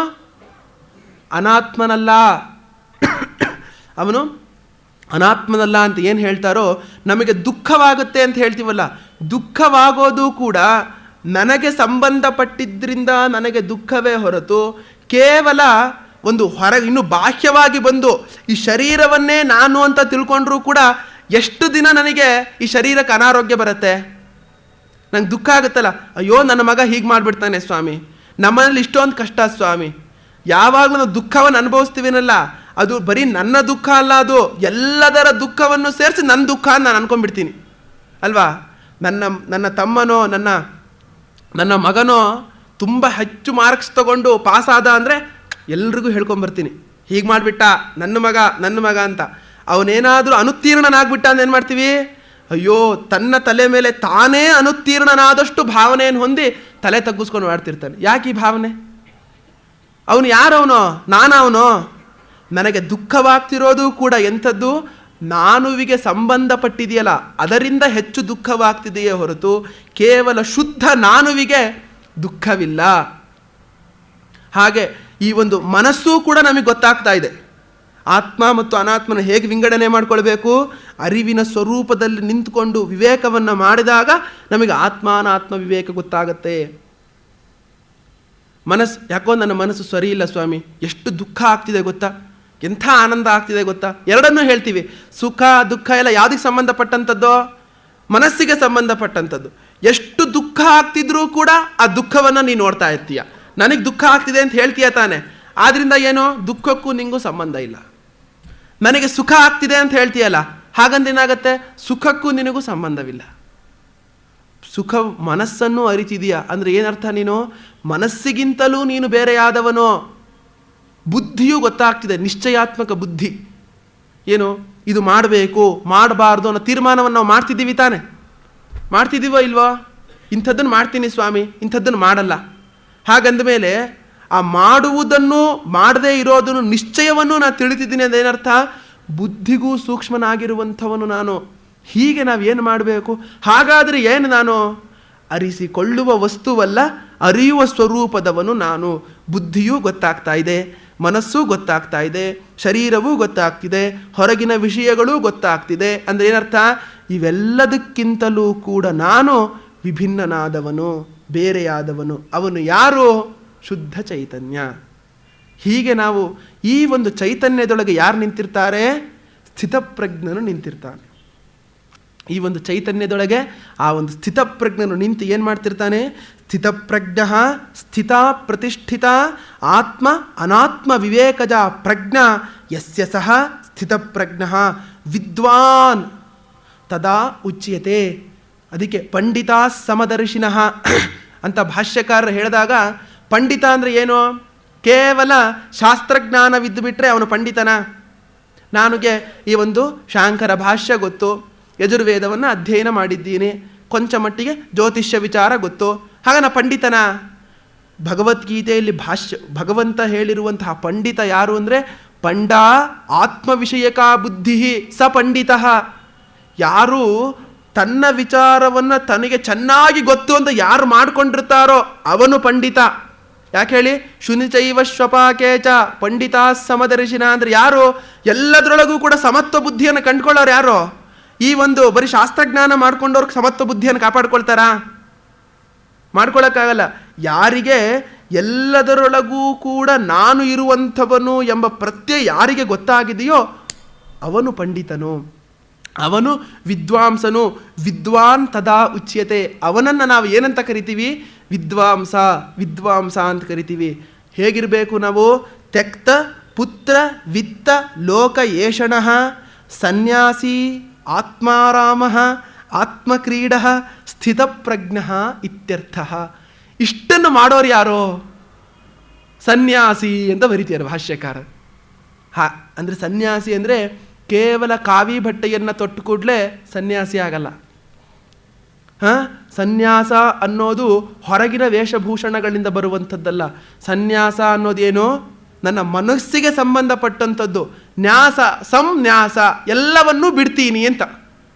ಅನಾತ್ಮನಲ್ಲ. ಅವನು ಅನಾತ್ಮನಲ್ಲ ಅಂತ ಏನು ಹೇಳ್ತಾರೋ, ನಮಗೆ ದುಃಖವಾಗುತ್ತೆ ಅಂತ ಹೇಳ್ತೀವಲ್ಲ, ದುಃಖವಾಗೋದು ಕೂಡ ನನಗೆ ಸಂಬಂಧಪಟ್ಟಿದ್ದರಿಂದ ನನಗೆ ದುಃಖವೇ ಹೊರತು ಕೇವಲ ಒಂದು ಇನ್ನು ಬಾಹ್ಯವಾಗಿ ಬಂದು ಈ ಶರೀರವನ್ನೇ ನಾನು ಅಂತ ತಿಳ್ಕೊಂಡ್ರೂ ಕೂಡ ಎಷ್ಟು ದಿನ ನನಗೆ ಈ ಶರೀರಕ್ಕೆ ಅನಾರೋಗ್ಯ ಬರುತ್ತೆ? ನಂಗೆ ದುಃಖ ಆಗುತ್ತಲ್ಲ, ಅಯ್ಯೋ ನನ್ನ ಮಗ ಹೀಗೆ ಮಾಡಿಬಿಡ್ತಾನೆ ಸ್ವಾಮಿ, ನಮ್ಮನೇಲಿ ಇಷ್ಟೊಂದು ಕಷ್ಟ ಸ್ವಾಮಿ. ಯಾವಾಗಲೂ ನಾವು ದುಃಖವನ್ನು ಅನುಭವಿಸ್ತೀವಿನಲ್ಲ, ಅದು ಬರೀ ನನ್ನ ದುಃಖ ಅಲ್ಲ, ಅದು ಎಲ್ಲದರ ದುಃಖವನ್ನು ಸೇರಿಸಿ ನನ್ನ ದುಃಖ ಅಂತ ನಾನು ಅನ್ಕೊಂಡ್ಬಿಡ್ತೀನಿ ಅಲ್ವಾ? ನನ್ನ ತಮ್ಮನೋ ನನ್ನ ಮಗನೋ ತುಂಬ ಹೆಚ್ಚು ಮಾರ್ಕ್ಸ್ ತಗೊಂಡು ಪಾಸಾದ ಅಂದರೆ ಎಲ್ರಿಗೂ ಹೇಳ್ಕೊಂಬರ್ತೀನಿ, ಹೀಗೆ ಮಾಡಿಬಿಟ್ಟ ನನ್ನ ಮಗ ಅಂತ. ಅವನೇನಾದರೂ ಅನುತ್ತೀರ್ಣನಾಗ್ಬಿಟ್ಟ ಅಂತ ಏನು ಮಾಡ್ತೀವಿ? ಅಯ್ಯೋ, ತನ್ನ ತಲೆ ಮೇಲೆ ತಾನೇ ಅನುತ್ತೀರ್ಣನಾದಷ್ಟು ಭಾವನೆಯನ್ನು ಹೊಂದಿ ತಲೆ ತಗ್ಗಿಸ್ಕೊಂಡು ಮಾಡ್ತಿರ್ತಾನೆ. ಯಾಕೆ ಈ ಭಾವನೆ? ಅವನು ಯಾರವನೋ? ನಾನವನೋ? ನನಗೆ ದುಃಖವಾಗ್ತಿರೋದು ಕೂಡ ಎಂಥದ್ದು? ನಾನುವಿಗೆ ಸಂಬಂಧಪಟ್ಟಿದೆಯಲ್ಲ ಅದರಿಂದ ಹೆಚ್ಚು ದುಃಖವಾಗ್ತಿದೆಯೇ ಹೊರತು ಕೇವಲ ಶುದ್ಧ ನಾನುವಿಗೆ ದುಃಖವಿಲ್ಲ. ಹಾಗೆ ಈ ಒಂದು ಮನಸ್ಸು ಕೂಡ ನಮಗೆ ಗೊತ್ತಾಗ್ತಾ ಇದೆ. ಆತ್ಮ ಮತ್ತು ಅನಾತ್ಮನ ಹೇಗೆ ವಿಂಗಡಣೆ ಮಾಡ್ಕೊಳ್ಬೇಕು? ಅರಿವಿನ ಸ್ವರೂಪದಲ್ಲಿ ನಿಂತುಕೊಂಡು ವಿವೇಕವನ್ನು ಮಾಡಿದಾಗ ನಮಗೆ ಆತ್ಮ ಅನಾತ್ಮ ವಿವೇಕ ಗೊತ್ತಾಗತ್ತೆ. ಯಾಕೋ ನನ್ನ ಮನಸ್ಸು ಸರಿ ಇಲ್ಲ ಸ್ವಾಮಿ, ಎಷ್ಟು ದುಃಖ ಆಗ್ತಿದೆ ಗೊತ್ತಾ, ಎಂಥ ಆನಂದ ಆಗ್ತಿದೆ ಗೊತ್ತಾ, ಎರಡನ್ನೂ ಹೇಳ್ತೀವಿ. ಸುಖ ದುಃಖ ಎಲ್ಲ ಯಾವುದಕ್ಕೆ ಸಂಬಂಧಪಟ್ಟಂಥದ್ದು? ಮನಸ್ಸಿಗೆ ಸಂಬಂಧಪಟ್ಟಂಥದ್ದು. ಎಷ್ಟು ದುಃಖ ಆಗ್ತಿದ್ರೂ ಕೂಡ ಆ ದುಃಖವನ್ನು ನೀನು ನೋಡ್ತಾ ಇರ್ತೀಯ. ನನಗೆ ದುಃಖ ಆಗ್ತಿದೆ ಅಂತ ಹೇಳ್ತೀಯ ತಾನೆ, ಆದ್ದರಿಂದ ಏನೋ ದುಃಖಕ್ಕೂ ನಿಂಗೂ ಸಂಬಂಧ ಇಲ್ಲ. ನನಗೆ ಸುಖ ಆಗ್ತಿದೆ ಅಂತ ಹೇಳ್ತೀಯಲ್ಲ, ಹಾಗಂದೇನಾಗತ್ತೆ? ಸುಖಕ್ಕೂ ನಿನಗೂ ಸಂಬಂಧವಿಲ್ಲ. ಸುಖ ಮನಸ್ಸನ್ನು ಅರಿತಿದೆಯಾ ಅಂದರೆ ಏನರ್ಥ? ನೀನು ಮನಸ್ಸಿಗಿಂತಲೂ ನೀನು ಬೇರೆಯಾದವನೋ. ಬುದ್ಧಿಯೂ ಗೊತ್ತಾಗ್ತಿದೆ, ನಿಶ್ಚಯಾತ್ಮಕ ಬುದ್ಧಿ. ಏನು ಇದು ಮಾಡಬೇಕು ಮಾಡಬಾರ್ದು ಅನ್ನೋ ತೀರ್ಮಾನವನ್ನು ನಾವು ಮಾಡ್ತಿದ್ದೀವಿ ತಾನೆ, ಮಾಡ್ತಿದ್ದೀವೋ ಇಲ್ವೋ? ಇಂಥದ್ದನ್ನು ಮಾಡ್ತೀನಿ ಸ್ವಾಮಿ, ಇಂಥದ್ದನ್ನು ಮಾಡಲ್ಲ. ಹಾಗಂದಮೇಲೆ ಆ ಮಾಡುವುದನ್ನು ಮಾಡದೇ ಇರೋದನ್ನು ನಿಶ್ಚಯವನ್ನು ನಾನು ತಿಳಿತಿದ್ದೀನಿ ಅದೇನರ್ಥ? ಬುದ್ಧಿಗೂ ಸೂಕ್ಷ್ಮನಾಗಿರುವಂಥವನು ನಾನು. ಹೀಗೆ ನಾವೇನು ಮಾಡಬೇಕು? ಹಾಗಾದರೆ ಏನು ನಾನು? ಅರಿಸಿಕೊಳ್ಳುವ ವಸ್ತುವಲ್ಲ, ಅರಿಯುವ ಸ್ವರೂಪದವನು ನಾನು. ಬುದ್ಧಿಯೂ ಗೊತ್ತಾಗ್ತಾ ಇದೆ, ಮನಸ್ಸೂ ಗೊತ್ತಾಗ್ತಾ ಇದೆ, ಶರೀರವೂ ಗೊತ್ತಾಗ್ತಿದೆ, ಹೊರಗಿನ ವಿಷಯಗಳೂ ಗೊತ್ತಾಗ್ತಿದೆ. ಅಂದರೆ ಏನರ್ಥ? ಇವೆಲ್ಲದಕ್ಕಿಂತಲೂ ಕೂಡ ನಾನು ವಿಭಿನ್ನನಾದವನು, ಬೇರೆಯಾದವನು. ಅವನು ಯಾರು? ಶುದ್ಧ ಚೈತನ್ಯ. ಹೀಗೆ ನಾವು ಈ ಒಂದು ಚೈತನ್ಯದೊಳಗೆ ಯಾರು ನಿಂತಿರ್ತಾರೆ? ಸ್ಥಿತಪ್ರಜ್ಞನು ನಿಂತಿರ್ತಾನೆ. ಈ ಒಂದು ಚೈತನ್ಯದೊಳಗೆ ಆ ಒಂದು ಸ್ಥಿತಪ್ರಜ್ಞನು ನಿಂತು ಏನು ಮಾಡ್ತಿರ್ತಾನೆ? ಸ್ಥಿತಪ್ರಜ್ಞ ಸ್ಥಿತ ಪ್ರತಿಷ್ಠಿತ ಆತ್ಮ ಅನಾತ್ಮ ವಿವೇಕಜ ಪ್ರಜ್ಞ ಯಸ್ಯ ಸಹ ಸ್ಥಿತಪ್ರಜ್ಞ ವಿದ್ವಾನ್ ತದಾ ಉಚ್ಯತೆ. ಅದಕ್ಕೆ ಪಂಡಿತ ಸಮದರ್ಶಿನಃ ಅಂತ ಭಾಷ್ಯಕಾರರು ಹೇಳಿದಾಗ, ಪಂಡಿತ ಅಂದರೆ ಏನು? ಕೇವಲ ಶಾಸ್ತ್ರಜ್ಞಾನವಿದ್ದು ಬಿಟ್ಟರೆ ಅವನು ಪಂಡಿತನ? ನನಗೆ ಈ ಒಂದು ಶಾಂಕರ ಭಾಷ್ಯ ಗೊತ್ತು, ಯಜುರ್ವೇದವನ್ನು ಅಧ್ಯಯನ ಮಾಡಿದ್ದೀನಿ, ಕೊಂಚ ಮಟ್ಟಿಗೆ ಜ್ಯೋತಿಷ್ಯ ವಿಚಾರ ಗೊತ್ತು, ಹಾಗ ನಾ ಪಂಡಿತನ? ಭಗವದ್ಗೀತೆಯಲ್ಲಿ ಭಗವಂತ ಹೇಳಿರುವಂತಹ ಪಂಡಿತ ಯಾರು ಅಂದರೆ ಪಂಡ ಆತ್ಮವಿಷಯಕ ಬುದ್ಧಿ ಸ ಪಂಡಿತ. ಯಾರು ತನ್ನ ವಿಚಾರವನ್ನು ತನಗೆ ಚೆನ್ನಾಗಿ ಗೊತ್ತು ಅಂತ ಯಾರು ಮಾಡ್ಕೊಂಡಿರ್ತಾರೋ ಅವನು ಪಂಡಿತ. ಯಾಕೆ ಹೇಳಿ? ಶುನಿಚೈವ ಶ್ವಪಾಕೇಚ ಪಂಡಿತ ಸಮದರ್ಶಿನ ಅಂದರೆ ಯಾರು? ಎಲ್ಲದರೊಳಗೂ ಕೂಡ ಸಮತ್ವ ಬುದ್ಧಿಯನ್ನು ಕಂಡುಕೊಳ್ಳೋರು ಯಾರು? ಈ ಒಂದು ಬರೀ ಶಾಸ್ತ್ರಜ್ಞಾನ ಮಾಡ್ಕೊಂಡವ್ರಿಗೆ ಸಮತ್ವ ಬುದ್ಧಿಯನ್ನು ಕಾಪಾಡ್ಕೊಳ್ತಾರಾ? ಮಾಡ್ಕೊಳ್ಳೋಕ್ಕಾಗಲ್ಲ. ಯಾರಿಗೆ ಎಲ್ಲದರೊಳಗೂ ಕೂಡ ನಾನು ಇರುವಂಥವನು ಎಂಬ ಪ್ರತ್ಯಯ ಯಾರಿಗೆ ಗೊತ್ತಾಗಿದೆಯೋ ಅವನು ಪಂಡಿತನು, ಅವನು ವಿದ್ವಾಂಸನು. ವಿದ್ವಾನ್ ತದಾ ಉಚ್ಯತೆ. ಅವನನ್ನು ನಾವು ಏನಂತ ಕರಿತೀವಿ? ವಿದ್ವಾಂಸ, ವಿದ್ವಾಂಸ ಅಂತ ಕರಿತೀವಿ. ಹೇಗಿರಬೇಕು ನಾವು? ತ್ಯಕ್ತ ಪುತ್ರ ವಿತ್ತ ಲೋಕ ಏಷಣಃ ಸನ್ಯಾಸಿ ಆತ್ಮಾರಾಮ ಆತ್ಮಕ್ರೀಡ ಸ್ಥಿತಪ್ರಜ್ಞ ಇತ್ಯರ್ಥ. ಇಷ್ಟನ್ನು ಮಾಡೋರು ಯಾರೋ? ಸನ್ಯಾಸಿ ಅಂತ ಬರೀತಾರೆ ಭಾಷ್ಯಕಾರ. ಅಂದರೆ ಸನ್ಯಾಸಿ ಅಂದರೆ ಕೇವಲ ಕಾವಿ ಬಟ್ಟೆಯನ್ನು ತೊಟ್ಟು ಕೂಡಲೇ ಸನ್ಯಾಸಿ ಆಗಲ್ಲ. ಸನ್ಯಾಸ ಅನ್ನೋದು ಹೊರಗಿನ ವೇಷಭೂಷಣಗಳಿಂದ ಬರುವಂಥದ್ದಲ್ಲ. ಸನ್ಯಾಸ ಅನ್ನೋದೇನು? ನನ್ನ ಮನಸ್ಸಿಗೆ ಸಂಬಂಧಪಟ್ಟಂಥದ್ದು. ನ್ಯಾಸ ಸಂನ್ಯಾಸ, ಎಲ್ಲವನ್ನೂ ಬಿಡ್ತೀನಿ ಅಂತ.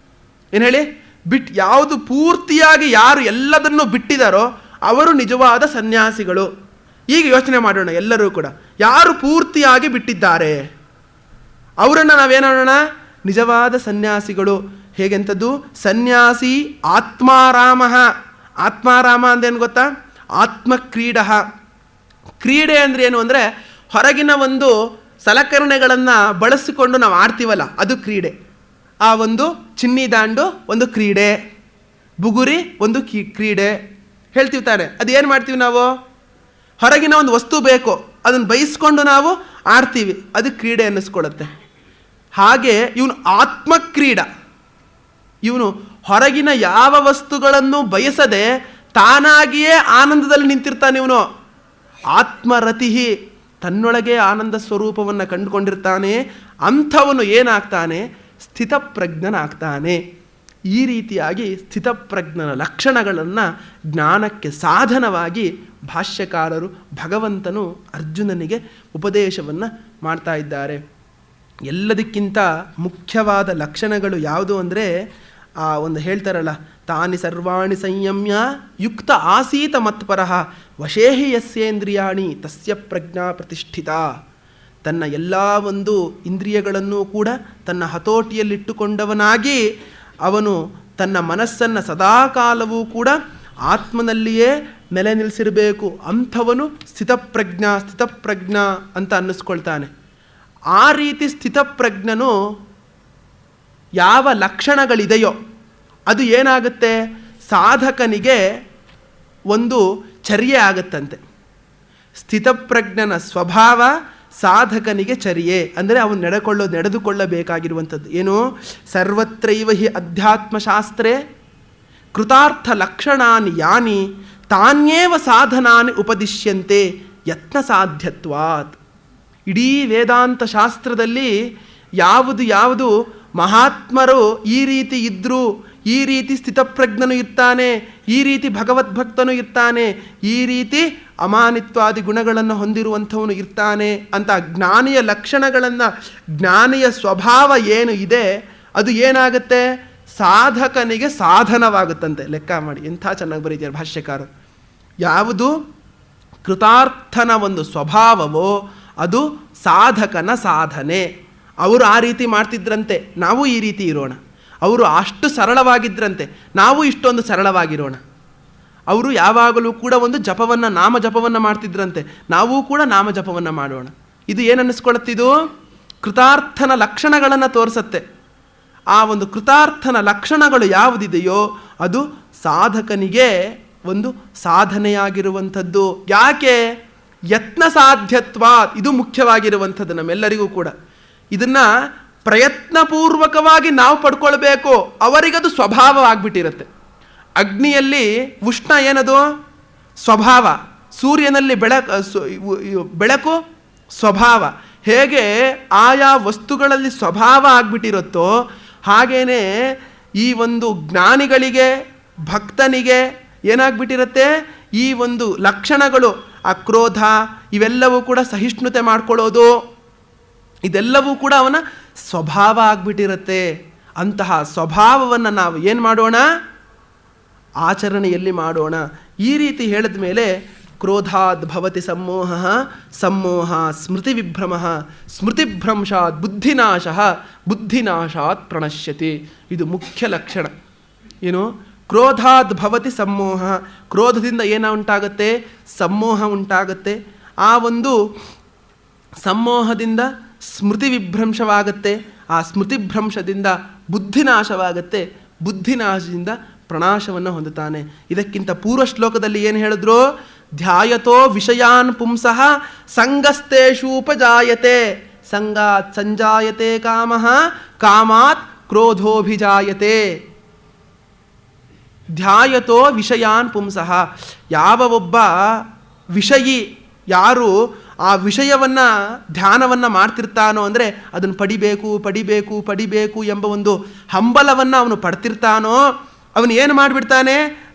ಏನು ಹೇಳಿ? ಯಾವುದು ಪೂರ್ತಿಯಾಗಿ ಯಾರು ಎಲ್ಲದನ್ನು ಬಿಟ್ಟಿದಾರೋ ಅವರು ನಿಜವಾದ ಸನ್ಯಾಸಿಗಳು. ಈಗ ಯೋಚನೆ ಮಾಡೋಣ ಎಲ್ಲರೂ ಕೂಡ, ಯಾರು ಪೂರ್ತಿಯಾಗಿ ಬಿಟ್ಟಿದ್ದಾರೆ ಅವರನ್ನು ನಾವೇನೋಣ? ನಿಜವಾದ ಸನ್ಯಾಸಿಗಳು. ಹೇಗೆಂಥದ್ದು? ಸನ್ಯಾಸಿ ಆತ್ಮಾರಾಮ. ಆತ್ಮಾರಾಮ ಅಂದೇನು ಗೊತ್ತಾ? ಆತ್ಮಕ್ರೀಡ. ಕ್ರೀಡೆ ಅಂದರೆ ಏನು ಅಂದರೆ ಹೊರಗಿನ ಒಂದು ಸಲಕರಣೆಗಳನ್ನು ಬಳಸಿಕೊಂಡು ನಾವು ಆಡ್ತೀವಲ್ಲ, ಅದು ಕ್ರೀಡೆ. ಆ ಒಂದು ಚಿನ್ನಿ ದಾಂಡು ಒಂದು ಕ್ರೀಡೆ, ಬುಗುರಿ ಒಂದು ಕ್ರೀಡೆ ಹೇಳ್ತೀವಿ ತಾನೆ. ಅದು ಏನು ಮಾಡ್ತೀವಿ ನಾವು? ಹೊರಗಿನ ಒಂದು ವಸ್ತು ಬೇಕು, ಅದನ್ನು ಬಯಸ್ಕೊಂಡು ನಾವು ಆಡ್ತೀವಿ, ಅದು ಕ್ರೀಡೆ ಅನ್ನಿಸ್ಕೊಳ್ಳುತ್ತೆ. ಹಾಗೆ ಇವನು ಆತ್ಮಕ್ರೀಡ. ಇವನು ಹೊರಗಿನ ಯಾವ ವಸ್ತುಗಳನ್ನು ಬಯಸದೆ ತಾನಾಗಿಯೇ ಆನಂದದಲ್ಲಿ ನಿಂತಿರ್ತಾನೆ. ಇವನು ಆತ್ಮರತಿ, ತನ್ನೊಳಗೆ ಆನಂದ ಸ್ವರೂಪವನ್ನು ಕಂಡುಕೊಂಡಿರ್ತಾನೆ. ಅಂಥವನು ಏನಾಗ್ತಾನೆ? ಸ್ಥಿತಪ್ರಜ್ಞನಾಗ್ತಾನೆ. ಈ ರೀತಿಯಾಗಿ ಸ್ಥಿತಪ್ರಜ್ಞನ ಲಕ್ಷಣಗಳನ್ನು ಜ್ಞಾನಕ್ಕೆ ಸಾಧನವಾಗಿ ಭಾಷ್ಯಕಾರರು, ಭಗವಂತನು ಅರ್ಜುನನಿಗೆ ಉಪದೇಶವನ್ನು ಮಾಡ್ತಾ ಇದ್ದಾರೆ. ಎಲ್ಲದಕ್ಕಿಂತ ಮುಖ್ಯವಾದ ಲಕ್ಷಣಗಳು ಯಾವುದು ಅಂದರೆ ಆ ಒಂದು ಹೇಳ್ತಾರಲ್ಲ, ತಾನಿ ಸರ್ವಾಣಿ ಸಂಯಮ್ಯ ಯುಕ್ತ ಆಸೀತ ಮತ್ಪರಃ ವಶೇಹಿ ಯಸ್ಯೇಂದ್ರಿಯಾಣಿ ತಸ್ಯ ಪ್ರಜ್ಞಾ ಪ್ರತಿಷ್ಠಿತ. ತನ್ನ ಎಲ್ಲ ಒಂದು ಇಂದ್ರಿಯಗಳನ್ನು ಕೂಡ ತನ್ನ ಹತೋಟಿಯಲ್ಲಿಟ್ಟುಕೊಂಡವನಾಗಿ ಅವನು ತನ್ನ ಮನಸ್ಸನ್ನು ಸದಾಕಾಲವೂ ಕೂಡ ಆತ್ಮನಲ್ಲಿಯೇ ನೆಲೆ ನಿಲ್ಲಿಸಿರಬೇಕು. ಅಂಥವನು ಸ್ಥಿತಪ್ರಜ್ಞ ಅಂತ ಅನ್ನಿಸ್ಕೊಳ್ತಾನೆ. ಆ ರೀತಿ ಸ್ಥಿತಪ್ರಜ್ಞನು ಯಾವ ಲಕ್ಷಣಗಳಿದೆಯೋ ಅದು ಏನಾಗುತ್ತೆ, ಸಾಧಕನಿಗೆ ಒಂದು ಚರ್ಯೆ ಆಗುತ್ತಂತೆ. ಸ್ಥಿತಪ್ರಜ್ಞನ ಸ್ವಭಾವ ಸಾಧಕನಿಗೆ ಚರ್ಯೆ ಅಂದರೆ ಅವನು ನಡೆದುಕೊಳ್ಳಬೇಕಾಗಿರುವಂಥದ್ದು ಏನು, ಸರ್ವತ್ರೈವ ಹಿ ಅಧ್ಯಾತ್ಮಶಾಸ್ತ್ರೇ ಕೃತಾರ್ಥ ಲಕ್ಷಣಾನಿ ಯಾನಿ ತಾನ್ಯೇವ ಸಾಧನಾನಿ ಉಪದಿಶ್ಯಂತೆ ಯತ್ನ ಸಾಧ್ಯತ್ವಾತ್. ಇಡೀ ವೇದಾಂತ ಶಾಸ್ತ್ರದಲ್ಲಿ ಯಾವುದು ಮಹಾತ್ಮರು ಈ ರೀತಿ ಇದ್ದರು, ಈ ರೀತಿ ಸ್ಥಿತಪ್ರಜ್ಞನು ಇರ್ತಾನೆ, ಈ ರೀತಿ ಭಗವದ್ಭಕ್ತನು ಇರ್ತಾನೆ, ಈ ರೀತಿ ಅಮಾನಿತ್ವಾದಿ ಗುಣಗಳನ್ನು ಹೊಂದಿರುವಂಥವನು ಇರ್ತಾನೆ ಅಂತ ಜ್ಞಾನಿಯ ಲಕ್ಷಣಗಳನ್ನು, ಜ್ಞಾನಿಯ ಸ್ವಭಾವ ಏನು ಇದೆ ಅದು ಏನಾಗುತ್ತೆ, ಸಾಧಕನಿಗೆ ಸಾಧನವಾಗುತ್ತಂತೆ. ಲೆಕ್ಕ ಮಾಡಿ ಎಂಥ ಚೆನ್ನಾಗಿ ಬರೀತಾರೆ ಭಾಷ್ಯಕಾರರು. ಯಾವುದು ಕೃತಾರ್ಥನ ಒಂದು ಸ್ವಭಾವವೋ ಅದು ಸಾಧಕನ ಸಾಧನೆ. ಅವರು ಆ ರೀತಿ ಮಾಡ್ತಿದ್ರಂತೆ, ನಾವು ಈ ರೀತಿ ಇರೋಣ. ಅವರು ಅಷ್ಟು ಸರಳವಾಗಿದ್ದರಂತೆ, ನಾವು ಇಷ್ಟೊಂದು ಸರಳವಾಗಿರೋಣ. ಅವರು ಯಾವಾಗಲೂ ಕೂಡ ಒಂದು ಜಪವನ್ನು, ನಾಮ ಜಪವನ್ನು ಮಾಡ್ತಿದ್ರಂತೆ, ನಾವು ಕೂಡ ನಾಮ ಜಪವನ್ನು ಮಾಡೋಣ. ಇದು ಏನನ್ನಿಸ್ಕೊಳತ್ತಿದು, ಕೃತಾರ್ಥನ ಲಕ್ಷಣಗಳನ್ನು ತೋರಿಸತ್ತೆ. ಆ ಒಂದು ಕೃತಾರ್ಥನ ಲಕ್ಷಣಗಳು ಯಾವುದಿದೆಯೋ ಅದು ಸಾಧಕನಿಗೆ ಒಂದು ಸಾಧನೆಯಾಗಿರುವಂಥದ್ದು. ಯಾಕೆ, ಯತ್ನ ಸಾಧ್ಯತ್ವ, ಇದು ಮುಖ್ಯವಾಗಿರುವಂಥದ್ದು ನಮ್ಮೆಲ್ಲರಿಗೂ ಕೂಡ. ಇದನ್ನು ಪ್ರಯತ್ನಪೂರ್ವಕವಾಗಿ ನಾವು ಪಡ್ಕೊಳ್ಬೇಕು, ಅವರಿಗದು ಸ್ವಭಾವ ಆಗಿಬಿಟ್ಟಿರುತ್ತೆ. ಅಗ್ನಿಯಲ್ಲಿ ಉಷ್ಣ ಏನದು ಸ್ವಭಾವ, ಸೂರ್ಯನಲ್ಲಿ ಬೆಳಕು ಸ್ವಭಾವ. ಹೇಗೆ ಆಯಾ ವಸ್ತುಗಳಲ್ಲಿ ಸ್ವಭಾವ ಆಗಿಬಿಟ್ಟಿರುತ್ತೋ ಹಾಗೇನೆ ಈ ಒಂದು ಜ್ಞಾನಿಗಳಿಗೆ, ಭಕ್ತನಿಗೆ ಏನಾಗ್ಬಿಟ್ಟಿರುತ್ತೆ, ಈ ಒಂದು ಲಕ್ಷಣಗಳು, ಅಕ್ರೋಧ ಇವೆಲ್ಲವೂ ಕೂಡ ಸಹಿಷ್ಣುತೆ ಮಾಡ್ಕೊಳ್ಳೋದು, ಇದೆಲ್ಲವೂ ಕೂಡ ಅವನ ಸ್ವಭಾವ ಆಗ್ಬಿಟ್ಟಿರುತ್ತೆ. ಅಂತಹ ಸ್ವಭಾವವನ್ನು ನಾವು ಏನು ಮಾಡೋಣ, ಆಚರಣೆಯಲ್ಲಿ ಮಾಡೋಣ. ಈ ರೀತಿ ಹೇಳಿದ ಮೇಲೆ ಕ್ರೋಧಾದ್ ಭವತಿ ಸಮೋಹ, ಸಮೋಹ ಸ್ಮೃತಿ ವಿಭ್ರಮ, ಸ್ಮೃತಿಭ್ರಂಶಾತ್ ಬುದ್ಧಿನಾಶ, ಬುದ್ಧಿನಾಶಾತ್ ಪ್ರಣಶ್ಯತಿ. ಇದು ಮುಖ್ಯ ಲಕ್ಷಣ. ಏನು, ಕ್ರೋಧಾದ್ ಭವತಿ ಸಮೋಹ, ಕ್ರೋಧದಿಂದ ಏನು ಉಂಟಾಗುತ್ತೆ, ಸಮೋಹ ಉಂಟಾಗುತ್ತೆ. ಆ ಒಂದು ಸಮೋಹದಿಂದ ಸ್ಮೃತಿ ವಿಭ್ರಂಶವಾಗುತ್ತೆ, ಆ ಸ್ಮೃತಿಭ್ರಂಶದಿಂದ ಬುದ್ಧಿನಾಶವಾಗುತ್ತೆ, ಬುದ್ಧಿನಾಶದಿಂದ ಪ್ರಣಾಶವನ್ನು ಹೊಂದುತ್ತಾನೆ. ಇದಕ್ಕಿಂತ ಪೂರ್ವ ಶ್ಲೋಕದಲ್ಲಿ ಏನು ಹೇಳಿದ್ರು, ಧ್ಯಾಯತೋ ವಿಷಯಾನ್ ಪುಂಸಃ ಸಂಗಸ್ತೇಷೂಪಜಾಯತೆ, ಸಂಗಾತ್ ಸಂಜಾಯತೆ ಕಾಮಃ, ಕಾಮಾತ್ ಕ್ರೋಧೋಭಿಜಾಯತೆ. ಧ್ಯಾಯತೋ ವಿಷಯಾನ್ ಪುಂಸಃ, ಯಾವ ಒಬ್ಬ ವಿಷಯಿ, ಯಾರು ಆ ವಿಷಯವನ್ನು ಧ್ಯಾನವನ್ನು ಮಾಡ್ತಿರ್ತಾನೋ ಅಂದರೆ ಅದನ್ನು ಪಡಿಬೇಕು ಎಂಬ ಒಂದು ಹಂಬಲವನ್ನು ಅವನು ಪಡ್ತಿರ್ತಾನೋ, ಅವನು ಏನು ಮಾಡಿಬಿಡ್ತಾನೆ,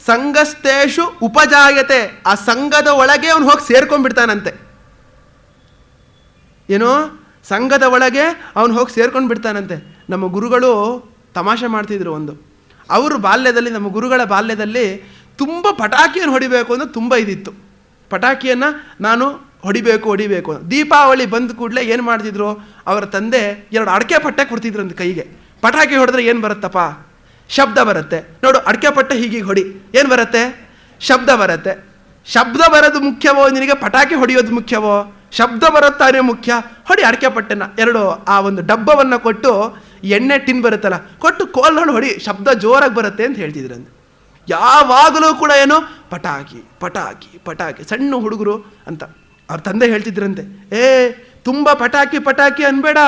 ಸಂಗಸ್ತೇಷು ಉಪಜಾಯತೆ, ಆ ಸಂಘದ ಒಳಗೆ ಅವನು ಹೋಗಿ ಸೇರ್ಕೊಂಡ್ಬಿಡ್ತಾನಂತೆ. ಏನೋ ಸಂಘದ ಒಳಗೆ ಅವನು ಹೋಗಿ ಸೇರ್ಕೊಂಡು ಬಿಡ್ತಾನಂತೆ. ನಮ್ಮ ಗುರುಗಳು ತಮಾಷೆ ಮಾಡ್ತಿದ್ರು ಒಂದು, ಅವರು ಬಾಲ್ಯದಲ್ಲಿ, ನಮ್ಮ ಗುರುಗಳ ಬಾಲ್ಯದಲ್ಲಿ ತುಂಬ ಪಟಾಕಿಯನ್ನು ಹೊಡಿಬೇಕು ಅಂತ ತುಂಬ ಇದಿತ್ತು. ಪಟಾಕಿಯನ್ನು ನಾನು ಹೊಡಿಬೇಕು. ದೀಪಾವಳಿ ಬಂದ ಕೂಡಲೇ ಏನು ಮಾಡ್ತಿದ್ರು, ಅವರ ತಂದೆ 2 ಅಡಕೆ ಪಟ್ಟೆ ಕೊಡ್ತಿದ್ರಂತೆ ಕೈಗೆ. ಪಟಾಕಿ ಹೊಡೆದ್ರೆ ಏನು ಬರುತ್ತಪ್ಪ, ಶಬ್ದ ಬರುತ್ತೆ. ನೋಡು ಅಡಕೆ ಪಟ್ಟೆ ಹೀಗೆ ಹೊಡಿ, ಏನು ಬರುತ್ತೆ, ಶಬ್ದ ಬರುತ್ತೆ. ಶಬ್ದ ಬರೋದು ಮುಖ್ಯವೋ ನಿನಗೆ, ಪಟಾಕಿ ಹೊಡೆಯೋದು ಮುಖ್ಯವೋ? ಶಬ್ದ ಬರುತ್ತಾನೆ ಮುಖ್ಯ. ಹೊಡಿ ಅಡಕೆ ಪಟ್ಟೆನ. 2 ಆ ಒಂದು ಡಬ್ಬವನ್ನು ಕೊಟ್ಟು, ಎಣ್ಣೆ ಟಿನ್ ಬರುತ್ತಲ್ಲ ಕೊಟ್ಟು ಕೋಲ್ನೊಳು ಹೊಡಿ, ಶಬ್ದ ಜೋರಾಗಿ ಬರುತ್ತೆ ಅಂತ ಹೇಳ್ತಿದ್ರಂತೆ. ಯಾವಾಗಲೂ ಕೂಡ ಏನು, ಪಟಾಕಿ ಸಣ್ಣ ಹುಡುಗರು ಅಂತ ಅವ್ರ ತಂದೆ ಹೇಳ್ತಿದ್ರಂತೆ, ತುಂಬ ಪಟಾಕಿ ಅನ್ಬೇಡ,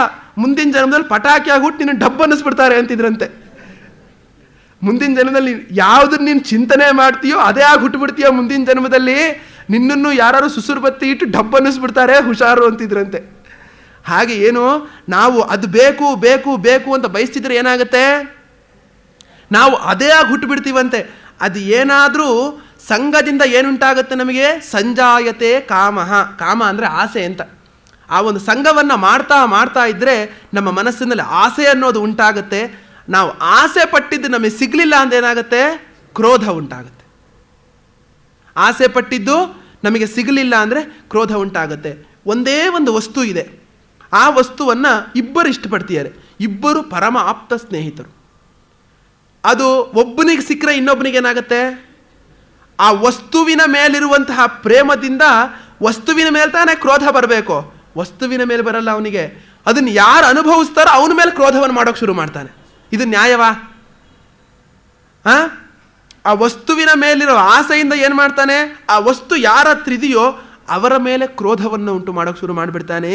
ಮುಂದಿನ ಜನ್ಮದಲ್ಲಿ ಪಟಾಕಿ ಆಗ್ಬಿಟ್ಟು ನೀನು ಡಬ್ಬ ಅನ್ನಿಸ್ಬಿಡ್ತಾರೆ ಅಂತಿದ್ರಂತೆ. ಮುಂದಿನ ಜನ್ಮದಲ್ಲಿ ಯಾವುದನ್ನು ನೀನು ಚಿಂತನೆ ಮಾಡ್ತೀಯೋ ಅದೇ ಆಗಿ ಹುಟ್ಟುಬಿಡ್ತೀಯೋ, ಮುಂದಿನ ಜನ್ಮದಲ್ಲಿ ನಿನ್ನನ್ನು ಯಾರು ಸುಸುರು ಬತ್ತಿ ಇಟ್ಟು ಡಬ್ಬ ಅನ್ನಿಸ್ಬಿಡ್ತಾರೆ, ಹುಷಾರು ಅಂತಿದ್ರಂತೆ. ಹಾಗೆ ಏನು, ನಾವು ಅದು ಬೇಕು ಅಂತ ಬಯಸ್ತಿದ್ರೆ ಏನಾಗುತ್ತೆ, ನಾವು ಅದೇ ಆಗಿ ಹುಟ್ಟುಬಿಡ್ತೀವಂತೆ. ಅದು ಏನಾದರೂ ಸಂಘದಿಂದ ಏನುಂಟಾಗುತ್ತೆ ನಮಗೆ, ಸಂಜಾಯತೆ ಕಾಮಃ, ಕಾಮ ಅಂದರೆ ಆಸೆ ಅಂತ. ಆ ಒಂದು ಸಂಘವನ್ನು ಮಾಡ್ತಾ ಇದ್ದರೆ ನಮ್ಮ ಮನಸ್ಸಿನಲ್ಲಿ ಆಸೆ ಅನ್ನೋದು ಉಂಟಾಗುತ್ತೆ. ನಾವು ಆಸೆ ಪಟ್ಟಿದ್ದು ನಮಗೆ ಸಿಗಲಿಲ್ಲ ಅಂತ ಏನಾಗುತ್ತೆ, ಕ್ರೋಧ ಉಂಟಾಗುತ್ತೆ. ಆಸೆ ಪಟ್ಟಿದ್ದು ನಮಗೆ ಸಿಗಲಿಲ್ಲ ಅಂದರೆ ಕ್ರೋಧ ಉಂಟಾಗುತ್ತೆ. ಒಂದೇ ಒಂದು ವಸ್ತು ಇದೆ, ಆ ವಸ್ತುವನ್ನು ಇಬ್ಬರು ಇಷ್ಟಪಡ್ತಿದ್ದಾರೆ, ಇಬ್ಬರು ಪರಮ ಆಪ್ತ ಸ್ನೇಹಿತರು. ಅದು ಒಬ್ಬನಿಗೆ ಸಿಕ್ಕರೆ ಇನ್ನೊಬ್ಬನಿಗೆ ಏನಾಗುತ್ತೆ, ಆ ವಸ್ತುವಿನ ಮೇಲಿರುವಂತಹ ಪ್ರೇಮದಿಂದ ವಸ್ತುವಿನ ಮೇಲೆ ತಾನೇ ಕ್ರೋಧ ಬರಬೇಕು, ವಸ್ತುವಿನ ಮೇಲೆ ಬರಲ್ಲ ಅವನಿಗೆ. ಅದನ್ನು ಯಾರು ಅನುಭವಿಸ್ತಾರೋ ಅವನ ಮೇಲೆ ಕ್ರೋಧವನ್ನು ಮಾಡೋಕೆ ಶುರು ಮಾಡ್ತಾನೆ. ಇದು ನ್ಯಾಯವಾ? ಆ ವಸ್ತುವಿನ ಮೇಲಿರೋ ಆಸೆಯಿಂದ ಏನು ಮಾಡ್ತಾನೆ, ಆ ವಸ್ತು ಯಾರ ಹತ್ರ ಇದೆಯೋ ಅವರ ಮೇಲೆ ಕ್ರೋಧವನ್ನು ಉಂಟು ಮಾಡೋಕೆ ಶುರು ಮಾಡಿಬಿಡ್ತಾನೆ.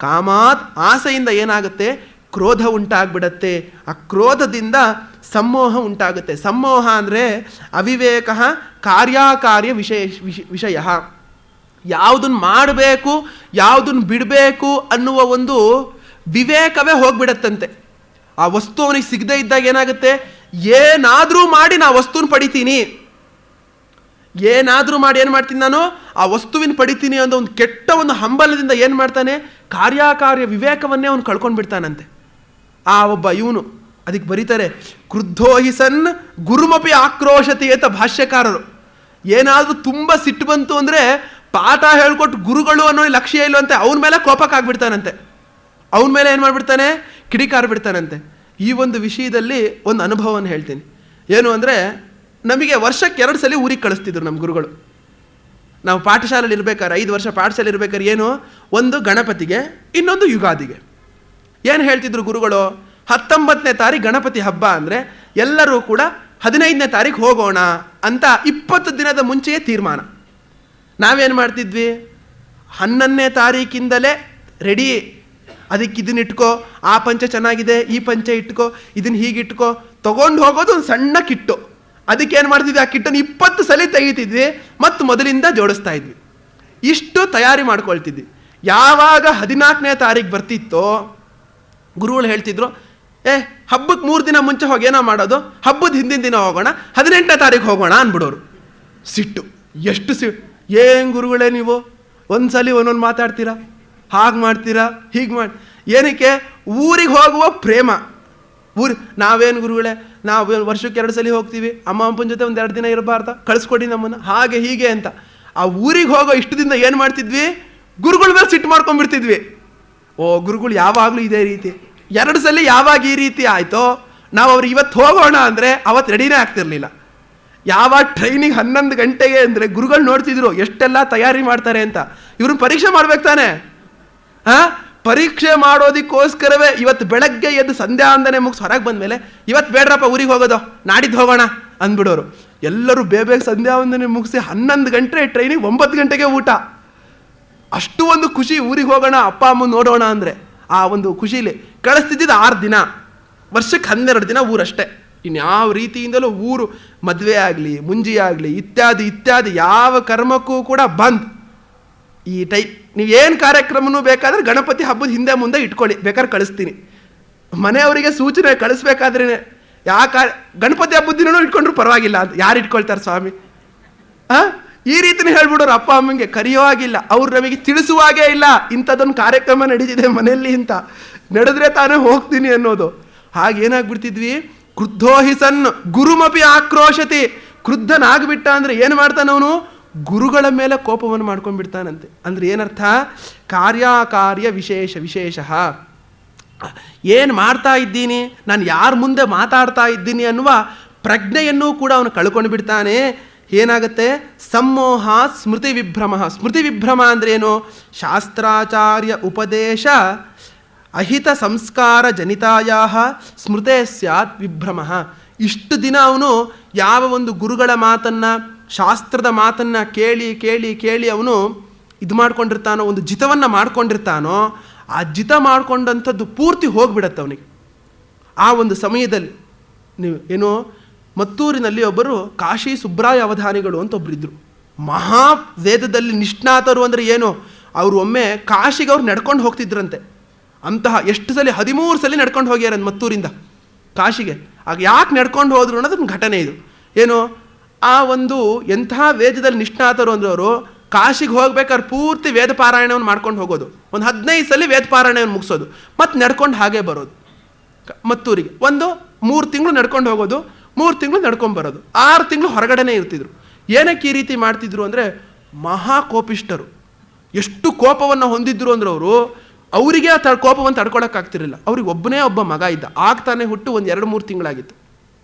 ಕಾಮಾತ್, ಆಸೆಯಿಂದ ಏನಾಗುತ್ತೆ, ಕ್ರೋಧ ಉಂಟಾಗ್ಬಿಡತ್ತೆ. ಆ ಕ್ರೋಧದಿಂದ ಸಮ್ಮೋಹ ಉಂಟಾಗುತ್ತೆ. ಸಮ್ಮೋಹ ಅಂದರೆ ಅವಿವೇಕ ಕಾರ್ಯಕಾರ್ಯ ವಿಷಯ. ಯಾವುದನ್ನು ಮಾಡಬೇಕು ಯಾವುದನ್ನು ಬಿಡಬೇಕು ಅನ್ನುವ ಒಂದು ವಿವೇಕವೇ ಹೋಗ್ಬಿಡತ್ತಂತೆ. ಆ ವಸ್ತು ಅವನಿಗೆ ಸಿಗದೇ ಇದ್ದಾಗ ಏನಾಗುತ್ತೆ, ಏನಾದರೂ ಮಾಡಿ ನಾ ವಸ್ತುನ ಪಡಿತೀನಿ, ಏನಾದರೂ ಮಾಡಿ ಏನು ಮಾಡ್ತೀನಿ ನಾನು ಆ ವಸ್ತುವಿನ ಪಡಿತೀನಿ ಅನ್ನೋ ಒಂದು ಕೆಟ್ಟ ಒಂದು ಹಂಬಲದಿಂದ ಏನು ಮಾಡ್ತಾನೆ, ಕಾರ್ಯಕಾರ್ಯ ವಿವೇಕವನ್ನೇ ಅವನು ಕಳ್ಕೊಂಡು ಬಿಡ್ತಾನಂತೆ. ಆ ಒಬ್ಬ ಇವನು ಅದಕ್ಕೆ ಬರೀತಾರೆ, ಕ್ರುದ್ಧೋ ಹಿ ಸನ್ ಗುರುಮಪಿ ಆಕ್ರೋಶತಿ ಅಂತ ಭಾಷ್ಯಕಾರರು. ಏನಾದರೂ ತುಂಬ ಸಿಟ್ಟು ಬಂತು ಅಂದರೆ ಪಾಠ ಹೇಳ್ಕೊಟ್ಟು ಗುರುಗಳು ಅನ್ನೋ ಲಕ್ಷ್ಯ ಇಲ್ಲವಂತೆ, ಅವನ ಮೇಲೆ ಕೋಪಕ್ಕಾಗ್ಬಿಡ್ತಾನಂತೆ, ಅವನ ಮೇಲೆ ಏನು ಮಾಡಿಬಿಡ್ತಾನೆ, ಕಿಡಿಕಾರ್ಬಿಡ್ತಾನಂತೆ. ಈ ಒಂದು ವಿಷಯದಲ್ಲಿ ಒಂದು ಅನುಭವವನ್ನು ಹೇಳ್ತೀನಿ. ಏನು ಅಂದರೆ, ನಮಗೆ ವರ್ಷಕ್ಕೆ 2 ಸಲ ಊರಿಗೆ ಕಳಿಸ್ತಿದ್ರು ನಮ್ಮ ಗುರುಗಳು. ನಾವು ಪಾಠಶಾಲೆಯಲ್ಲಿ ಇರ್ಬೇಕಾದ್ರೆ 5 ವರ್ಷ ಪಾಠಶಾಲೆ ಇರ್ಬೇಕಾದ್ರೆ ಏನು, ಒಂದು ಗಣಪತಿಗೆ, ಇನ್ನೊಂದು ಯುಗಾದಿಗೆ. ಏನು ಹೇಳ್ತಿದ್ರು ಗುರುಗಳು, 19ನೇ ತಾರೀಕು ಗಣಪತಿ ಹಬ್ಬ ಅಂದರೆ ಎಲ್ಲರೂ ಕೂಡ 15ನೇ ತಾರೀಕು ಹೋಗೋಣ ಅಂತ 20 ದಿನದ ಮುಂಚೆಯೇ ತೀರ್ಮಾನ. ನಾವೇನು ಮಾಡ್ತಿದ್ವಿ, 11ನೇ ತಾರೀಕಿಂದಲೇ ರೆಡಿ, ಅದಕ್ಕೆ ಇದನ್ನ ಇಟ್ಕೋ, ಆ ಪಂಚೆ ಚೆನ್ನಾಗಿದೆ, ಈ ಪಂಚೆ ಇಟ್ಕೋ, ಇದನ್ನು ಹೀಗಿಟ್ಕೋ, ತೊಗೊಂಡು ಹೋಗೋದು ಒಂದು ಸಣ್ಣ ಕಿಟ್ಟು. ಅದಕ್ಕೆ ಏನು ಮಾಡ್ತಿದ್ವಿ, ಆ ಕಿಟ್ಟನ್ನು 20 ಸಲ ತೆಗಿತಿದ್ವಿ ಮತ್ತು ಮೊದಲಿಂದ ಜೋಡಿಸ್ತಾ ಇದ್ವಿ. ಇಷ್ಟು ತಯಾರಿ ಮಾಡ್ಕೊಳ್ತಿದ್ವಿ. ಯಾವಾಗ 14ನೇ ತಾರೀಕು ಬರ್ತಿತ್ತೋ ಗುರುಗಳು ಹೇಳ್ತಿದ್ರು, ಹಬ್ಬಕ್ಕೆ 3 ದಿನ ಮುಂಚೆ ಹೋಗಿ ಏನೋ ಮಾಡೋದು, ಹಬ್ಬದ ಹಿಂದಿನ ದಿನ ಹೋಗೋಣ, 18ನೇ ತಾರೀಕು ಹೋಗೋಣ ಅಂದ್ಬಿಡೋರು. ಸಿಟ್ಟು, ಎಷ್ಟು ಏನು ಗುರುಗಳೇ ನೀವು ಒಂದ್ಸಲಿ ಒಂದೊಂದು ಮಾತಾಡ್ತೀರಾ, ಹಾಗೆ ಮಾಡ್ತೀರಾ, ಹೀಗೆ ಮಾಡಿ, ಏನಕ್ಕೆ, ಊರಿಗೆ ಹೋಗುವ ಪ್ರೇಮ. ನಾವೇನು ಗುರುಗಳೇ, ನಾವು ವರ್ಷಕ್ಕೆ 2 ಸಲ ಹೋಗ್ತೀವಿ, ಅಮ್ಮ ಅಪ್ಪನ ಜೊತೆ 1-2 ದಿನ ಇರಬಾರ್ದ, ಕಳಿಸ್ಕೊಡಿ ನಮ್ಮನ್ನು, ಹಾಗೆ ಹೀಗೆ ಅಂತ. ಆ ಊರಿಗೆ ಹೋಗೋ ಇಷ್ಟು ದಿನ ಏನು ಮಾಡ್ತಿದ್ವಿ, ಗುರುಗಳ ಮೇಲೆ ಸಿಟ್ಟು ಮಾಡ್ಕೊಂಡ್ಬಿಡ್ತಿದ್ವಿ. ಓ ಗುರುಗಳು ಯಾವಾಗಲೂ ಇದೇ ರೀತಿ, 2 ಸಲ ಯಾವಾಗ ಈ ರೀತಿ ಆಯಿತೋ, ನಾವು ಅವ್ರಿಗೆ ಇವತ್ತು ಹೋಗೋಣ ಅಂದರೆ ಅವತ್ತು ರೆಡಿನೇ ಆಗ್ತಿರ್ಲಿಲ್ಲ. ಯಾವಾಗ ಟ್ರೈನಿಗೆ 11 ಗಂಟೆಗೆ ಅಂದರೆ ಗುರುಗಳು ನೋಡ್ತಿದ್ರು ಎಷ್ಟೆಲ್ಲ ತಯಾರಿ ಮಾಡ್ತಾರೆ ಅಂತ. ಇವ್ರನ್ನ ಪರೀಕ್ಷೆ ಮಾಡ್ಬೇಕು ತಾನೆ, ಪರೀಕ್ಷೆ ಮಾಡೋದಕ್ಕೋಸ್ಕರವೇ ಇವತ್ತು ಬೆಳಗ್ಗೆ ಎದ್ದು ಸಂಧ್ಯಾಂದನೆ ಮುಗಿಸಿ ಹೊರಗೆ ಬಂದಮೇಲೆ ಇವತ್ತು ಬೇಡ್ರಪ್ಪ ಊರಿಗೆ ಹೋಗೋದು, ನಾಡಿದ್ದು ಹೋಗೋಣ ಅಂದ್ಬಿಡೋರು. ಎಲ್ಲರೂ ಬೇಗ ಸಂಧ್ಯಾವಂದನೆ ಮುಗಿಸಿ 11 ಗಂಟೆ ಟ್ರೈನಿಗೆ 9 ಗಂಟೆಗೆ ಊಟ. ಅಷ್ಟು ಒಂದು ಖುಷಿ, ಊರಿಗೆ ಹೋಗೋಣ ಅಪ್ಪ ಅಮ್ಮ ನೋಡೋಣ ಅಂದರೆ. ಆ ಒಂದು ಖುಷಿಲಿ ಕಳಿಸ್ತಿದ್ದಿದ್ದು 6 ದಿನ, ವರ್ಷಕ್ಕೆ 12 ದಿನ ಊರಷ್ಟೇ. ಇನ್ಯಾವ ರೀತಿಯಿಂದಲೂ ಊರು ಮದುವೆ ಆಗಲಿ, ಮುಂಜಿ ಆಗಲಿ, ಇತ್ಯಾದಿ ಇತ್ಯಾದಿ ಯಾವ ಕರ್ಮಕ್ಕೂ ಕೂಡ ಬಂದ್. ಈ ಟೈಪ್ ನೀವೇನು ಕಾರ್ಯಕ್ರಮನೂ ಬೇಕಾದರೆ ಗಣಪತಿ ಹಬ್ಬದ ಹಿಂದೆ ಮುಂದೆ ಇಟ್ಕೊಳ್ಳಿ, ಬೇಕಾದ್ರೆ ಕಳಿಸ್ತೀನಿ. ಮನೆಯವರಿಗೆ ಸೂಚನೆ ಕಳಿಸ್ಬೇಕಾದ್ರೇ, ಗಣಪತಿ ಹಬ್ಬದ ದಿನನೂ ಇಟ್ಕೊಂಡ್ರು ಪರವಾಗಿಲ್ಲ ಅಂತ. ಯಾರು ಇಟ್ಕೊಳ್ತಾರೆ ಸ್ವಾಮಿ? ಈ ರೀತಿನೇ ಹೇಳ್ಬಿಡೋರು ಅಪ್ಪ ಅಮ್ಮಂಗೆ. ಕರೆಯುವಾಗಿಲ್ಲ, ಅವ್ರು ನಮಗೆ ತಿಳಿಸುವಾಗೇ ಇಲ್ಲ ಇಂಥದ್ದೊಂದು ಕಾರ್ಯಕ್ರಮ ನಡೀತಿದೆ ಮನೆಯಲ್ಲಿ ಅಂತ. ನಡೆದ್ರೆ ತಾನೇ ಹೋಗ್ತೀನಿ ಅನ್ನೋದು. ಹಾಗೇನಾಗ್ಬಿಡ್ತಿದ್ವಿ, ಕ್ರುದ್ಧೋ ಹಿ ಸನ್ ಗುರುಮಪಿ ಆಕ್ರೋಶತಿ. ಕ್ರುದ್ಧನಾಗ್ಬಿಟ್ಟ ಅಂದರೆ ಏನು ಮಾಡ್ತಾನೆ ಅವನು, ಗುರುಗಳ ಮೇಲೆ ಕೋಪವನ್ನು ಮಾಡ್ಕೊಂಡ್ಬಿಡ್ತಾನಂತೆ. ಅಂದರೆ ಏನರ್ಥ, ಕಾರ್ಯಕಾರ್ಯ ವಿಶೇಷ. ಏನು ಮಾಡ್ತಾ ಇದ್ದೀನಿ, ನಾನು ಯಾರ ಮುಂದೆ ಮಾತಾಡ್ತಾ ಇದ್ದೀನಿ ಅನ್ನುವ ಪ್ರಜ್ಞೆಯನ್ನು ಕೂಡ ಅವನು ಕಳ್ಕೊಂಡು ಬಿಡ್ತಾನೆ. ಏನಾಗುತ್ತೆ, ಸಮ್ಮೋಹ ಸ್ಮೃತಿ ವಿಭ್ರಮ. ಸ್ಮೃತಿ ವಿಭ್ರಮ ಅಂದ್ರೇನು, ಶಾಸ್ತ್ರಾಚಾರ್ಯ ಉಪದೇಶ ಅಹಿತ ಸಂಸ್ಕಾರ ಜನಿತಾಯ ಸ್ಮೃತೆ ಸ್ಯಾತ್ ವಿಭ್ರಮ. ಇಷ್ಟು ದಿನ ಅವನು ಯಾವ ಒಂದು ಗುರುಗಳ ಮಾತನ್ನು, ಶಾಸ್ತ್ರದ ಮಾತನ್ನು ಕೇಳಿ ಕೇಳಿ ಕೇಳಿ ಅವನು ಇದು ಮಾಡ್ಕೊಂಡಿರ್ತಾನೋ, ಒಂದು ಜಿತವನ್ನು ಮಾಡ್ಕೊಂಡಿರ್ತಾನೋ, ಆ ಜಿತ ಮಾಡ್ಕೊಂಡಂಥದ್ದು ಪೂರ್ತಿ ಹೋಗ್ಬಿಡತ್ತೆ ಅವನಿಗೆ. ಆ ಒಂದು ಸಮಯದಲ್ಲಿ ನೀವು ಏನೋ ಮತ್ತೂರಿನಲ್ಲಿ ಒಬ್ಬರು ಕಾಶಿ ಸುಬ್ರಾಯ ಅವಧಾನಿಗಳು ಅಂತ ಒಬ್ಬರಿದ್ದರು. ಮಹಾ ವೇದದಲ್ಲಿ ನಿಷ್ಣಾತರು ಅಂದರೆ ಏನು, ಅವರು ಒಮ್ಮೆ ಕಾಶಿಗೆ ಅವ್ರು ನಡ್ಕೊಂಡು ಹೋಗ್ತಿದ್ರಂತೆ. ಅಂತಹ ಎಷ್ಟು ಸಲ, 13 ಸಲ ನಡ್ಕೊಂಡು ಹೋಗ್ಯಾರಂತ ಮತ್ತೂರಿಂದ ಕಾಶಿಗೆ. ಆಗ ಯಾಕೆ ನಡ್ಕೊಂಡು ಹೋದ್ರು ಅನ್ನೋದೊಂದು ಘಟನೆ ಇದು. ಏನು, ಆ ಒಂದು ಎಂಥ ವೇದದಲ್ಲಿ ನಿಷ್ಣಾತರು ಅಂದರೆ ಅವರು ಕಾಶಿಗೆ ಹೋಗ್ಬೇಕಾದ್ರೆ ಪೂರ್ತಿ ವೇದ ಪಾರಾಯಣವನ್ನು ಮಾಡ್ಕೊಂಡು ಹೋಗೋದು, ಒಂದು 15 ಸಲ ವೇದ ಪಾರಾಯಣವನ್ನು ಮುಗಿಸೋದು, ಮತ್ತು ನಡ್ಕೊಂಡು ಹಾಗೆ ಬರೋದು. ಮತ್ತೂರಿಗೆ 3 ತಿಂಗಳು ನಡ್ಕೊಂಡು ಹೋಗೋದು, 3 ತಿಂಗಳು ನಡ್ಕೊಂಡು ಬರೋದು, 6 ತಿಂಗಳು ಹೊರಗಡೆನೇ ಇರ್ತಿದ್ರು. ಏನಕ್ಕೆ ಈ ರೀತಿ ಮಾಡ್ತಿದ್ರು ಅಂದರೆ, ಮಹಾ ಕೋಪಿಷ್ಟರು. ಎಷ್ಟು ಕೋಪವನ್ನು ಹೊಂದಿದ್ರು ಅಂದ್ರೆ ಅವರು ಅವರಿಗೆ ಆ ಕೋಪವನ್ನು ತಡ್ಕೊಳಕ್ಕಾಗ್ತಿರಲಿಲ್ಲ. ಅವ್ರಿಗೆ ಒಬ್ಬನೇ ಒಬ್ಬ ಮಗ ಇದ್ದ, ಆಗ್ತಾನೆ ಹುಟ್ಟು ಒಂದು 2-3 ತಿಂಗಳಾಗಿತ್ತು.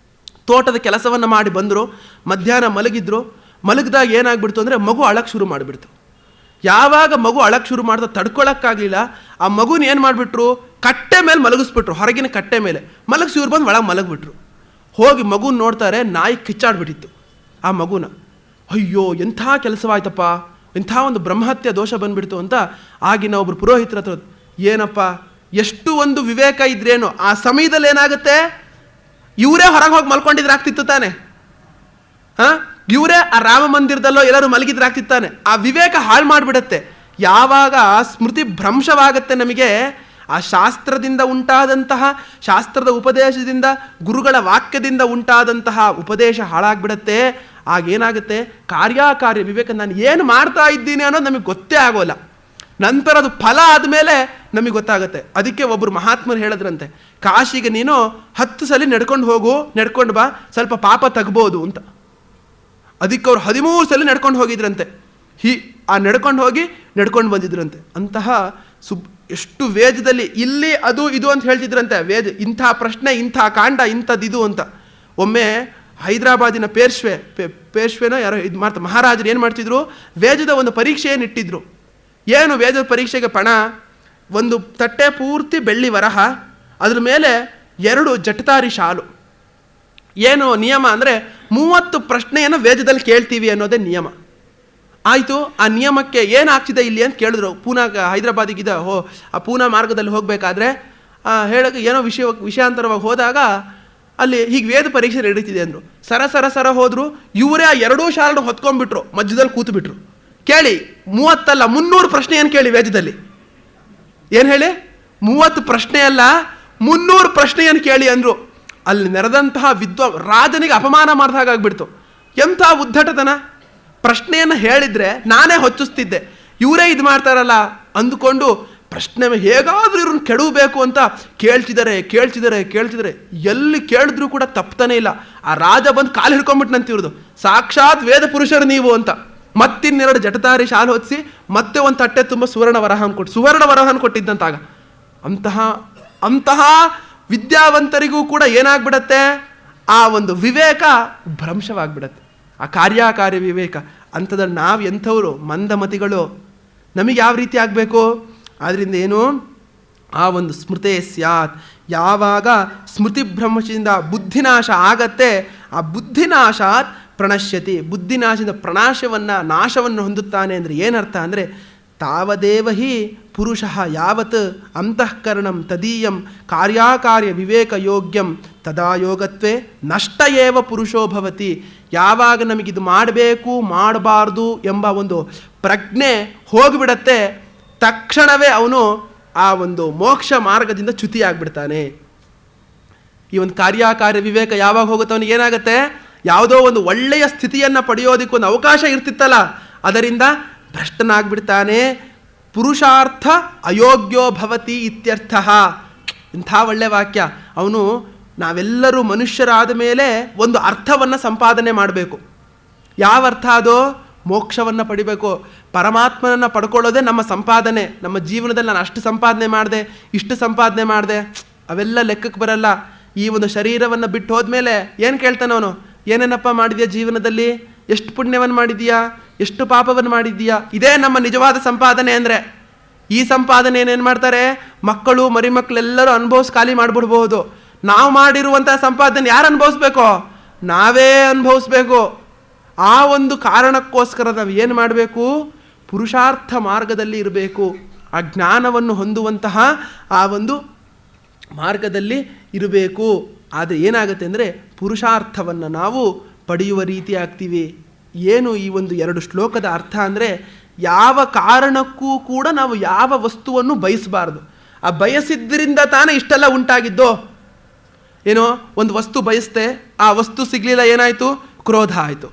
ತೋಟದ ಕೆಲಸವನ್ನು ಮಾಡಿ ಬಂದರು, ಮಧ್ಯಾಹ್ನ ಮಲಗಿದಾಗ ಏನಾಗ್ಬಿಡ್ತು ಅಂದರೆ ಮಗು ಅಳಕ್ಕೆ ಶುರು ಮಾಡಿಬಿಡ್ತು. ಯಾವಾಗ ಮಗು ಅಳಕ್ಕೆ ಶುರು ಮಾಡ್ತಾ ತಡ್ಕೊಳಕ್ಕಾಗಲಿಲ್ಲ, ಆ ಮಗುನ ಏನು ಮಾಡಿಬಿಟ್ರು, ಕಟ್ಟೆ ಮೇಲೆ ಮಲಗಿಸ್ಬಿಟ್ರು, ಹೊರಗಿನ ಕಟ್ಟೆ ಮೇಲೆ ಮಲಗಿಸಿ ಇವ್ರು ಬಂದು ಒಳಗೆ ಮಲಗಿಬಿಟ್ರು. ಹೋಗಿ ಮಗುನ ನೋಡ್ತಾರೆ, ನಾಯಿ ಕಿಚ್ಚಾಡ್ಬಿಟ್ಟಿತ್ತು ಆ ಮಗುನ. ಅಯ್ಯೋ ಎಂಥ ಕೆಲಸವಾಯ್ತಪ್ಪ, ಇಂಥ ಒಂದು ಬ್ರಹ್ಮಹತ್ಯೆ ದೋಷ ಬಂದ್ಬಿಡ್ತು ಅಂತ ಆಗಿನ ಒಬ್ರು ಪುರೋಹಿತರ ಹತ್ರ, ಏನಪ್ಪ ಎಷ್ಟು ಒಂದು ವಿವೇಕ ಇದ್ರೇನು, ಆ ಸಮಯದಲ್ಲಿ ಏನಾಗುತ್ತೆ, ಇವರೇ ಹೊರಗೆ ಹೋಗಿ ಮಲ್ಕೊಂಡಿದ್ರೆ ಆಗ್ತಿತ್ತು ತಾನೆ, ಇವರೇ ಆ ರಾಮ ಮಂದಿರದಲ್ಲೋ ಎಲ್ಲರೂ ಮಲಗಿದ್ರೆ ಆಗ್ತಿತ್ತಾನೆ. ಆ ವಿವೇಕ ಹಾಳು ಮಾಡಿಬಿಡತ್ತೆ. ಯಾವಾಗ ಸ್ಮೃತಿ ಭ್ರಂಶವಾಗತ್ತೆ ನಮಗೆ, ಆ ಶಾಸ್ತ್ರದಿಂದ ಉಂಟಾದಂತಹ, ಶಾಸ್ತ್ರದ ಉಪದೇಶದಿಂದ, ಗುರುಗಳ ವಾಕ್ಯದಿಂದ ಉಂಟಾದಂತಹ ಉಪದೇಶ ಹಾಳಾಗ್ಬಿಡತ್ತೆ. ಆಗೇನಾಗುತ್ತೆ, ಕಾರ್ಯಕಾರ್ಯ ವಿವೇಕ, ನಾನು ಏನು ಮಾಡ್ತಾ ಇದ್ದೀನಿ ಅನ್ನೋದು ನಮಗೆ ಗೊತ್ತೇ ಆಗೋಲ್ಲ. ನಂತರ ಅದು ಫಲ ಆದಮೇಲೆ ನಮಗೆ ಗೊತ್ತಾಗುತ್ತೆ. ಅದಕ್ಕೆ ಒಬ್ಬರು ಮಹಾತ್ಮರು ಹೇಳಿದ್ರಂತೆ, ಕಾಶಿಗೆ ನೀನು 10 ಸಲ ನಡ್ಕೊಂಡು ಬಾ, ಸ್ವಲ್ಪ ಪಾಪ ತಗ್ಬೋದು ಅಂತ. ಅದಕ್ಕೆ ಅವ್ರು 13 ಸಲ ನಡ್ಕೊಂಡು ಹೋಗಿದ್ರಂತೆ. ನಡ್ಕೊಂಡು ಬಂದಿದ್ರಂತೆ. ಅಂತಹ ಎಷ್ಟು ವೇದದಲ್ಲಿ ಇಲ್ಲಿ ಅದು ಇದು ಅಂತ ಹೇಳ್ತಿದ್ರಂತೆ. ವೇದ ಇಂಥ ಪ್ರಶ್ನೆ, ಇಂಥ ಕಾಂಡ, ಇಂಥದ್ದಿದು ಅಂತ. ಒಮ್ಮೆ ಹೈದರಾಬಾದಿನ ಪೇಶ್ವೆನೋ ಯಾರೋ ಇದು ಮಾಡ್ತಾರೆ, ಮಹಾರಾಜರು ಏನು ಮಾಡ್ತಿದ್ರು, ವೇದದ ಒಂದು ಪರೀಕ್ಷೆಯನ್ನು ಇಟ್ಟಿದ್ರು. ಏನು ವೇದದ ಪರೀಕ್ಷೆಗೆ ಪಣ, ಒಂದು ತಟ್ಟೆ ಪೂರ್ತಿ ಬೆಳ್ಳಿ ವರಹ, ಅದ್ರ ಮೇಲೆ 2 ಜಟತಾರಿ ಶಾಲು. ಏನು ನಿಯಮ ಅಂದರೆ 30 ಪ್ರಶ್ನೆಯನ್ನು ವೇದದಲ್ಲಿ ಕೇಳ್ತೀವಿ ಅನ್ನೋದೇ ನಿಯಮ. ಆಯಿತು, ಆ ನಿಯಮಕ್ಕೆ ಏನಾಗ್ತಿದೆ ಇಲ್ಲಿ ಅಂತ ಕೇಳಿದ್ರು. ಹೈದರಾಬಾದಿಗಿದ ಆ ಪೂನಾ ಮಾರ್ಗದಲ್ಲಿ ಹೋಗಬೇಕಾದ್ರೆ ಹೇಳೋಕ್ಕೆ ಏನೋ ವಿಷಯಾಂತರವಾಗಿ ಹೋದಾಗ ಅಲ್ಲಿ ಹೀಗೆ ವೇದ ಪರೀಕ್ಷೆ ನಡೀತಿದೆ ಅಂದರು. ಸರ ಹೋದರು. ಇವರೇ ಆ 2 ಶಾಲನ್ನು ಹೊತ್ಕೊಂಡ್ಬಿಟ್ರು, ಮಧ್ಯದಲ್ಲಿ ಕೂತ್ಬಿಟ್ರು. ಕೇಳಿ 30 ಅಲ್ಲ 300 ಪ್ರಶ್ನೆ ಏನು ಕೇಳಿ ವೇದದಲ್ಲಿ. ಏನು ಹೇಳಿ, 30 ಪ್ರಶ್ನೆ ಅಲ್ಲ 300 ಪ್ರಶ್ನೆಯನ್ನು ಕೇಳಿ ಅಂದರು. ಅಲ್ಲಿ ನೆರೆದಂತಹ ರಾಜನಿಗೆ ಅಪಮಾನ ಮಾಡಿದ ಹಾಗಾಗ್ಬಿಡ್ತು. ಎಂಥ ಉದ್ದಟತನ, ಪ್ರಶ್ನೆಯನ್ನು ಹೇಳಿದರೆ ನಾನೇ ಹೊಚ್ಚಿಸ್ತಿದ್ದೆ, ಇವರೇ ಇದು ಮಾಡ್ತಾರಲ್ಲ ಅಂದುಕೊಂಡು ಪ್ರಶ್ನೆ ಹೇಗಾದರೂ ಇವ್ರನ್ನ ಕೆಡವಬೇಕು ಅಂತ ಕೇಳ್ತಿದ್ದಾರೆ. ಎಲ್ಲಿ ಕೇಳಿದ್ರೂ ಕೂಡ ತಪ್ತಾನೆ ಇಲ್ಲ. ಆ ರಾಜ ಬಂದು ಕಾಲು ಹಿಡ್ಕೊಂಡ್ಬಿಟ್ನಂತ ಇವ್ರದ್ದು, ಸಾಕ್ಷಾತ್ ವೇದ ಪುರುಷರು ನೀವು ಅಂತ. ಮತ್ತಿನ್ನೆರಡು ಜಟತಾರಿ ಶಾಲು ಹೊತ್ತಿಸಿ ಮತ್ತೆ ಒಂದು ತಟ್ಟೆ ತುಂಬ ಸುವರ್ಣ ವರಹನ ಕೊಟ್ಟಿದ್ದಂತಾಗ. ಅಂತಹ ವಿದ್ಯಾವಂತರಿಗೂ ಕೂಡ ಏನಾಗ್ಬಿಡತ್ತೆ, ಆ ಒಂದು ವಿವೇಕ ಭ್ರಂಶವಾಗಿಬಿಡತ್ತೆ, ಆ ಕಾರ್ಯಕಾರ್ಯ ವಿವೇಕ. ಅಂಥದ್ರಲ್ಲಿ ನಾವು ಎಂಥವರು ಮಂದಮತಿಗಳು, ನಮಗೆ ಯಾವ ರೀತಿ ಆಗಬೇಕು? ಆದ್ದರಿಂದ ಏನು, ಆ ಒಂದು ಸ್ಮೃತೆ ಸ್ಯಾತ್. ಯಾವಾಗ ಸ್ಮೃತಿ ಭ್ರಂಶದಿಂದ ಬುದ್ಧಿನಾಶ ಆಗತ್ತೆ, ಆ ಬುದ್ಧಿನಾಶಾತ್ ಪ್ರಣಶ್ಯತಿ, ಬುದ್ಧಿನಾಶದಿಂದ ನಾಶವನ್ನು ಹೊಂದುತ್ತಾನೆ. ಅಂದರೆ ಏನರ್ಥ ಅಂದರೆ, ತಾವದೇವ ಹಿ ಪುರುಷಃ ಯಾವತ್ ಅಂತಃಕರಣಂ ತದೀಯಂ ಕಾರ್ಯಕಾರ್ಯ ವಿವೇಕ ಯೋಗ್ಯಂ ತದಾ ಯೋಗತ್ವೇ ನಷ್ಟ ಏವ ಪುರುಷೋ ಭವತಿ. ಯಾವಾಗ ನಮಗಿದು ಮಾಡಬೇಕು ಮಾಡಬಾರ್ದು ಎಂಬ ಒಂದು ಪ್ರಜ್ಞೆ ಹೋಗಿಬಿಡತ್ತೆ, ತಕ್ಷಣವೇ ಅವನು ಆ ಒಂದು ಮೋಕ್ಷ ಮಾರ್ಗದಿಂದ ಚ್ಯುತಿಯಾಗ್ಬಿಡ್ತಾನೆ. ಈ ಒಂದು ಕಾರ್ಯಕಾರ್ಯ ವಿವೇಕ ಯಾವಾಗ ಹೋಗುತ್ತೆ, ಅವನಿಗೆ ಏನಾಗುತ್ತೆ, ಯಾವುದೋ ಒಂದು ಒಳ್ಳೆಯ ಸ್ಥಿತಿಯನ್ನು ಪಡೆಯೋದಕ್ಕೊಂದು ಅವಕಾಶ ಇರ್ತಿತ್ತಲ್ಲ, ಅದರಿಂದ ಭ್ರಷ್ಟನಾಗ್ಬಿಡ್ತಾನೆ. ಪುರುಷಾರ್ಥ ಅಯೋಗ್ಯೋ ಭವತಿ ಇತ್ಯರ್ಥ. ಇಂಥ ಒಳ್ಳೆಯ ವಾಕ್ಯ. ಅವನು ನಾವೆಲ್ಲರೂ ಮನುಷ್ಯರಾದ ಮೇಲೆ ಒಂದು ಅರ್ಥವನ್ನು ಸಂಪಾದನೆ ಮಾಡಬೇಕು. ಯಾವ ಅರ್ಥ ಅದು? ಮೋಕ್ಷವನ್ನು ಪಡಿಬೇಕು. ಪರಮಾತ್ಮನನ್ನು ಪಡ್ಕೊಳ್ಳೋದೇ ನಮ್ಮ ಸಂಪಾದನೆ. ನಮ್ಮ ಜೀವನದಲ್ಲಿ ನಾನು ಅಷ್ಟು ಸಂಪಾದನೆ ಮಾಡಿದೆ, ಇಷ್ಟು ಸಂಪಾದನೆ ಮಾಡಿದೆ, ಅವೆಲ್ಲ ಲೆಕ್ಕಕ್ಕೆ ಬರಲ್ಲ. ಈ ಒಂದು ಶರೀರವನ್ನು ಬಿಟ್ಟು ಹೋದ್ಮೇಲೆ ಏನು ಕೇಳ್ತಾನೆ ಅವನು? ಏನೇನಪ್ಪ ಮಾಡಿದ್ಯಾ ಜೀವನದಲ್ಲಿ, ಎಷ್ಟು ಪುಣ್ಯವನ್ನು ಮಾಡಿದೀಯಾ, ಎಷ್ಟು ಪಾಪವನ್ನು ಮಾಡಿದ್ದೀಯಾ? ಇದೇ ನಮ್ಮ ನಿಜವಾದ ಸಂಪಾದನೆ. ಅಂದರೆ ಈ ಸಂಪಾದನೆ ಏನೇನು ಮಾಡ್ತಾರೆ, ಮಕ್ಕಳು ಮರಿಮಕ್ಕಳೆಲ್ಲರೂ ಖಾಲಿ ಮಾಡಿಬಿಡ್ಬಹುದು. ನಾವು ಮಾಡಿರುವಂಥ ಸಂಪಾದನೆ ಯಾರು ಅನುಭವಿಸ್ಬೇಕು? ನಾವೇ ಅನುಭವಿಸ್ಬೇಕು. ಆ ಒಂದು ಕಾರಣಕ್ಕೋಸ್ಕರ ನಾವು ಏನು ಮಾಡಬೇಕು? ಪುರುಷಾರ್ಥ ಮಾರ್ಗದಲ್ಲಿ ಇರಬೇಕು. ಆ ಜ್ಞಾನವನ್ನು ಹೊಂದುವಂತಹ ಆ ಒಂದು ಮಾರ್ಗದಲ್ಲಿ ಇರಬೇಕು. ಆದರೆ ಏನಾಗುತ್ತೆ ಅಂದರೆ, ಪುರುಷಾರ್ಥವನ್ನು ನಾವು ಪಡೆಯುವ ರೀತಿ ಆಗ್ತೀವಿ. ಏನು ಈ ಒಂದು 2 ಶ್ಲೋಕದ ಅರ್ಥ ಅಂದರೆ, ಯಾವ ಕಾರಣಕ್ಕೂ ಕೂಡ ನಾವು ಯಾವ ವಸ್ತುವನ್ನು ಬಯಸಬಾರ್ದು. ಆ ಬಯಸಿದ್ದರಿಂದ ತಾನೇ ಇಷ್ಟೆಲ್ಲ ಉಂಟಾಗಿದ್ದೋ. ಏನೋ ಒಂದು ವಸ್ತು ಬಯಸ್ತೆ, ಆ ವಸ್ತು ಸಿಗಲಿಲ್ಲ, ಏನಾಯಿತು? ಕ್ರೋಧ ಆಯಿತು.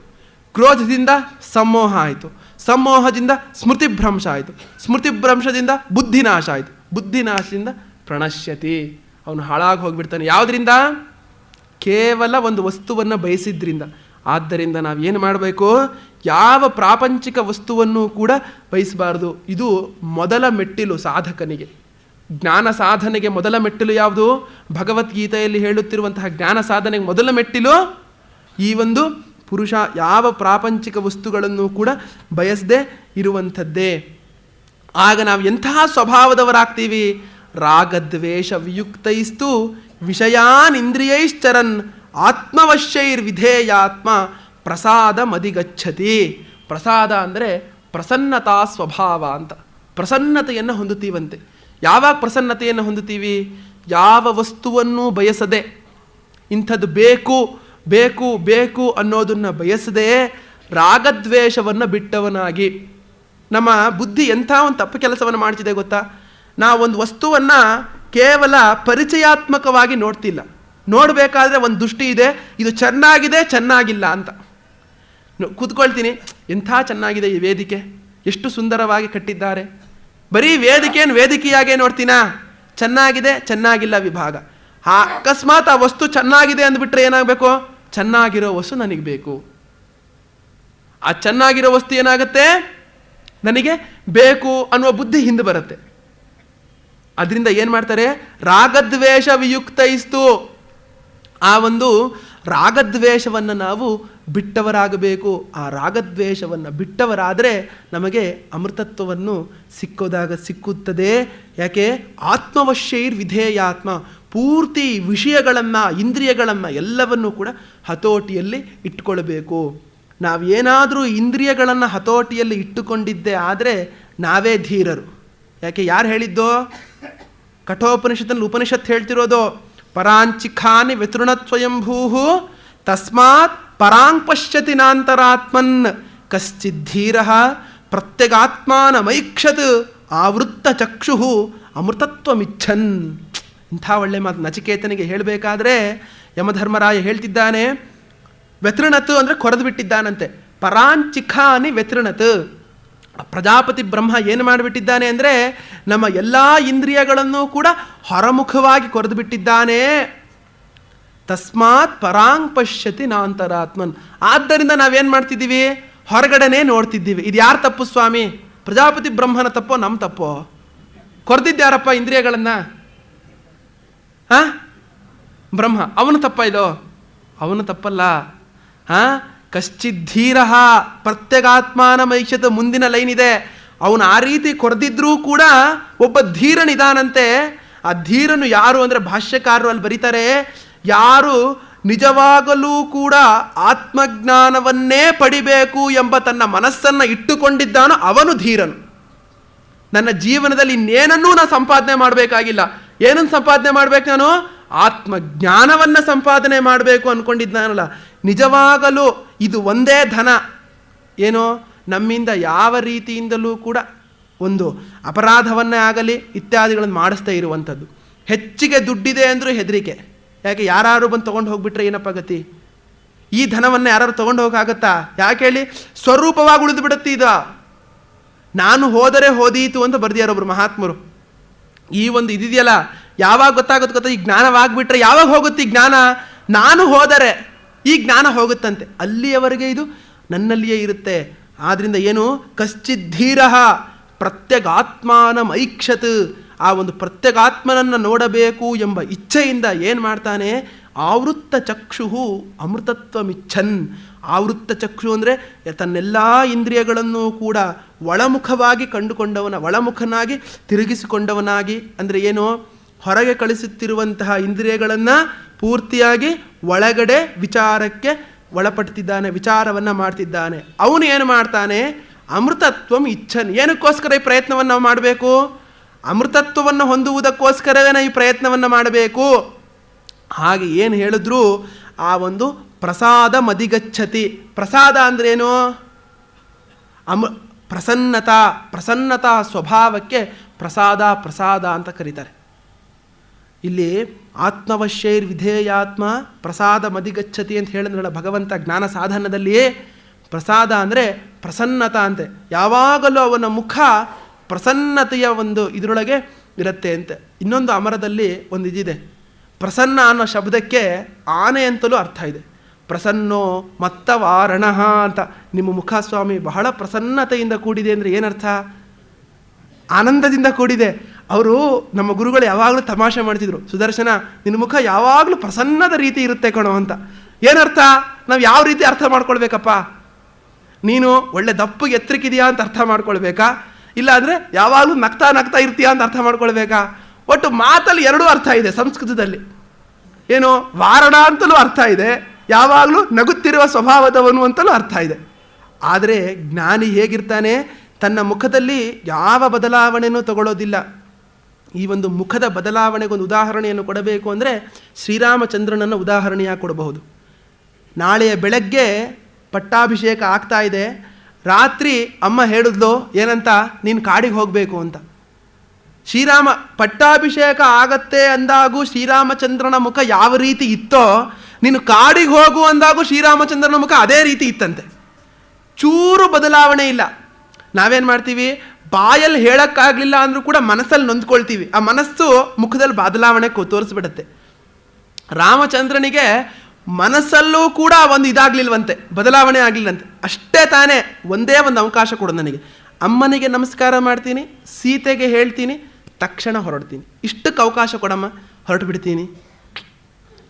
ಕ್ರೋಧದಿಂದ ಸಮೋಹ ಆಯಿತು. ಸಮೋಹದಿಂದ ಸ್ಮೃತಿಭ್ರಂಶ ಆಯಿತು. ಸ್ಮೃತಿಭ್ರಂಶದಿಂದ ಬುದ್ಧಿನಾಶ ಆಯಿತು. ಬುದ್ಧಿನಾಶದಿಂದ ಪ್ರಣಶ್ಯತಿ, ಅವನು ಹಾಳಾಗಿ ಹೋಗಿಬಿಡ್ತಾನೆ. ಯಾವುದರಿಂದ? ಕೇವಲ ಒಂದು ವಸ್ತುವನ್ನು ಬಯಸಿದ್ರಿಂದ. ಆದ್ದರಿಂದ ನಾವು ಏನು ಮಾಡಬೇಕು? ಯಾವ ಪ್ರಾಪಂಚಿಕ ವಸ್ತುವನ್ನು ಕೂಡ ಬಯಸಬಾರ್ದು. ಇದು ಮೊದಲ ಮೆಟ್ಟಿಲು ಸಾಧಕನಿಗೆ. ಜ್ಞಾನ ಸಾಧನೆಗೆ ಮೊದಲ ಮೆಟ್ಟಿಲು ಯಾವುದು? ಭಗವದ್ಗೀತೆಯಲ್ಲಿ ಹೇಳುತ್ತಿರುವಂತಹ ಜ್ಞಾನ ಸಾಧನೆಗೆ ಮೊದಲ ಮೆಟ್ಟಿಲು ಈ ಒಂದು ಪುರುಷ ಯಾವ ಪ್ರಾಪಂಚಿಕ ವಸ್ತುಗಳನ್ನು ಕೂಡ ಬಯಸದೆ ಇರುವಂಥದ್ದೇ. ಆಗ ನಾವು ಎಂತಹ ಸ್ವಭಾವದವರಾಗ್ತೀವಿ? ರಾಗದ್ವೇಷ ವಿಯುಕ್ತೈಸ್ತು ವಿಷಯಾನ್ ಇಂದ್ರಿಯೈಶ್ಚರನ್ ಆತ್ಮವಶ್ಯೈರ್ವಿಧೇಯಾತ್ಮ ಪ್ರಸಾದ ಮದಿಗಚ್ಚತಿ. ಪ್ರಸಾದ ಅಂದರೆ ಪ್ರಸನ್ನತಾ ಸ್ವಭಾವ ಅಂತ. ಪ್ರಸನ್ನತೆಯನ್ನು ಹೊಂದುತ್ತೀವಂತೆ. ಯಾವಾಗ ಪ್ರಸನ್ನತೆಯನ್ನು ಹೊಂದುತ್ತೀವಿ? ಯಾವ ವಸ್ತುವನ್ನು ಬಯಸದೆ, ಇಂಥದ್ದು ಬೇಕು ಬೇಕು ಬೇಕು ಅನ್ನೋದನ್ನು ಬಯಸದೆ ರಾಗದ್ವೇಷವನ್ನು ಬಿಟ್ಟವನಾಗಿ. ನಮ್ಮ ಬುದ್ಧಿ ಎಂಥ ಒಂದು ತಪ್ಪು ಕೆಲಸವನ್ನು ಮಾಡ್ತಿದೆ ಗೊತ್ತಾ? ನಾವೊಂದು ವಸ್ತುವನ್ನು ಕೇವಲ ಪರಿಚಯಾತ್ಮಕವಾಗಿ ನೋಡ್ತಿಲ್ಲ. ನೋಡಬೇಕಾದ್ರೆ ಒಂದು ದೃಷ್ಟಿ ಇದೆ, ಇದು ಚೆನ್ನಾಗಿದೆ ಚೆನ್ನಾಗಿಲ್ಲ ಅಂತ. ಕೂತ್ಕೊಳ್ತೀನಿ, ಎಂಥ ಚೆನ್ನಾಗಿದೆ ಈ ವೇದಿಕೆ, ಎಷ್ಟು ಸುಂದರವಾಗಿ ಕಟ್ಟಿದ್ದಾರೆ. ಬರೀ ವೇದಿಕೆಯನ್ನು ವೇದಿಕೆಯಾಗೇ ನೋಡ್ತೀನಾ? ಚೆನ್ನಾಗಿದೆ ಚೆನ್ನಾಗಿಲ್ಲ ವಿಭಾಗ. ಅಕಸ್ಮಾತ್ ಆ ವಸ್ತು ಚೆನ್ನಾಗಿದೆ ಅಂದ್ಬಿಟ್ರೆ ಏನಾಗಬೇಕು? ಚೆನ್ನಾಗಿರೋ ವಸ್ತು ನನಗೆ ಬೇಕು. ಆ ಚೆನ್ನಾಗಿರೋ ವಸ್ತು ಏನಾಗುತ್ತೆ? ನನಗೆ ಬೇಕು ಅನ್ನುವ ಬುದ್ಧಿ ಹಿಂದೆ ಬರುತ್ತೆ. ಅದರಿಂದ ಏನು ಮಾಡ್ತಾರೆ? ರಾಗದ್ವೇಷ ವಿಯುಕ್ತೈಸ್ತು. ಆ ಒಂದು ರಾಗದ್ವೇಷವನ್ನು ನಾವು ಬಿಟ್ಟವರಾಗಬೇಕು. ಆ ರಾಗದ್ವೇಷವನ್ನು ಬಿಟ್ಟವರಾದರೆ ನಮಗೆ ಅಮೃತತ್ವವನ್ನು ಸಿಕ್ಕುತ್ತದೆ. ಯಾಕೆ? ಆತ್ಮವಶ್ಯೈರ್ ವಿಧೇಯಾತ್ಮ. ಪೂರ್ತಿ ವಿಷಯಗಳನ್ನು, ಇಂದ್ರಿಯಗಳನ್ನು ಎಲ್ಲವನ್ನೂ ಕೂಡ ಹತೋಟಿಯಲ್ಲಿ ಇಟ್ಟುಕೊಳ್ಬೇಕು. ನಾವೇನಾದರೂ ಇಂದ್ರಿಯಗಳನ್ನು ಹತೋಟಿಯಲ್ಲಿ ಇಟ್ಟುಕೊಂಡಿದ್ದೇ ಆದರೆ ನಾವೇ ಧೀರರು. ಯಾಕೆ? ಯಾರು ಹೇಳಿದ್ದೋ? ಕಠೋಪನಿಷತ್ತಲ್ಲಿ ಉಪನಿಷತ್ತು ಹೇಳ್ತಿರೋದು, ಪರಾಂಚಿಖಾನಿ ವ್ಯತೃಣತ್ವಯಂಭೂ ತಸ್ಮಾತ್ ಪರಾಂಗ್ ಪಶ್ಯತಿ ನಾಂತರಾತ್ಮನ್ ಕಶ್ಚಿದ್ಧೀರ ಪ್ರತ್ಯಗಾತ್ಮಾನಮೈಕ್ಷತ್ ಆವೃತ್ತ ಚಕ್ಷು ಅಮೃತತ್ವಮಿಚ್ಛನ್. ಇಂಥ ಒಳ್ಳೆ ಮಾತು ನಚಿಕೇತನಿಗೆ ಹೇಳಬೇಕಾದ್ರೆ ಯಮಧರ್ಮರಾಯ ಹೇಳ್ತಿದ್ದಾನೆ, ವ್ಯತೃಣತ್ ಅಂದರೆ ಕೊರೆದು ಬಿಟ್ಟಿದ್ದಾನಂತೆ. ಪರಾಂಚಿಖಾನಿ ವ್ಯತೃಣತ್. ಪ್ರಜಾಪತಿ ಬ್ರಹ್ಮ ಏನು ಮಾಡಿಬಿಟ್ಟಿದ್ದಾನೆ ಅಂದರೆ ನಮ್ಮ ಎಲ್ಲ ಇಂದ್ರಿಯಗಳನ್ನು ಕೂಡ ಹೊರಮುಖವಾಗಿ ಕೊರೆದು ಬಿಟ್ಟಿದ್ದಾನೆ. ತಸ್ಮಾತ್ ಪರಾಂಗ್ ಪಶ್ಯತಿ ನಾಂತರಾತ್ಮನ್. ಆದ್ದರಿಂದ ನಾವೇನು ಮಾಡ್ತಿದ್ದೀವಿ? ಹೊರಗಡೆನೇ ನೋಡ್ತಿದ್ದೀವಿ. ಇದು ಯಾರು ತಪ್ಪು ಸ್ವಾಮಿ? ಪ್ರಜಾಪತಿ ಬ್ರಹ್ಮನ ತಪ್ಪೋ ನಮ್ಮ ತಪ್ಪೋ? ಕೊರೆದಿದ್ದಾರಪ್ಪ ಇಂದ್ರಿಯಗಳನ್ನು? ಬ್ರಹ್ಮ. ಅವನು ತಪ್ಪ ಇದು? ಅವನು ತಪ್ಪಲ್ಲ. ಕಶ್ಚಿದ್ಧೀರ ಪ್ರತ್ಯಗಾತ್ಮಾನಮೈಕ್ಷತ. ಮುಂದಿನ ಲೈನ್ ಇದೆ. ಅವನು ಆ ರೀತಿ ಕೊರೆದಿದ್ರೂ ಕೂಡ ಒಬ್ಬ ಧೀರನಿದಾನಂತೆ. ಆ ಧೀರನು ಯಾರು ಅಂದರೆ ಭಾಷ್ಯಕಾರರು ಅಲ್ಲಿ ಬರೀತಾರೆ, ಯಾರು ನಿಜವಾಗಲೂ ಕೂಡ ಆತ್ಮಜ್ಞಾನವನ್ನೇ ಪಡಿಬೇಕು ಎಂಬ ತನ್ನ ಮನಸ್ಸನ್ನು ಇಟ್ಟುಕೊಂಡಿದ್ದಾನೋ ಅವನು ಧೀರನು. ನನ್ನ ಜೀವನದಲ್ಲಿ ಇನ್ನೇನನ್ನೂ ನಾನು ಸಂಪಾದನೆ ಮಾಡಬೇಕಾಗಿಲ್ಲ. ಏನನ್ನು ಸಂಪಾದನೆ ಮಾಡಬೇಕು? ನಾನು ಆತ್ಮಜ್ಞಾನವನ್ನು ಸಂಪಾದನೆ ಮಾಡಬೇಕು ಅಂದ್ಕೊಂಡಿದ್ದಾನಲ್ಲ. ನಿಜವಾಗಲೂ ಇದು ಒಂದೇ ಧನ. ಏನೋ ನಮ್ಮಿಂದ ಯಾವ ರೀತಿಯಿಂದಲೂ ಕೂಡ ಒಂದು ಅಪರಾಧವನ್ನೇ ಆಗಲಿ ಇತ್ಯಾದಿಗಳನ್ನು ಮಾಡಿಸ್ತಾ ಇರುವಂಥದ್ದು. ಹೆಚ್ಚಿಗೆ ದುಡ್ಡಿದೆ ಅಂದರೂ ಹೆದರಿಕೆ. ಯಾಕೆ? ಯಾರು ಬಂದು ತೊಗೊಂಡು ಹೋಗ್ಬಿಟ್ರೆ ಏನಪ್ಪ ಗತಿ? ಈ ಧನವನ್ನು ಯಾರು ತೊಗೊಂಡು ಹೋಗೋಕ್ಕಾಗತ್ತಾ? ಯಾಕೆ ಹೇಳಿ? ಸ್ವರೂಪವಾಗಿ ಉಳಿದು ಬಿಡುತ್ತೆ ಇದು. ನಾನು ಹೋದರೆ ಹೋದೀತು ಅಂತ ಬರ್ದಿಯಾರೊಬ್ರು ಮಹಾತ್ಮರು. ಈ ಒಂದು ಇದಿದೆಯಲ್ಲ, ಯಾವಾಗ ಗೊತ್ತಾಗುತ್ತೆ? ಈ ಜ್ಞಾನವಾಗಿಬಿಟ್ರೆ ಯಾವಾಗ ಹೋಗುತ್ತೆ ಈ ಜ್ಞಾನ? ನಾನು ಹೋದರೆ ಈ ಜ್ಞಾನ ಹೋಗುತ್ತಂತೆ. ಅಲ್ಲಿಯವರೆಗೆ ಇದು ನನ್ನಲ್ಲಿಯೇ ಇರುತ್ತೆ. ಆದ್ದರಿಂದ ಏನು? ಕಶ್ಚಿದ್ಧೀರ ಪ್ರತ್ಯಗಾತ್ಮಾನಮೈಕ್ಷತ್. ಆ ಒಂದು ಪ್ರತ್ಯಗಾತ್ಮನನ್ನು ನೋಡಬೇಕು ಎಂಬ ಇಚ್ಛೆಯಿಂದ ಏನು ಮಾಡ್ತಾನೆ? ಆವೃತ್ತ ಚಕ್ಷು ಅಮೃತತ್ವಮಿಚ್ಛನ್. ಆವೃತ್ತ ಚಕ್ಷು ಅಂದರೆ ತನ್ನೆಲ್ಲ ಇಂದ್ರಿಯಗಳನ್ನು ಕೂಡ ಒಳಮುಖವಾಗಿ ಕಂಡುಕೊಂಡವನ, ಒಳಮುಖನಾಗಿ ತಿರುಗಿಸಿಕೊಂಡವನಾಗಿ. ಅಂದರೆ ಏನು? ಹೊರಗೆ ಕಳಿಸುತ್ತಿರುವಂತಹ ಇಂದ್ರಿಯಗಳನ್ನು ಪೂರ್ತಿಯಾಗಿ ಒಳಗಡೆ ವಿಚಾರಕ್ಕೆ ಒಳಪಡ್ತಿದ್ದಾನೆ, ವಿಚಾರವನ್ನು ಮಾಡ್ತಿದ್ದಾನೆ. ಅವನು ಏನು ಮಾಡ್ತಾನೆ? ಅಮೃತತ್ವಂ ಇಚ್ಛನ್. ಏನಕ್ಕೋಸ್ಕರ ಈ ಪ್ರಯತ್ನವನ್ನು ನಾವು ಮಾಡಬೇಕು? ಅಮೃತತ್ವವನ್ನು ಹೊಂದುವುದಕ್ಕೋಸ್ಕರವೇ ನಾವು ಈ ಪ್ರಯತ್ನವನ್ನು ಮಾಡಬೇಕು. ಹಾಗೆ ಏನು ಹೇಳಿದ್ರು ಆ ಒಂದು ಪ್ರಸಾದ ಮದಿಗಚ್ಚತಿ. ಪ್ರಸಾದ ಅಂದ್ರೇನು? ಪ್ರಸನ್ನತಾ ಸ್ವಭಾವಕ್ಕೆ ಪ್ರಸಾದ ಅಂತ ಕರೀತಾರೆ. ಇಲ್ಲಿ ಆತ್ಮವಶ್ಯೈರ್ ವಿಧೇಯಾತ್ಮ ಪ್ರಸಾದ ಮದಿಗಚ್ಚತಿ ಅಂತ ಹೇಳಿದ್ರಲ್ಲ ಭಗವಂತ ಜ್ಞಾನ ಸಾಧನದಲ್ಲಿಯೇ. ಪ್ರಸಾದ ಅಂದರೆ ಪ್ರಸನ್ನತಾ ಅಂತೆ. ಯಾವಾಗಲೂ ಅವನ ಮುಖ ಪ್ರಸನ್ನತೆಯ ಒಂದು ಇದರೊಳಗೆ ಇರುತ್ತೆ ಅಂತೆ. ಇನ್ನೊಂದು ಅಮರದಲ್ಲಿ ಒಂದು ಇದಿದೆ, ಪ್ರಸನ್ನ ಅನ್ನೋ ಶಬ್ದಕ್ಕೆ ಆನೆ ಅಂತಲೂ ಅರ್ಥ ಇದೆ. ಪ್ರಸನ್ನೋ ಮತ್ತವಾರಣಃ ಅಂತ. ನಿಮ್ಮ ಮುಖ ಸ್ವಾಮಿ ಬಹಳ ಪ್ರಸನ್ನತೆಯಿಂದ ಕೂಡಿದೆ ಅಂದರೆ ಏನರ್ಥ? ಆನಂದದಿಂದ ಕೂಡಿದೆ. ಅವರು ನಮ್ಮ ಗುರುಗಳು ಯಾವಾಗಲೂ ತಮಾಷೆ ಮಾಡ್ತಿದ್ರು, ಸುದರ್ಶನ ನಿನ್ನ ಮುಖ ಯಾವಾಗಲೂ ಪ್ರಸನ್ನದ ರೀತಿ ಇರುತ್ತೆ ಕಣೋ ಅಂತ. ಏನರ್ಥ? ನಾವು ಯಾವ ರೀತಿ ಅರ್ಥ ಮಾಡ್ಕೊಳ್ಬೇಕಪ್ಪ? ನೀನು ಒಳ್ಳೆ ದಪ್ಪಗೆ ಎತ್ತರಕ್ಕಿದೆಯಾ ಅಂತ ಅರ್ಥ ಮಾಡ್ಕೊಳ್ಬೇಕಾ, ಇಲ್ಲ ಅಂದರೆ ಯಾವಾಗಲೂ ನಗ್ತಾ ನಗ್ತಾ ಇರ್ತೀಯಾ ಅಂತ ಅರ್ಥ ಮಾಡ್ಕೊಳ್ಬೇಕಾ? ಒಟ್ಟು ಮಾತಲ್ಲಿ ಎರಡೂ ಅರ್ಥ ಇದೆ ಸಂಸ್ಕೃತದಲ್ಲಿ. ಏನು, ವಾರಣ ಅಂತಲೂ ಅರ್ಥ ಇದೆ, ಯಾವಾಗಲೂ ನಗುತ್ತಿರುವ ಸ್ವಭಾವದವನು ಅಂತಲೂ ಅರ್ಥ ಇದೆ. ಆದರೆ ಜ್ಞಾನಿ ಹೇಗಿರ್ತಾನೆ, ತನ್ನ ಮುಖದಲ್ಲಿ ಯಾವ ಬದಲಾವಣೆಯೂ ತಗೊಳ್ಳೋದಿಲ್ಲ. ಈ ಒಂದು ಮುಖದ ಬದಲಾವಣೆಗೊಂದು ಉದಾಹರಣೆಯನ್ನು ಕೊಡಬೇಕು ಅಂದರೆ ಶ್ರೀರಾಮಚಂದ್ರನನ್ನು ಉದಾಹರಣೆಯಾಗಿ ಕೊಡಬಹುದು. ನಾಳೆಯ ಬೆಳಗ್ಗೆ ಪಟ್ಟಾಭಿಷೇಕ ಆಗ್ತಾ ಇದೆ, ರಾತ್ರಿ ಅಮ್ಮ ಹೇಳಿದ್ಲು ಏನಂತ, ನೀನು ಕಾಡಿಗೆ ಹೋಗಬೇಕು ಅಂತ. ಶ್ರೀರಾಮ ಪಟ್ಟಾಭಿಷೇಕ ಆಗತ್ತೆ ಅಂದಾಗೂ ಶ್ರೀರಾಮಚಂದ್ರನ ಮುಖ ಯಾವ ರೀತಿ ಇತ್ತೋ, ನೀನು ಕಾಡಿಗೆ ಹೋಗು ಅಂದಾಗೂ ಶ್ರೀರಾಮಚಂದ್ರನ ಮುಖ ಅದೇ ರೀತಿ ಇತ್ತಂತೆ. ಚೂರು ಬದಲಾವಣೆ ಇಲ್ಲ. ನಾವೇನು ಮಾಡ್ತೀವಿ, ಬಾಯಲ್ಲಿ ಹೇಳೋಕ್ಕಾಗಲಿಲ್ಲ ಅಂದರೂ ಕೂಡ ಮನಸ್ಸಲ್ಲಿ ನೊಂದ್ಕೊಳ್ತೀವಿ. ಆ ಮನಸ್ಸು ಮುಖದಲ್ಲಿ ಬದಲಾವಣೆ ತೋರಿಸ್ಬಿಡುತ್ತೆ. ರಾಮಚಂದ್ರನಿಗೆ ಮನಸ್ಸಲ್ಲೂ ಕೂಡ ಒಂದು ಇದಾಗಲಿಲ್ವಂತೆ, ಬದಲಾವಣೆ ಆಗಲಿಲ್ಲಂತೆ. ಅಷ್ಟೇ ತಾನೇ, ಒಂದೇ ಒಂದು ಅವಕಾಶ ಕೊಡು ನನಗೆ, ಅಮ್ಮನಿಗೆ ನಮಸ್ಕಾರ ಮಾಡ್ತೀನಿ, ಸೀತೆಗೆ ಹೇಳ್ತೀನಿ, ತಕ್ಷಣ ಹೊರಡ್ತೀನಿ, ಇಷ್ಟಕ್ಕೆ ಅವಕಾಶ ಕೊಡಮ್ಮ, ಹೊರಟು ಬಿಡ್ತೀನಿ.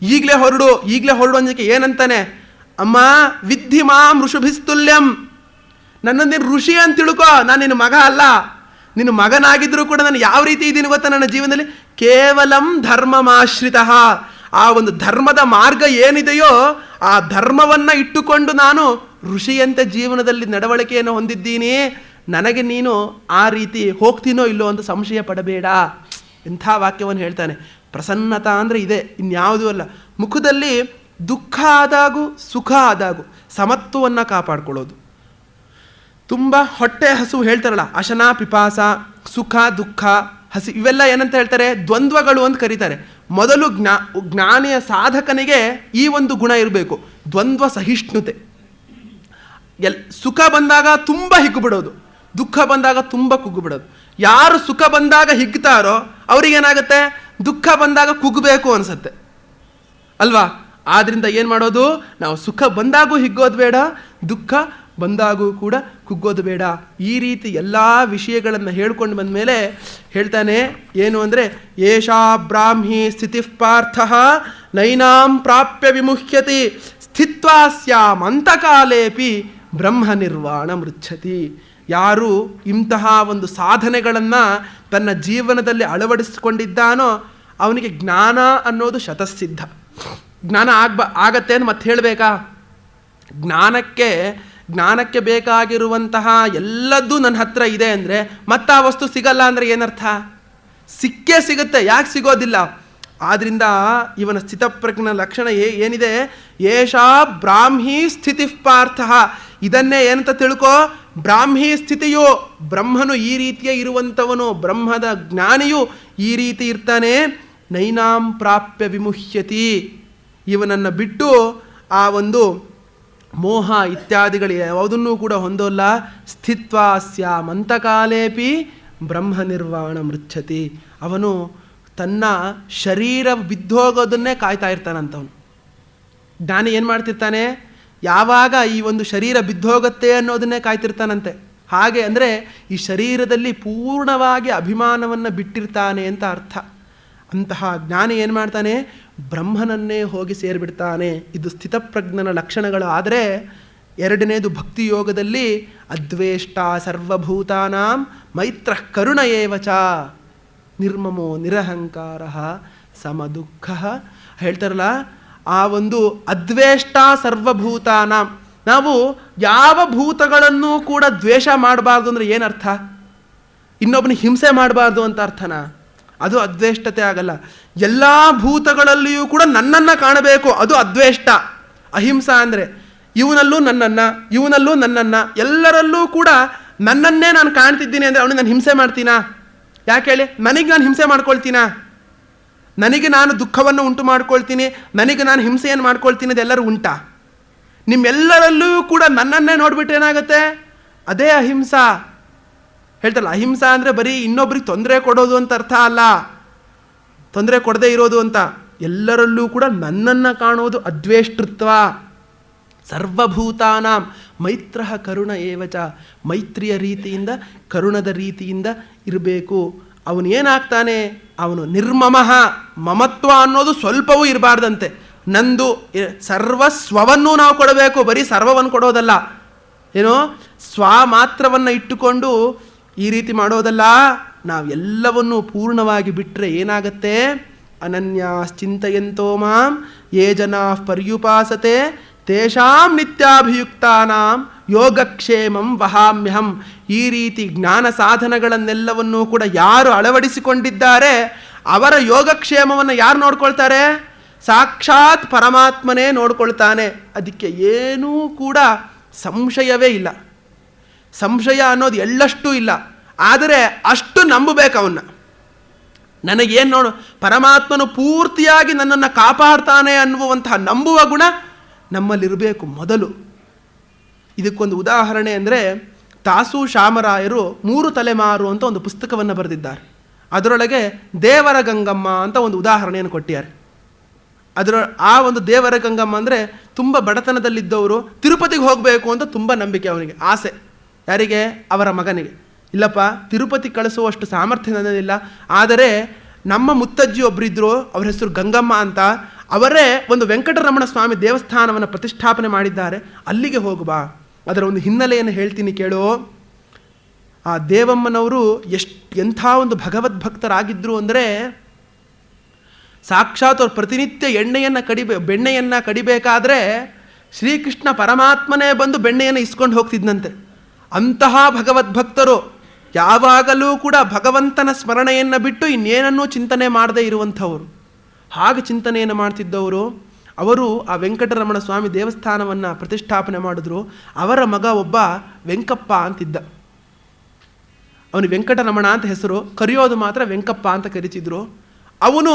ಈಗಲೇ ಹೊರಡು ಅಂದಕ್ಕೆ ಏನಂತಾನೆ, ಅಮ್ಮ ವಿದ್ಧಿ ಮಾಂ ಋಷುಭಿಸ್ತುಲ್ಯಂ, ನನ್ನನ್ನು ಋಷಿ ಅಂತ ತಿಳ್ಕೊ, ನಾನು ನಿನ್ನ ಮಗ ಅಲ್ಲ. ನಿನ್ನ ಮಗನಾಗಿದ್ದರೂ ಕೂಡ ನಾನು ಯಾವ ರೀತಿ ಇದ್ದೀನಿ ಗೊತ್ತಾ ನನ್ನ ಜೀವನದಲ್ಲಿ, ಕೇವಲಂ ಧರ್ಮಮಾಶ್ರಿತ. ಆ ಒಂದು ಧರ್ಮದ ಮಾರ್ಗ ಏನಿದೆಯೋ ಆ ಧರ್ಮವನ್ನು ಇಟ್ಟುಕೊಂಡು ನಾನು ಋಷಿಯಂತೆ ಜೀವನದಲ್ಲಿ ನಡವಳಿಕೆಯನ್ನು ಹೊಂದಿದ್ದೀನಿ. ನನಗೆ ನೀನು ಆ ರೀತಿ ಹೋಗ್ತೀನೋ ಇಲ್ಲೋ ಅಂತ ಸಂಶಯ ಪಡಬೇಡ. ಇಂಥ ವಾಕ್ಯವನ್ನು ಹೇಳ್ತಾನೆ. ಪ್ರಸನ್ನತಾ ಅಂದರೆ ಇದೆ, ಇನ್ಯಾವುದೂ ಅಲ್ಲ. ಮುಖದಲ್ಲಿ ದುಃಖ ಆದಾಗೂ ಸುಖ ಆದಾಗೂ ಸಮತ್ವವನ್ನು ಕಾಪಾಡ್ಕೊಳ್ಳೋದು. ತುಂಬ ಹೊಟ್ಟೆ ಹಸು ಹೇಳ್ತಾರಲ್ಲ, ಅಶನ ಪಿಪಾಸ, ಸುಖ ದುಃಖ ಹಸಿ, ಇವೆಲ್ಲ ಏನಂತ ಹೇಳ್ತಾರೆ, ದ್ವಂದ್ವಗಳು ಅಂತ ಕರೀತಾರೆ. ಮೊದಲು ಜ್ಞಾನಿಯ ಸಾಧಕನಿಗೆ ಈ ಒಂದು ಗುಣ ಇರಬೇಕು, ದ್ವಂದ್ವ ಸಹಿಷ್ಣುತೆ. ಸುಖ ಬಂದಾಗ ತುಂಬ ಹಿಗ್ಗುಬಿಡೋದು, ದುಃಖ ಬಂದಾಗ ತುಂಬ ಕುಗ್ಗುಬಿಡೋದು. ಯಾರು ಸುಖ ಬಂದಾಗ ಹಿಗ್ತಾರೋ ಅವ್ರಿಗೇನಾಗುತ್ತೆ, ದುಃಖ ಬಂದಾಗ ಕುಗ್ಗಬೇಕು ಅನಿಸುತ್ತೆ ಅಲ್ವಾ? ಆದ್ದರಿಂದ ಏನು ಮಾಡೋದು, ನಾವು ಸುಖ ಬಂದಾಗೂ ಹಿಗ್ಗೋದು ಬೇಡ, ದುಃಖ ಬಂದಾಗೂ ಕೂಡ ಕುಗ್ಗೋದು ಬೇಡ. ಈ ರೀತಿ ಎಲ್ಲ ವಿಷಯಗಳನ್ನು ಹೇಳ್ಕೊಂಡು ಬಂದ ಮೇಲೆ ಹೇಳ್ತಾನೆ ಏನು ಅಂದರೆ, ಏಷಾ ಬ್ರಾಹ್ಮಿ ಸ್ಥಿತಿ ಪಾರ್ಥ ನೈನಾಂ ಪ್ರಾಪ್ಯ ವಿಮುಹ್ಯತಿ ಸ್ಥಿತ್ವಾ ಸ್ಯಾಮಂತಕಾಲೇಪಿ ಬ್ರಹ್ಮ ನಿರ್ವಾಣ ಮೃಚ್ಛತಿ. ಯಾರು ಇಂತಹ ಒಂದು ಸಾಧನೆಗಳನ್ನು ತನ್ನ ಜೀವನದಲ್ಲಿ ಅಳವಡಿಸಿಕೊಂಡಿದ್ದಾನೋ ಅವನಿಗೆ ಜ್ಞಾನ ಅನ್ನೋದು ಶತಸಿದ್ಧ. ಜ್ಞಾನ ಆಗತ್ತೆ ಅಂತ ಮತ್ತೆ ಹೇಳಬೇಕಾ? ಜ್ಞಾನಕ್ಕೆ ಬೇಕಾಗಿರುವಂತಹ ಎಲ್ಲದೂ ನನ್ನ ಹತ್ರ ಇದೆ ಅಂದರೆ ಮತ್ತೆ ಆ ವಸ್ತು ಸಿಗಲ್ಲ ಅಂದರೆ ಏನರ್ಥ? ಸಿಕ್ಕೇ ಸಿಗುತ್ತೆ, ಯಾಕೆ ಸಿಗೋದಿಲ್ಲ? ಆದ್ದರಿಂದ ಇವನ ಸ್ಥಿತಪ್ರಜ್ಞ ಲಕ್ಷಣ ಏನಿದೆ, ಏಷಾ ಬ್ರಾಹ್ಮಿ ಸ್ಥಿತಿ ಪಾರ್ಥ. ಇದನ್ನೇ ಏನಂತ ತಿಳ್ಕೊ, ಬ್ರಾಹ್ಮಿ ಸ್ಥಿತಿಯು, ಬ್ರಹ್ಮನು ಈ ರೀತಿಯ ಇರುವಂಥವನು, ಬ್ರಹ್ಮದ ಜ್ಞಾನಿಯು ಈ ರೀತಿ ಇರ್ತಾನೆ. ನೈನಾಂ ಪ್ರಾಪ್ಯ ವಿಮುಹ್ಯತಿ, ಇವನನ್ನು ಬಿಟ್ಟು ಆ ಒಂದು ಮೋಹ ಇತ್ಯಾದಿಗಳು ಯಾವುದನ್ನೂ ಕೂಡ ಹೊಂದೋಲ್ಲ. ಸ್ಥಿತ್ವಾ ಸ್ಯಾಮಂತಕಾಲೇಪಿ ಬ್ರಹ್ಮ ನಿರ್ವಾಣ ಮೃಚ್ಛತಿ. ಅವನು ತನ್ನ ಶರೀರ ಬಿದ್ದೋಗೋದನ್ನೇ ಕಾಯ್ತಾ ಇರ್ತಾನಂತವನು. ಜ್ಞಾನಿ ಏನು ಮಾಡ್ತಿರ್ತಾನೆ, ಯಾವಾಗ ಈ ಒಂದು ಶರೀರ ಬಿದ್ದೋಗತ್ತೆ ಅನ್ನೋದನ್ನೇ ಕಾಯ್ತಿರ್ತಾನಂತೆ. ಹಾಗೆ ಅಂದರೆ ಈ ಶರೀರದಲ್ಲಿ ಪೂರ್ಣವಾಗಿ ಅಭಿಮಾನವನ್ನು ಬಿಟ್ಟಿರ್ತಾನೆ ಅಂತ ಅರ್ಥ. ಅಂತಹ ಜ್ಞಾನಿ ಏನು ಮಾಡ್ತಾನೆ, ಬ್ರಹ್ಮನನ್ನೇ ಹೋಗಿ ಸೇರಿಬಿಡ್ತಾನೆ. ಇದು ಸ್ಥಿತಪ್ರಜ್ಞನ ಲಕ್ಷಣಗಳು. ಆದರೆ ಎರಡನೇದು ಭಕ್ತಿಯೋಗದಲ್ಲಿ ಅದ್ವೇಷ್ಟ ಸರ್ವಭೂತಾನಾಂ ಮೈತ್ರ ಕರುಣ ಏವಚ ನಿರ್ಮಮೋ ನಿರಹಂಕಾರ ಸಮದುಃಖ ಹೇಳ್ತಾರಲ್ಲ, ಆ ಒಂದು ಅದ್ವೇಷ್ಟ ಸರ್ವಭೂತಾನಾಂ, ನಾವು ಯಾವ ಭೂತಗಳನ್ನೂ ಕೂಡ ದ್ವೇಷ ಮಾಡಬಾರ್ದು ಅಂದರೆ ಏನರ್ಥ? ಇನ್ನೊಬ್ಬನಿಗೆ ಹಿಂಸೆ ಮಾಡಬಾರ್ದು ಅಂತ ಅರ್ಥನಾ? ಅದು ಅದ್ವೇಷ್ಟತೆ ಆಗಲ್ಲ. ಎಲ್ಲ ಭೂತಗಳಲ್ಲಿಯೂ ಕೂಡ ನನ್ನನ್ನು ಕಾಣಬೇಕು, ಅದು ಅದ್ವೇಷ್ಟ. ಅಹಿಂಸಾ ಅಂದರೆ ಇವನಲ್ಲೂ ನನ್ನನ್ನು ಎಲ್ಲರಲ್ಲೂ ಕೂಡ ನನ್ನನ್ನೇ ನಾನು ಕಾಣ್ತಿದ್ದೀನಿ ಅಂದರೆ ಅವನಿಗೆ ನಾನು ಹಿಂಸೆ ಮಾಡ್ತೀನಾ? ಯಾಕೆ ಹೇಳಿ? ನನಗೆ ನಾನು ಹಿಂಸೆ ಮಾಡ್ಕೊಳ್ತೀನಾ? ನನಗೆ ನಾನು ದುಃಖವನ್ನು ಉಂಟು ಮಾಡ್ಕೊಳ್ತೀನಿ, ನನಗೆ ನಾನು ಹಿಂಸೆಯನ್ನು ಮಾಡ್ಕೊಳ್ತೀನಿ, ಅದೆಲ್ಲರೂ ಉಂಟಾ? ನಿಮ್ಮೆಲ್ಲರಲ್ಲೂ ಕೂಡ ನನ್ನನ್ನೇ ನೋಡ್ಬಿಟ್ಟು ಏನಾಗುತ್ತೆ? ಅದೇ ಅಹಿಂಸಾ. ಹೇಳ್ತಾರಲ್ಲ, ಅಹಿಂಸಾ ಅಂದರೆ ಬರೀ ಇನ್ನೊಬ್ರಿಗೆ ತೊಂದರೆ ಕೊಡೋದು ಅಂತ ಅರ್ಥ ಅಲ್ಲ, ತೊಂದರೆ ಕೊಡದೇ ಇರೋದು ಅಂತ. ಎಲ್ಲರಲ್ಲೂ ಕೂಡ ನನ್ನನ್ನು ಕಾಣುವುದು ಅದ್ವೇಷ್ಟೃತ್ವ. ಸರ್ವಭೂತಾನಾಂ ಮೈತ್ರ ಕರುಣ ಏವಚ, ಮೈತ್ರಿಯ ರೀತಿಯಿಂದ ಕರುಣದ ರೀತಿಯಿಂದ ಇರಬೇಕು. ಅವನು ಏನಾಗ್ತಾನೆ, ಅವನು ನಿರ್ಮಮಃ, ಮಮತ್ವ ಅನ್ನೋದು ಸ್ವಲ್ಪವೂ ಇರಬಾರ್ದಂತೆ. ನಂದು ಸರ್ವಸ್ವವನ್ನೂ ನಾವು ಕೊಡಬೇಕು, ಬರೀ ಸರ್ವವನ್ನು ಕೊಡೋದಲ್ಲ. ಏನೋ ಸ್ವ ಮಾತ್ರವನ್ನು ಇಟ್ಟುಕೊಂಡು ಈ ರೀತಿ ಮಾಡೋದಲ್ಲ. ನಾವೆಲ್ಲವನ್ನೂ ಪೂರ್ಣವಾಗಿ ಬಿಟ್ಟರೆ ಏನಾಗತ್ತೆ, ಅನನ್ಯಾಶ್ಚಿಂತಯಂತೋ ಮಾಂ ಯೇ ಜನಾಃ ಪರ್ಯುಪಾಸತೆ ತೇಷಾಂ ನಿತ್ಯಾಭಿಯುಕ್ತಾನಾಂ ಯೋಗಕ್ಷೇಮಂ ವಹಾಮ್ಯಹಂ. ಈ ರೀತಿ ಜ್ಞಾನ ಸಾಧನಗಳನ್ನೆಲ್ಲವನ್ನೂ ಕೂಡ ಯಾರು ಅಳವಡಿಸಿಕೊಂಡಿದ್ದಾರೆ ಅವರ ಯೋಗಕ್ಷೇಮವನ್ನು ಯಾರು ನೋಡ್ಕೊಳ್ತಾರೆ? ಸಾಕ್ಷಾತ್ ಪರಮಾತ್ಮನೇ ನೋಡ್ಕೊಳ್ತಾನೆ. ಅದಕ್ಕೆ ಏನೂ ಕೂಡ ಸಂಶಯವೇ ಇಲ್ಲ. ಸಂಶಯ ಅನ್ನೋದು ಎಳ್ಳಷ್ಟೂ ಇಲ್ಲ. ಆದರೆ ಅಷ್ಟು ನಂಬಬೇಕು ಅವನ್ನ. ನನಗೇನು ನೋಡು, ಪರಮಾತ್ಮನು ಪೂರ್ತಿಯಾಗಿ ನನ್ನನ್ನು ಕಾಪಾಡ್ತಾನೆ ಅನ್ನುವಂತಹ ನಂಬುವ ಗುಣ ನಮ್ಮಲ್ಲಿರಬೇಕು ಮೊದಲು. ಇದಕ್ಕೊಂದು ಉದಾಹರಣೆ ಅಂದರೆ, ತಾಸು ಶಾಮರಾಯರು 3 ತಲೆಮಾರು ಅಂತ ಒಂದು ಪುಸ್ತಕವನ್ನು ಬರೆದಿದ್ದಾರೆ. ಅದರೊಳಗೆ ದೇವರ ಗಂಗಮ್ಮ ಅಂತ ಒಂದು ಉದಾಹರಣೆಯನ್ನು ಕೊಟ್ಟಿದ್ದಾರೆ. ಆ ಒಂದು ದೇವರ ಗಂಗಮ್ಮ ಅಂದರೆ ತುಂಬ ಬಡತನದಲ್ಲಿದ್ದವರು ತಿರುಪತಿಗೆ ಹೋಗಬೇಕು ಅಂತ ತುಂಬ ನಂಬಿಕೆ, ಅವನಿಗೆ ಆಸೆ. ಯಾರಿಗೆ? ಅವರ ಮಗನಿಗೆ. ಇಲ್ಲಪ್ಪ, ತಿರುಪತಿ ಕಳಿಸುವಷ್ಟು ಸಾಮರ್ಥ್ಯ ನನ್ನದಿಲ್ಲ, ಆದರೆ ನಮ್ಮ ಮುತ್ತಜ್ಜಿ ಒಬ್ಬರಿದ್ದರು, ಅವ್ರ ಹೆಸರು ಗಂಗಮ್ಮ ಅಂತ, ಅವರೇ ಒಂದು ವೆಂಕಟರಮಣ ಸ್ವಾಮಿ ದೇವಸ್ಥಾನವನ್ನು ಪ್ರತಿಷ್ಠಾಪನೆ ಮಾಡಿದ್ದಾರೆ, ಅಲ್ಲಿಗೆ ಹೋಗುವ. ಅದರ ಒಂದು ಹಿನ್ನೆಲೆಯನ್ನು ಹೇಳ್ತೀನಿ ಕೇಳು. ಆ ದೇವಮ್ಮನವರು ಎಂಥ ಒಂದು ಭಗವದ್ಭಕ್ತರಾಗಿದ್ದರು ಅಂದರೆ, ಸಾಕ್ಷಾತ್ ಅವ್ರು ಪ್ರತಿನಿತ್ಯ ಬೆಣ್ಣೆಯನ್ನು ಕಡಿಬೇಕಾದ್ರೆ ಶ್ರೀಕೃಷ್ಣ ಪರಮಾತ್ಮನೇ ಬಂದು ಬೆಣ್ಣೆಯನ್ನು ಇಸ್ಕೊಂಡು ಹೋಗ್ತಿದ್ದಂತೆ. ಅಂತಹ ಭಗವದ್ಭಕ್ತರು, ಯಾವಾಗಲೂ ಕೂಡ ಭಗವಂತನ ಸ್ಮರಣೆಯನ್ನು ಬಿಟ್ಟು ಇನ್ನೇನನ್ನೂ ಚಿಂತನೆ ಮಾಡದೇ ಇರುವಂಥವರು. ಹಾಗೆ ಚಿಂತನೆಯನ್ನು ಮಾಡ್ತಿದ್ದವರು. ಅವರು ಆ ವೆಂಕಟರಮಣ ಸ್ವಾಮಿ ದೇವಸ್ಥಾನವನ್ನು ಪ್ರತಿಷ್ಠಾಪನೆ ಮಾಡಿದ್ರು. ಅವರ ಮಗ ಒಬ್ಬ ವೆಂಕಪ್ಪ ಅಂತಿದ್ದ. ಅವನು ವೆಂಕಟರಮಣ ಅಂತ ಹೆಸರು, ಕರೆಯೋದು ಮಾತ್ರ ವೆಂಕಪ್ಪ ಅಂತ ಕರೀತಿದ್ರು. ಅವನು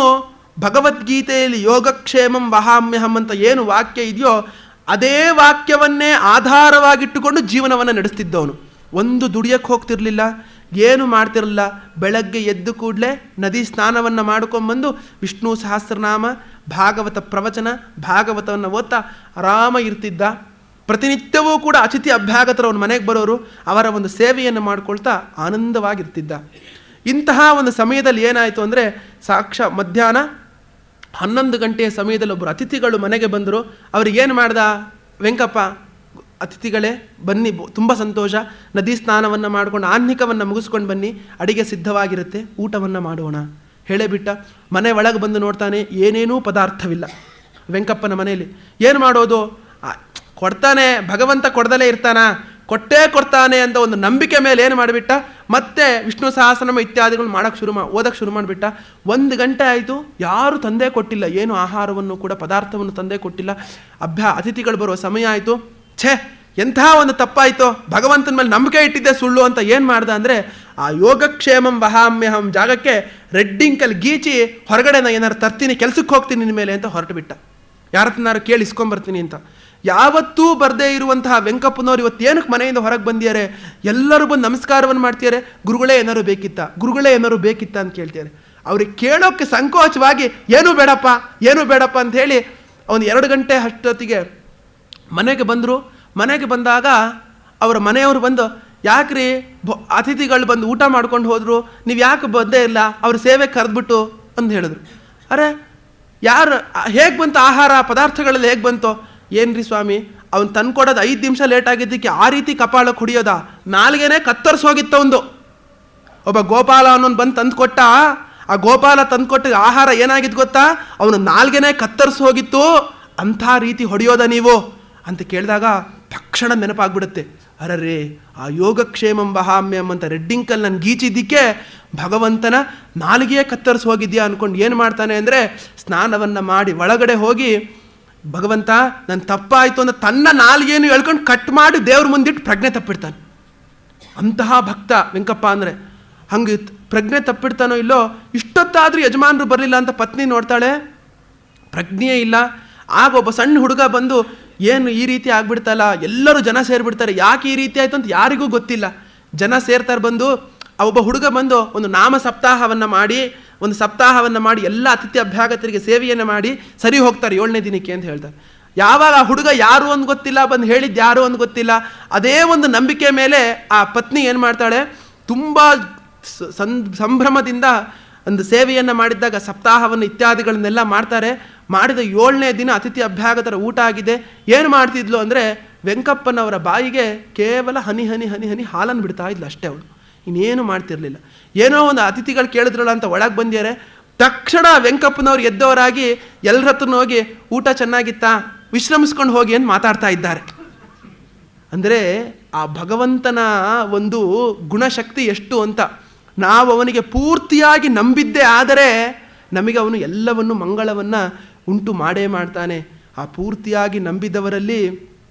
ಭಗವದ್ಗೀತೆಯಲ್ಲಿ ಯೋಗಕ್ಷೇಮಂ ವಹಾಮ್ಯಹಂ ಅಂತ ಏನು ವಾಕ್ಯ ಇದೆಯೋ ಅದೇ ವಾಕ್ಯವನ್ನೇ ಆಧಾರವಾಗಿಟ್ಟುಕೊಂಡು ಜೀವನವನ್ನು ನಡೆಸ್ತಿದ್ದವನು. ಒಂದು ದುಡಿಯಕ್ಕೆ ಹೋಗ್ತಿರ್ಲಿಲ್ಲ, ಏನು ಮಾಡ್ತಿರಲಿಲ್ಲ. ಬೆಳಗ್ಗೆ ಎದ್ದು ಕೂಡಲೇ ನದಿ ಸ್ನಾನವನ್ನು ಮಾಡ್ಕೊಂಬಂದು ವಿಷ್ಣು ಸಹಸ್ರನಾಮ, ಭಾಗವತ ಪ್ರವಚನ, ಭಾಗವತವನ್ನು ಓದ್ತಾ ಆರಾಮ ಇರ್ತಿದ್ದ. ಪ್ರತಿನಿತ್ಯವೂ ಕೂಡ ಅತಿಥಿ ಅಭ್ಯಾಗತರು ಅವನ ಮನೆಗೆ ಬರೋರು, ಅವರ ಒಂದು ಸೇವೆಯನ್ನು ಮಾಡ್ಕೊಳ್ತಾ ಆನಂದವಾಗಿರ್ತಿದ್ದ. ಇಂತಹ ಒಂದು ಸಮಯದಲ್ಲಿ ಏನಾಯಿತು ಅಂದರೆ, ಮಧ್ಯಾಹ್ನ 11 ಗಂಟೆಯ ಸಮಯದಲ್ಲಿ ಒಬ್ಬರು ಅತಿಥಿಗಳು ಮನೆಗೆ ಬಂದರು. ಅವ್ರಿಗೇನು ಮಾಡ್ದ ವೆಂಕಪ್ಪ, ಅತಿಥಿಗಳೇ ಬನ್ನಿ, ತುಂಬ ಸಂತೋಷ, ನದಿ ಸ್ನಾನವನ್ನು ಮಾಡಿಕೊಂಡು ಆಹ್ನಿಕವನ್ನು ಮುಗಿಸ್ಕೊಂಡು ಬನ್ನಿ, ಅಡಿಗೆ ಸಿದ್ಧವಾಗಿರುತ್ತೆ, ಊಟವನ್ನು ಮಾಡೋಣ ಹೇಳೇ ಬಿಟ್ಟ. ಮನೆ ಒಳಗೆ ಬಂದು ನೋಡ್ತಾನೆ, ಏನೇನೂ ಪದಾರ್ಥವಿಲ್ಲ ವೆಂಕಪ್ಪನ ಮನೆಯಲ್ಲಿ. ಏನು ಮಾಡೋದು? ಕೊಡ್ತಾನೆ, ಭಗವಂತ ಕೊಡ್ದಲೇ ಇರ್ತಾನ, ಕೊಟ್ಟೇ ಕೊಡ್ತಾನೆ ಅಂತ ಒಂದು ನಂಬಿಕೆ ಮೇಲೆ ಏನು ಮಾಡಿಬಿಟ್ಟ, ಮತ್ತೆ ವಿಷ್ಣು ಸಹಸ್ರನಾಮ ಇತ್ಯಾದಿಗಳು ಓದಕ್ಕೆ ಶುರು ಮಾಡಿಬಿಟ್ಟ. 1 ಗಂಟೆ ಆಯಿತು, ಯಾರು ತಂದೆ ಕೊಟ್ಟಿಲ್ಲ, ಏನು ಆಹಾರವನ್ನು ಕೂಡ ಪದಾರ್ಥವನ್ನು ತಂದೆ ಕೊಟ್ಟಿಲ್ಲ. ಅತಿಥಿಗಳು ಬರುವ ಸಮಯ ಆಯಿತು. ಛೇ, ಎಂಥ ಒಂದು ತಪ್ಪಾಯಿತು, ಭಗವಂತನ ಮೇಲೆ ನಂಬಿಕೆ ಇಟ್ಟಿದ್ದೆ ಸುಳ್ಳು ಅಂತ ಏನು ಮಾಡ್ದ ಅಂದರೆ, ಆ ಯೋಗಕ್ಷೇಮಂ ವಹಾಮ್ಯಹಂ ಜಾಗಕ್ಕೆ ರೆಡ್ಡಿಂಕಲ್ಲಿ ಗೀಚಿ ಹೊರಗಡೆ ನಾನು ಏನಾರು ತರ್ತೀನಿ, ಕೆಲಸಕ್ಕೆ ಹೋಗ್ತೀನಿ ನಿನ್ನ ಮೇಲೆ ಅಂತ ಹೊರಟು ಬಿಟ್ಟ. ಯಾರತ್ತನಾರು ಕೇಳಿ ಇಸ್ಕೊಂಬರ್ತೀನಿ ಅಂತ. ಯಾವತ್ತೂ ಬರದೇ ಇರುವಂತಹ ವೆಂಕಪ್ಪನವ್ರು ಇವತ್ತು ಏನಕ್ಕೆ ಮನೆಯಿಂದ ಹೊರಗೆ ಬಂದಿದ್ದಾರೆ? ಎಲ್ಲರೂ ಬಂದು ನಮಸ್ಕಾರವನ್ನು ಮಾಡ್ತಿದ್ದಾರೆ. ಗುರುಗಳೇ ಏನಾರು ಬೇಕಿತ್ತ ಅಂತ ಕೇಳ್ತಿದ್ದಾರೆ. ಅವ್ರಿಗೆ ಕೇಳೋಕ್ಕೆ ಸಂಕೋಚವಾಗಿ ಏನೂ ಬೇಡಪ್ಪ ಅಂತ ಹೇಳಿ ಅವನು 2 ಗಂಟೆ ಅಷ್ಟೊತ್ತಿಗೆ ಮನೆಗೆ ಬಂದರು. ಮನೆಗೆ ಬಂದಾಗ ಅವರ ಮನೆಯವರು ಬಂದು, ಯಾಕ್ರಿ ಅತಿಥಿಗಳು ಬಂದು ಊಟ ಮಾಡ್ಕೊಂಡು ಹೋದರು, ನೀವು ಯಾಕೆ ಬಂದೇ ಇಲ್ಲ, ಅವ್ರ ಸೇವೆ ಕರೆದ್ಬಿಟ್ಟು ಅಂತ ಹೇಳಿದ್ರು. ಅರೆ, ಯಾರು ಹೇಗೆ ಬಂತು ಆಹಾರ ಪದಾರ್ಥಗಳಲ್ಲಿ ಹೇಗೆ ಬಂತು? ಏನ್ರಿ ಸ್ವಾಮಿ, ಅವ್ನು ತಂದ್ಕೊಡೋದು 5 ನಿಮಿಷ ಲೇಟ್ ಆಗಿದ್ದಕ್ಕೆ ಆ ರೀತಿ ಕಪಾಳಕ್ಕೆ ಹೊಡಿಯೋದ? ನಾಲ್ಗೆನೇ ಕತ್ತರಿಸೋಗಿತ್ತವಂದು. ಒಬ್ಬ ಗೋಪಾಲ ಅನ್ನೋನು ಬಂದು ತಂದುಕೊಟ್ಟ. ಆ ಗೋಪಾಲ ತಂದುಕೊಟ್ಟ ಆಹಾರ ಏನಾಗಿತ್ತು ಗೊತ್ತಾ? ಅವನು ನಾಲ್ಗೆನೇ ಕತ್ತರಿಸೋಗಿತ್ತು. ಅಂಥ ರೀತಿ ಹೊಡೆಯೋದ ನೀವು ಅಂತ ಕೇಳಿದಾಗ ತಕ್ಷಣ ನೆನಪಾಗ್ಬಿಡುತ್ತೆ. ಅರರೇ, ಆ ಯೋಗಕ್ಷೇಮಂ ವಹಾಮ್ಯಂ ಅಂತ ರೆಡ್ಡಿಂಕಲ್ಲಿ ನಾನು ಗೀಚಿದ್ದಕ್ಕೆ ಭಗವಂತನ ನಾಲಿಗೆಯೇ ಕತ್ತರಿಸಿ ಹೋಗಿದ್ಯಾ ಅಂದ್ಕೊಂಡು ಏನು ಮಾಡ್ತಾನೆ ಅಂದರೆ, ಸ್ನಾನವನ್ನು ಮಾಡಿ ಒಳಗಡೆ ಹೋಗಿ, ಭಗವಂತ ನನ್ನ ತಪ್ಪಾಯಿತು ಅಂತ ತನ್ನ ನಾಲಿಗೆಯನ್ನು ಎಳ್ಕೊಂಡು ಕಟ್ ಮಾಡಿ ದೇವ್ರ ಮುಂದಿಟ್ಟು ಪ್ರಜ್ಞೆ ತಪ್ಪಿಡ್ತಾನೆ. ಅಂತಹ ಭಕ್ತ ವೆಂಕಪ್ಪ ಅಂದರೆ. ಹಂಗೆ ಪ್ರಜ್ಞೆ ತಪ್ಪಿಡ್ತಾನೋ ಇಲ್ಲೋ, ಇಷ್ಟೊತ್ತಾದರೂ ಯಜಮಾನರು ಬರಲಿಲ್ಲ ಅಂತ ಪತ್ನಿ ನೋಡ್ತಾಳೆ, ಪ್ರಜ್ಞೆಯೇ ಇಲ್ಲ. ಆಗ ಒಬ್ಬ ಸಣ್ಣ ಹುಡುಗ ಬಂದು, ಏನು ಈ ರೀತಿ ಆಗ್ಬಿಡ್ತಲ್ಲ, ಎಲ್ಲರೂ ಜನ ಸೇರಿಬಿಡ್ತಾರೆ, ಯಾಕೆ ಈ ರೀತಿ ಆಯಿತು ಅಂತ ಯಾರಿಗೂ ಗೊತ್ತಿಲ್ಲ. ಜನ ಸೇರ್ತಾರೆ. ಬಂದು ಆ ಒಬ್ಬ ಹುಡುಗ ಬಂದು ಒಂದು ನಾಮ ಸಪ್ತಾಹವನ್ನು ಮಾಡಿ ಎಲ್ಲ ಅತಿಥಿ ಅಭ್ಯಾಗತರಿಗೆ ಸೇವೆಯನ್ನು ಮಾಡಿ ಸರಿ ಹೋಗ್ತಾರೆ 7ನೇ ದಿನಕ್ಕೆ ಅಂತ ಹೇಳ್ತಾರೆ. ಯಾವಾಗ ಆ ಹುಡುಗ ಯಾರು ಅಂತ ಗೊತ್ತಿಲ್ಲ, ಬಂದು ಹೇಳಿದ್ದು ಯಾರು ಅಂತ ಗೊತ್ತಿಲ್ಲ, ಅದೇ ಒಂದು ನಂಬಿಕೆ ಮೇಲೆ ಆ ಪತ್ನಿ ಏನು ಮಾಡ್ತಾಳೆ, ತುಂಬ ಸಂಭ್ರಮದಿಂದ ಒಂದು ಸೇವೆಯನ್ನು ಮಾಡಿದ್ದಾಗ ಸಪ್ತಾಹವನ್ನು ಇತ್ಯಾದಿಗಳನ್ನೆಲ್ಲ ಮಾಡ್ತಾರೆ. ಮಾಡಿದ 7ನೇ ದಿನ ಅತಿಥಿ ಅಭ್ಯಾಗತರ ಊಟ ಆಗಿದೆ. ಏನು ಮಾಡ್ತಿದ್ಲು ಅಂದರೆ ವೆಂಕಪ್ಪನವರ ಬಾಯಿಗೆ ಕೇವಲ ಹನಿ ಹನಿ ಹನಿ ಹನಿ ಹಾಲನ್ನು ಬಿಡ್ತಾ ಇದ್ಲು ಅಷ್ಟೇ. ಅವಳು ಇನ್ನೇನು ಮಾಡ್ತಿರ್ಲಿಲ್ಲ. ಏನೋ ಒಂದು ಅತಿಥಿಗಳು ಕೇಳಿದ್ರಲ್ಲ ಅಂತ ಒಳಗೆ ಬಂದಿದ್ದಾರೆ. ತಕ್ಷಣ ವೆಂಕಪ್ಪನವ್ರು ಎದ್ದವರಾಗಿ ಎಲ್ಲರ ಹತ್ರನೂ ಹೋಗಿ ಊಟ ಚೆನ್ನಾಗಿತ್ತಾ, ವಿಶ್ರಮಿಸ್ಕೊಂಡು ಹೋಗಿ ಅಂತ ಮಾತಾಡ್ತಾ ಇದ್ದಾರೆ. ಅಂದರೆ ಆ ಭಗವಂತನ ಒಂದು ಗುಣಶಕ್ತಿ ಎಷ್ಟು ಅಂತ. ನಾವು ಅವನಿಗೆ ಪೂರ್ತಿಯಾಗಿ ನಂಬಿದ್ದೇ ಆದರೆ ನಮಗೆ ಅವನು ಎಲ್ಲವನ್ನು ಮಂಗಳವನ್ನು ಉಂಟು ಮಾಡೇ ಮಾಡ್ತಾನೆ. ಆ ಪೂರ್ತಿಯಾಗಿ ನಂಬಿದವರಲ್ಲಿ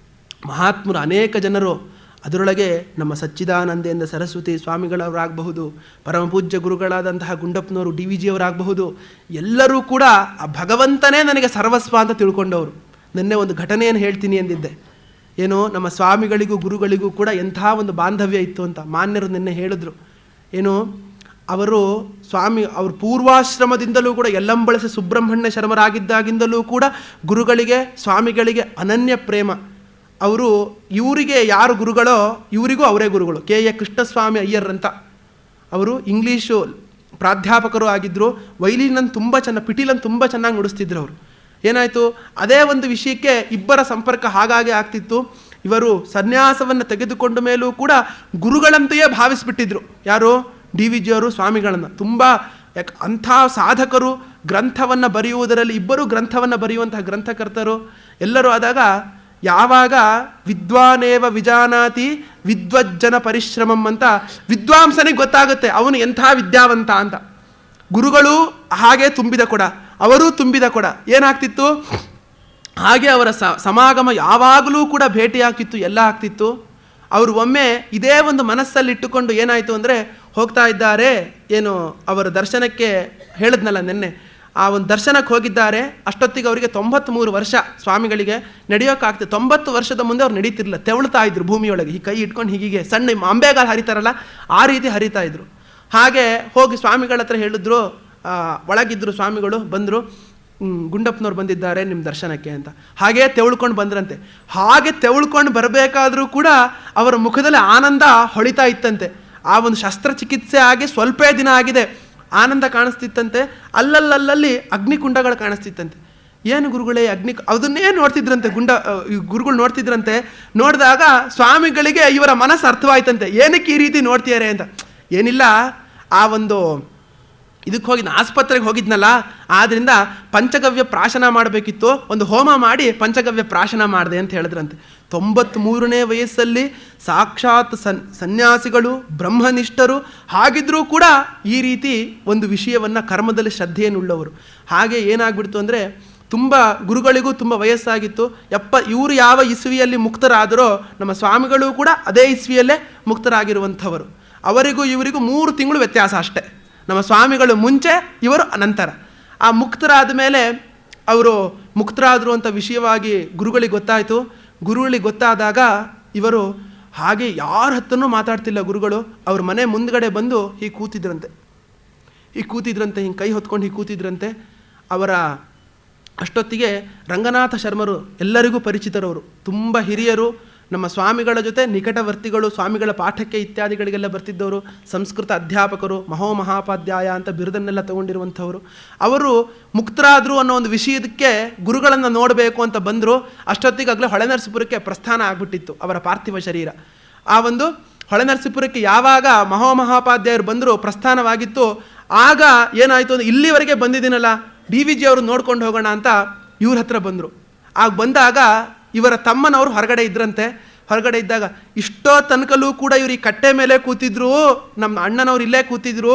ಮಹಾತ್ಮರು ಅನೇಕ ಜನರು, ಅದರೊಳಗೆ ನಮ್ಮ ಸಚ್ಚಿದಾನಂದೇಂದ್ರ ಸರಸ್ವತಿ ಸ್ವಾಮಿಗಳವರಾಗಬಹುದು, ಪರಮ ಪೂಜ್ಯ ಗುರುಗಳಾದಂತಹ ಗುಂಡಪ್ಪನವರು DVG ಅವರಾಗಬಹುದು, ಎಲ್ಲರೂ ಕೂಡ ಆ ಭಗವಂತನೇ ನನಗೆ ಸರ್ವಸ್ವ ಅಂತ ತಿಳ್ಕೊಂಡವರು. ನಿನ್ನೆ ಒಂದು ಘಟನೆಯನ್ನು ಹೇಳ್ತೀನಿ ಎಂದಿದ್ದೆ. ಏನೋ ನಮ್ಮ ಸ್ವಾಮಿಗಳಿಗೂ ಗುರುಗಳಿಗೂ ಕೂಡ ಎಂಥ ಒಂದು ಬಾಂಧವ್ಯ ಇತ್ತು ಅಂತ ಮಾನ್ಯರು ನಿನ್ನೆ ಹೇಳಿದ್ರು. ಏನು ಅವರು ಅವ್ರ ಪೂರ್ವಾಶ್ರಮದಿಂದಲೂ ಕೂಡ ಯಲ್ಲಂಬಳಸೆ ಸುಬ್ರಹ್ಮಣ್ಯ ಶರ್ಮರಾಗಿದ್ದಾಗಿಂದಲೂ ಕೂಡ ಗುರುಗಳಿಗೆ ಸ್ವಾಮಿಗಳಿಗೆ ಅನನ್ಯ ಪ್ರೇಮ. ಅವರು ಇವರಿಗೆ ಯಾರು ಗುರುಗಳೋ ಇವರಿಗೂ ಅವರೇ ಗುರುಗಳು. KA ಕೃಷ್ಣಸ್ವಾಮಿ ಅಯ್ಯರ್ ಅಂತ ಅವರು ಇಂಗ್ಲೀಷು ಪ್ರಾಧ್ಯಾಪಕರು ಆಗಿದ್ದರು. ವೈಲಿನನ್ನು ತುಂಬ ಪಿಟೀಲನ್ನು ತುಂಬ ಚೆನ್ನಾಗಿ ನುಡಿಸ್ತಿದ್ರು ಅವರು. ಏನಾಯಿತು, ಅದೇ ಒಂದು ವಿಷಯಕ್ಕೆ ಇಬ್ಬರ ಸಂಪರ್ಕ ಹಾಗಾಗಿ ಆಗ್ತಿತ್ತು. ಇವರು ಸನ್ಯಾಸವನ್ನು ತೆಗೆದುಕೊಂಡ ಮೇಲೂ ಕೂಡ ಗುರುಗಳಂತೆಯೇ ಭಾವಿಸ್ಬಿಟ್ಟಿದ್ರು. ಯಾರು? DVG ಅವರು ಸ್ವಾಮಿಗಳನ್ನು. ತುಂಬ ಅಂಥ ಸಾಧಕರು, ಗ್ರಂಥವನ್ನು ಬರೆಯುವುದರಲ್ಲಿ ಇಬ್ಬರು ಗ್ರಂಥವನ್ನು ಬರೆಯುವಂತಹ ಗ್ರಂಥಕರ್ತರು ಎಲ್ಲರೂ ಆದಾಗ, ಯಾವಾಗ ವಿದ್ವಾನೇವ ವಿಜಾನಾತಿ ವಿದ್ವಜ್ಜನ ಪರಿಶ್ರಮಂ ಅಂತ ವಿದ್ವಾಂಸನಿಗೆ ಗೊತ್ತಾಗುತ್ತೆ ಅವನು ಎಂಥ ವಿದ್ಯಾವಂತ ಅಂತ. ಗುರುಗಳು ಹಾಗೆ ತುಂಬಿದ ಕೊಡ, ಅವರೂ ತುಂಬಿದ ಕೊಡ. ಏನಾಗ್ತಿತ್ತು, ಹಾಗೆ ಅವರ ಸಮಾಗಮ ಯಾವಾಗಲೂ ಕೂಡ ಭೇಟಿ ಆಗ್ತಿತ್ತು, ಎಲ್ಲ ಆಗ್ತಿತ್ತು. ಅವರು ಒಮ್ಮೆ ಇದೇ ಒಂದು ಮನಸ್ಸಲ್ಲಿಟ್ಟುಕೊಂಡು ಏನಾಯಿತು ಅಂದರೆ ಹೋಗ್ತಾ ಇದ್ದಾರೆ. ಏನು ಅವರ ದರ್ಶನಕ್ಕೆ ಹೇಳಿದ್ನಲ್ಲ ನಿನ್ನೆ, ಆ ಒಂದು ದರ್ಶನಕ್ಕೆ ಹೋಗಿದ್ದಾರೆ. ಅಷ್ಟೊತ್ತಿಗೆ ಅವರಿಗೆ 93 ವರ್ಷ ಸ್ವಾಮಿಗಳಿಗೆ ನಡೆಯೋಕ್ಕಾಗ್ತದೆ. 90 ವರ್ಷದ ಮುಂದೆ ಅವ್ರು ನಡೀತಿರ್ಲಿಲ್ಲ, ತೆವಳ್ತಾ ಇದ್ರು ಭೂಮಿಯೊಳಗೆ. ಈ ಕೈ ಇಟ್ಕೊಂಡು ಹೀಗೆ ಸಣ್ಣ ಅಂಬೆಗಾಲು ಹರಿತಾರಲ್ಲ ಆ ರೀತಿ ಹರಿತಾ ಇದ್ರು. ಹಾಗೆ ಹೋಗಿ ಸ್ವಾಮಿಗಳ ಹತ್ರ ಹೇಳಿದ್ರು. ಒಳಗಿದ್ರು ಸ್ವಾಮಿಗಳು. ಬಂದರು, ಗುಂಡಪ್ಪನವ್ರು ಬಂದಿದ್ದಾರೆ ನಿಮ್ಮ ದರ್ಶನಕ್ಕೆ ಅಂತ. ಹಾಗೇ ತೆವಳ್ಕೊಂಡು ಬಂದ್ರಂತೆ. ಹಾಗೆ ತೆವಳ್ಕೊಂಡು ಬರಬೇಕಾದ್ರೂ ಕೂಡ ಅವರ ಮುಖದಲ್ಲಿ ಆನಂದ ಹೊಳಿತಾ ಇತ್ತಂತೆ. ಆ ಒಂದು ಶಸ್ತ್ರಚಿಕಿತ್ಸೆ ಆಗಿ ಸ್ವಲ್ಪ ದಿನ ಆಗಿದೆ, ಆನಂದ ಕಾಣಿಸ್ತಿತ್ತಂತೆ. ಅಲ್ಲಲ್ಲಿ ಅಗ್ನಿಕುಂಡಗಳು ಕಾಣಿಸ್ತಿತ್ತಂತೆ. ಏನು ಗುರುಗಳೇ ಅದನ್ನೇ ನೋಡ್ತಿದ್ರಂತೆ ಗುರುಗಳು ನೋಡ್ತಿದ್ರಂತೆ. ನೋಡಿದಾಗ ಸ್ವಾಮಿಗಳಿಗೆ ಇವರ ಮನಸ್ಸು ಅರ್ಥವಾಯ್ತಂತೆ, ಏನಕ್ಕೆ ಈ ರೀತಿ ನೋಡ್ತೀಯಾರೆ ಅಂತ. ಏನಿಲ್ಲ, ಆ ಒಂದು ಇದಕ್ಕೆ ಹೋಗಿದ್ದ ಆಸ್ಪತ್ರೆಗೆ ಹೋಗಿದ್ನಲ್ಲ, ಆದ್ದರಿಂದ ಪಂಚಗವ್ಯ ಪ್ರಾಶನ ಮಾಡಬೇಕಿತ್ತು, ಒಂದು ಹೋಮ ಮಾಡಿ ಪಂಚಗವ್ಯ ಪ್ರಾಶನ ಮಾಡಿದೆ ಅಂತ ಹೇಳಿದ್ರಂತೆ. 93ನೇ ವಯಸ್ಸಲ್ಲಿ ಸಾಕ್ಷಾತ್ ಸನ್ಯಾಸಿಗಳು, ಬ್ರಹ್ಮನಿಷ್ಠರು, ಹಾಗಿದ್ರೂ ಕೂಡ ಈ ರೀತಿ ಒಂದು ವಿಷಯವನ್ನು ಕರ್ಮದಲ್ಲಿ ಶ್ರದ್ಧೆಯನ್ನುಳ್ಳವರು. ಹಾಗೆ ಏನಾಗ್ಬಿಡ್ತು ಅಂದರೆ ತುಂಬ ಗುರುಗಳಿಗೂ ತುಂಬ ವಯಸ್ಸಾಗಿತ್ತು. ಇವರು ಯಾವ ಇಸ್ವಿಯಲ್ಲಿ ಮುಕ್ತರಾದರೋ ನಮ್ಮ ಸ್ವಾಮಿಗಳು ಕೂಡ ಅದೇ ಇಸ್ವಿಯಲ್ಲೇ ಮುಕ್ತರಾಗಿರುವಂಥವರು. ಅವರಿಗೂ ಇವರಿಗೂ 3 ತಿಂಗಳು ವ್ಯತ್ಯಾಸ ಅಷ್ಟೇ. ನಮ್ಮ ಸ್ವಾಮಿಗಳು ಮುಂಚೆ, ಇವರು ಅನಂತರ. ಆ ಮುಕ್ತರಾದ ಮೇಲೆ ಅವರು ಮುಕ್ತರಾದರು ಅಂತ ವಿಷಯವಾಗಿ ಗುರುಗಳಿಗೆ ಗೊತ್ತಾಯಿತು. ಗುರುಗಳಿಗೆ ಗೊತ್ತಾದಾಗ ಇವರು ಹಾಗೆ ಯಾರ ಹತ್ರನೂ ಮಾತಾಡ್ತಿಲ್ಲ ಗುರುಗಳು. ಅವ್ರ ಮನೆ ಮುಂದ್ಗಡೆ ಬಂದು ಹೀಗೆ ಕೂತಿದ್ರಂತೆ, ಹಿಂಗೆ ಕೈ ಹೊತ್ಕೊಂಡು ಹೀಗೆ ಕೂತಿದ್ರಂತೆ. ಅವರ ಅಷ್ಟೊತ್ತಿಗೆ ರಂಗನಾಥ ಶರ್ಮರು ಎಲ್ಲರಿಗೂ ಪರಿಚಿತರವರು, ತುಂಬ ಹಿರಿಯರು, ನಮ್ಮ ಸ್ವಾಮಿಗಳ ಜೊತೆ ನಿಕಟವರ್ತಿಗಳು, ಸ್ವಾಮಿಗಳ ಪಾಠಕ್ಕೆ ಇತ್ಯಾದಿಗಳಿಗೆಲ್ಲ ಬರ್ತಿದ್ದವರು, ಸಂಸ್ಕೃತ ಅಧ್ಯಾಪಕರು, ಮಹಾಪಾಧ್ಯಾಯ ಅಂತ ಬಿರುದನ್ನೆಲ್ಲ ತಗೊಂಡಿರುವಂಥವರು. ಅವರು ಮುಕ್ತರಾದರು ಅನ್ನೋ ಒಂದು ವಿಷಯದಕ್ಕೆ ಗುರುಗಳನ್ನು ನೋಡಬೇಕು ಅಂತ ಬಂದರು. ಅಷ್ಟೊತ್ತಿಗಾಗಲೇ ಹೊಳೆನರಸೀಪುರಕ್ಕೆ ಪ್ರಸ್ಥಾನ ಆಗಿಬಿಟ್ಟಿತ್ತು ಅವರ ಪಾರ್ಥಿವ ಶರೀರ. ಆ ಒಂದು ಹೊಳೆನರಸೀಪುರಕ್ಕೆ ಯಾವಾಗ ಮಹಾಪಾಧ್ಯಾಯರು ಬಂದರು, ಪ್ರಸ್ಥಾನವಾಗಿತ್ತು. ಆಗ ಏನಾಯಿತು ಅಂದರೆ, ಇಲ್ಲಿವರೆಗೆ ಬಂದಿದ್ದೀನಲ್ಲ, DVG ಅವರು ನೋಡ್ಕೊಂಡು ಹೋಗೋಣ ಅಂತ ಇವ್ರ ಹತ್ರ ಬಂದರು. ಆಗ ಬಂದಾಗ ಇವರ ತಮ್ಮನವರು ಹೊರಗಡೆ ಇದ್ರಂತೆ. ಹೊರಗಡೆ ಇದ್ದಾಗ ಇಷ್ಟೋ ತನಕಲೂ ಕೂಡ ಇವರು ಈ ಕಟ್ಟೆ ಮೇಲೆ ಕೂತಿದ್ರು, ನಮ್ಮ ಅಣ್ಣನವ್ರು ಇಲ್ಲೇ ಕೂತಿದ್ರು,